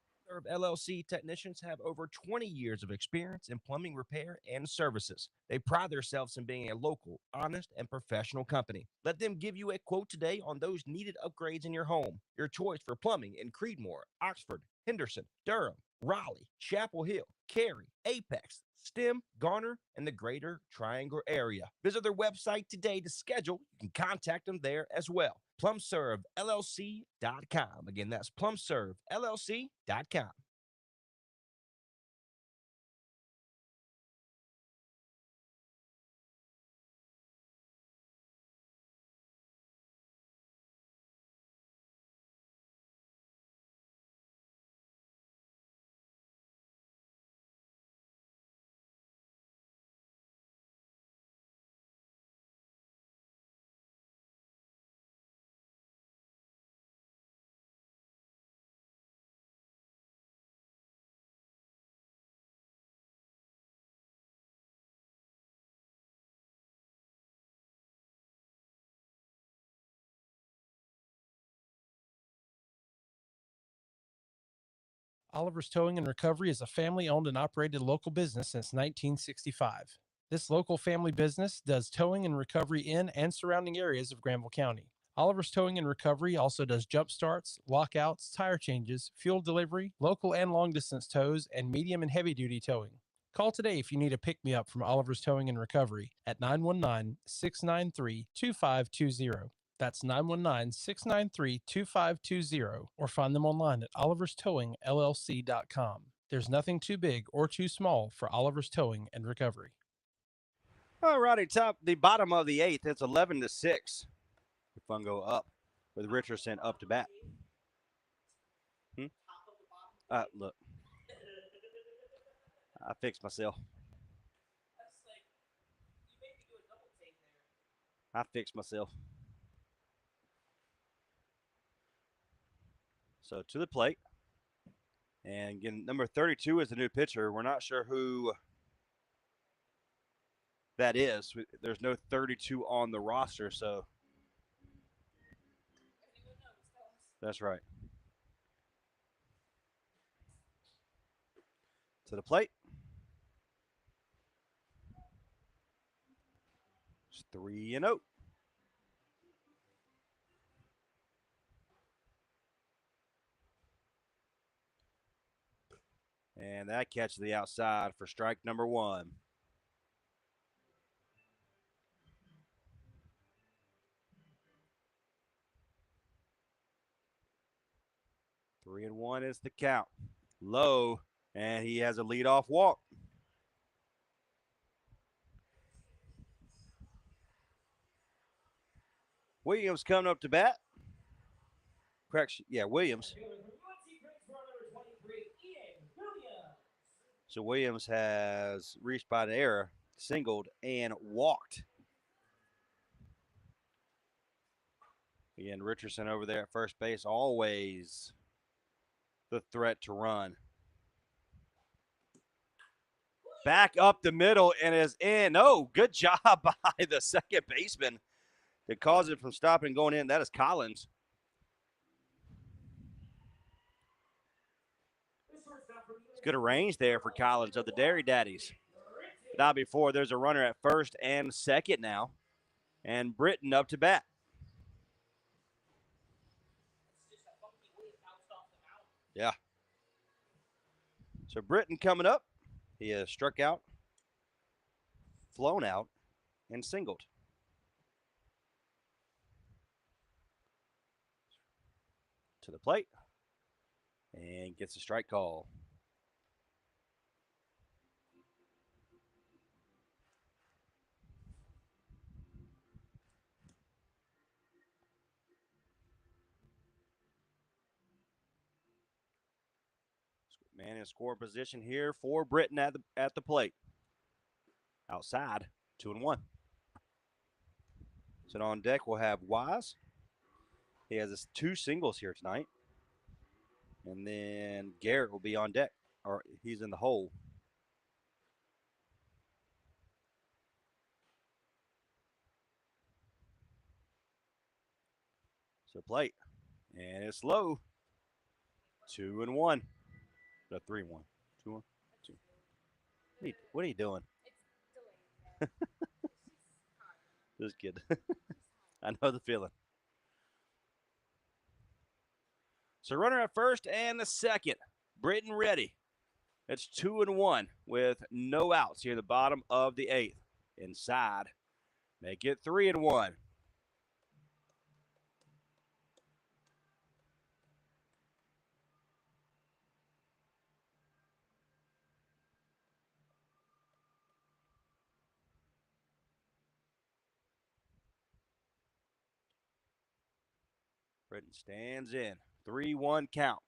LLC technicians have over 20 years of experience in plumbing repair and services. They pride themselves in being a local, honest, and professional company. Let them give you a quote today on those needed upgrades in your home. Your choice for plumbing in Creedmoor, Oxford, Henderson, Durham, Raleigh, Chapel Hill, Cary, Apex, Stem, Garner, and the greater Triangle area. Visit their website today to schedule. You can contact them there as well. PlumServeLLC.com. Again, that's PlumServeLLC.com. Oliver's Towing and Recovery is a family owned and operated local business since 1965. This local family business does towing and recovery in and surrounding areas of Granville County. Oliver's Towing and Recovery also does jump starts, lockouts, tire changes, fuel delivery, local and long distance tows, and medium and heavy duty towing. Call today if you need a pick-me-up from Oliver's Towing and Recovery at 919-693-2520. That's 919-693-2520, or find them online at oliverstowingllc.com. There's nothing too big or too small for Oliver's Towing and Recovery. All righty, the bottom of the 8th. It's 11-6. Fungo up with Richardson up to bat. Look. I fixed myself. I fixed myself. So to the plate. And again, number 32 is the new pitcher. We're not sure who that is. There's no 32 on the roster, so that's right. To the plate. It's 3-0. And that catches the outside for strike number 1. Three and 1 is the count. Low, and he has a leadoff walk. Williams coming up to bat. Correction, yeah, Williams. So Williams has reached by an error, singled, and walked. Again, Richardson over there at first base, always the threat to run. Back up the middle and is in. Oh, good job by the second baseman to cause it from stopping and going in. That is Collins. It's good range there for Collins of the Dairy Daddies. Not before there's a runner at first and second now. And Britton up to bat. Yeah. So Britton coming up. He has struck out, flown out, and singled. To the plate. And gets a strike call. Man in score position here for Britton at the plate. Outside, 2-1. So on deck we'll have Wise. He has 2 singles here tonight. And then Garrett will be on deck, or he's in the hole. So plate. And it's low. 2-1. No, 3-1. 2-1. 2. What are you doing? This kid. I know the feeling. So runner at first and the second. Britton ready. It's 2-1 with no outs here at the bottom of the 8th. Inside. Make it 3-1. Britton stands in. 3-1 count.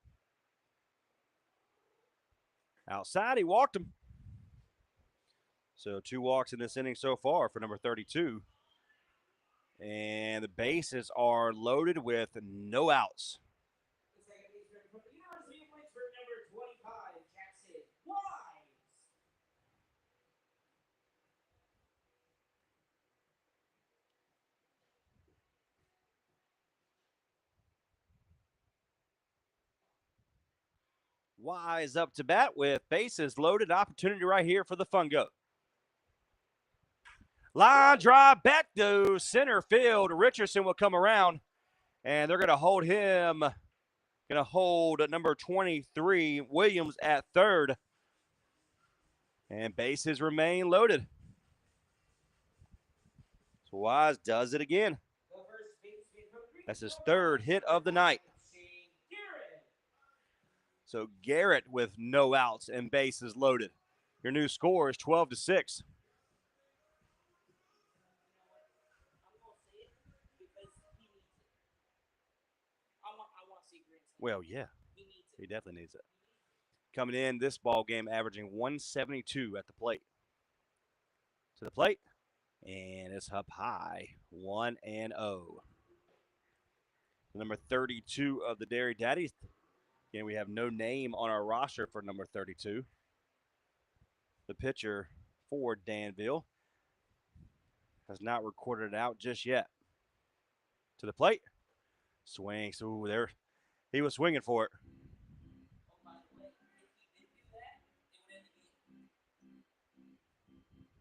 Outside, he walked him. So 2 walks in this inning so far for number 32. And the bases are loaded with no outs. Wise up to bat with bases loaded. Opportunity right here for the Fungo. Line drive back to center field. Richardson will come around, and they're going to hold him. Going to hold number 23, Williams, at third. And bases remain loaded. So Wise does it again. That's his third hit of the night. So Garrett with no outs and bases loaded. Your new score is 12-6. Well, yeah, he definitely needs it. Coming in this ball game, averaging 172 at the plate. To the plate, and it's up high, 1-0. Number 32 of the Dairy Daddies. Again, we have no name on our roster for number 32. The pitcher for Danville has not recorded it out just yet. To the plate, swings. Ooh, there, he was swinging for it.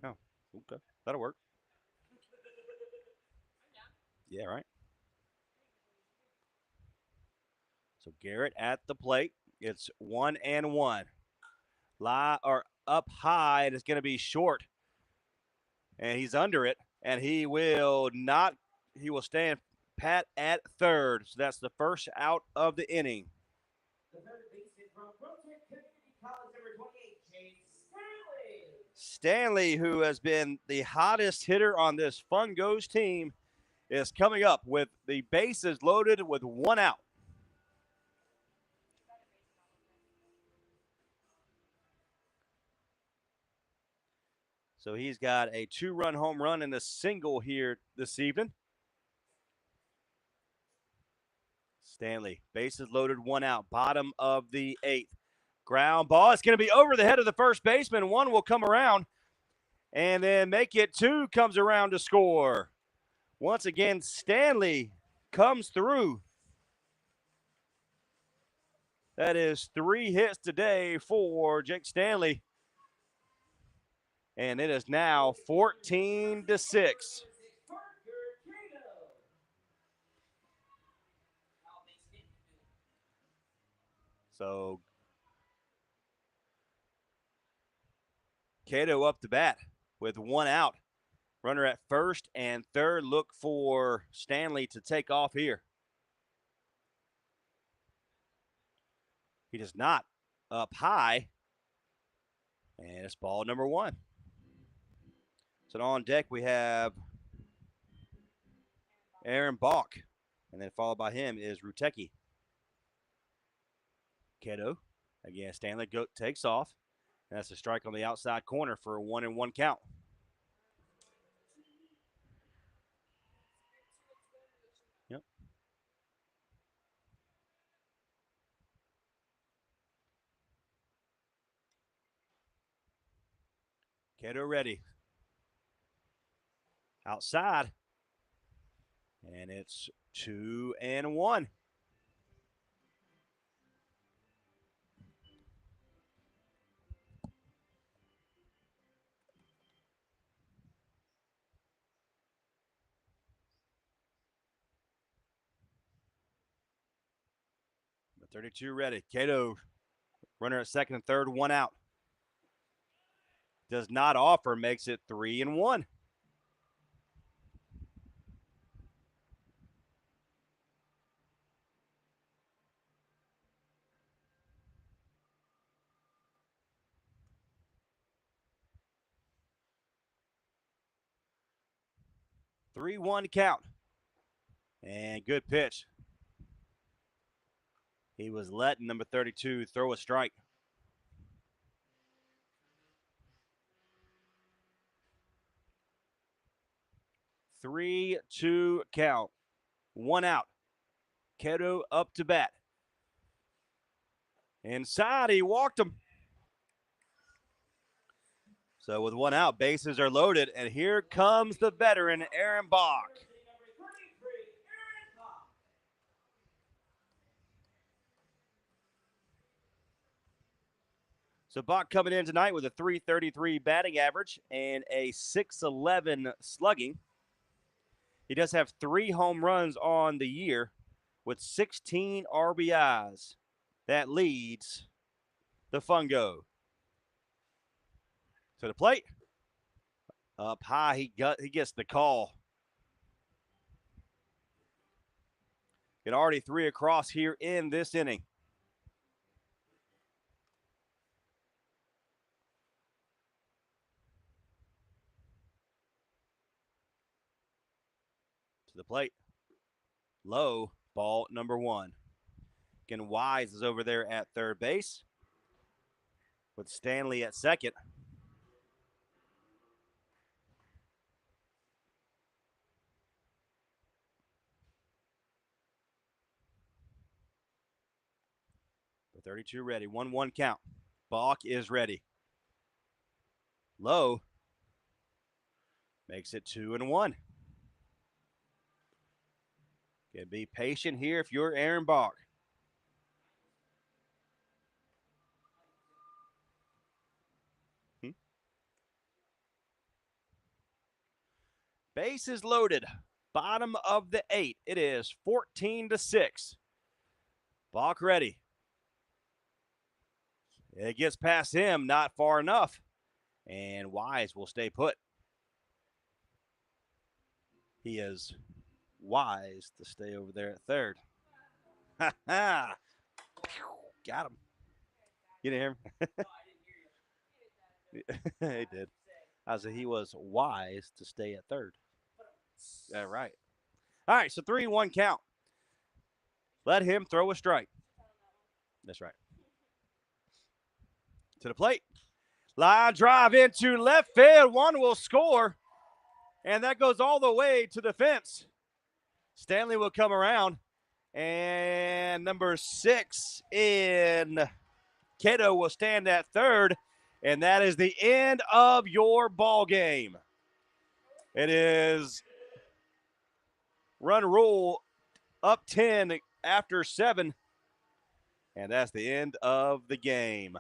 Oh, okay, that'll work. Yeah, right. So Garrett at the plate. It's 1-1. Up high, and it's going to be short. And he's under it, and he will not. He will stand pat at third. So that's the first out of the inning. The third baseman from Brooklyn Community College, number 28, Chase Stanley, who has been the hottest hitter on this Fungos team, is coming up with the bases loaded with one out. So he's got a 2-run home run and a single here this evening. Stanley, bases loaded, one out, bottom of the 8th. Ground ball. It's going to be over the head of the first baseman. One will come around and then make it 2 comes around to score. Once again, Stanley comes through. That is 3 hits today for Jake Stanley. And it is now 14-6. So Cato up to bat with one out. Runner at first and third. Look for Stanley to take off here. He does not. Up high. And it's ball number 1. So on deck we have Aaron Balk. And then followed by him is Rutecki. Cato. Again, Stanley takes off. And that's a strike on the outside corner for a 1-1 count. Yep. Cato ready. Outside. And it's 2-1. The 32 ready. Cato, runner at second and third, one out. Does not offer, makes it 3-1. Three-one count. And good pitch. He was letting number 32 throw a strike. Three-two count. One out. Cato up to bat. Inside, he walked him. So with one out, bases are loaded, and here comes the veteran, Aaron Bach. So Bach coming in tonight with a .333 batting average and a .611 slugging. He does have 3 home runs on the year with 16 RBIs. That leads the Fungo. To the plate. Up high, he gets the call. Get already 3 across here in this inning. To the plate. Low, ball number 1. Again, Wise is over there at third base with Stanley at second. The 32 ready. 1-1 count. Bach is ready. Low makes it 2-1. Can be patient here if you're Aaron Bach. Base is loaded. Bottom of the 8. It is 14-6. Bach ready. It gets past him, not far enough. And Wise will stay put. He is wise to stay over there at third. Ha ha! Got him. You didn't hear him? He did. I said he was wise to stay at third. All right. All right, so 3-1 count. Let him throw a strike. That's right. To the plate. Line drive into left field. One will score. And that goes all the way to the fence. Stanley will come around. And number 6 in Cato will stand at third. And that is the end of your ball game. It is run rule up 10 after 7. And that's the end of the game.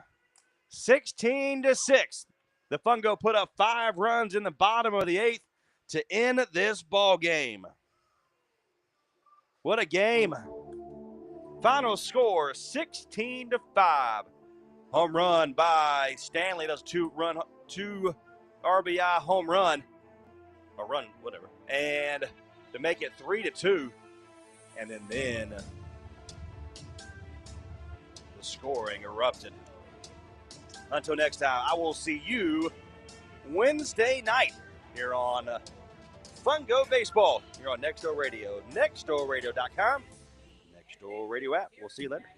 16-6. The Fungo put up 5 runs in the bottom of the 8th to end this ball game. What a game. Final score 16-5. Home run by Stanley. That's 2 RBI home run. Or run, whatever. And to make it 3-2. And then the scoring erupted. Until next time, I will see you Wednesday night here on Fungo Baseball here on Next Door Radio, nextdoorradio.com, Next Door Radio app. We'll see you later.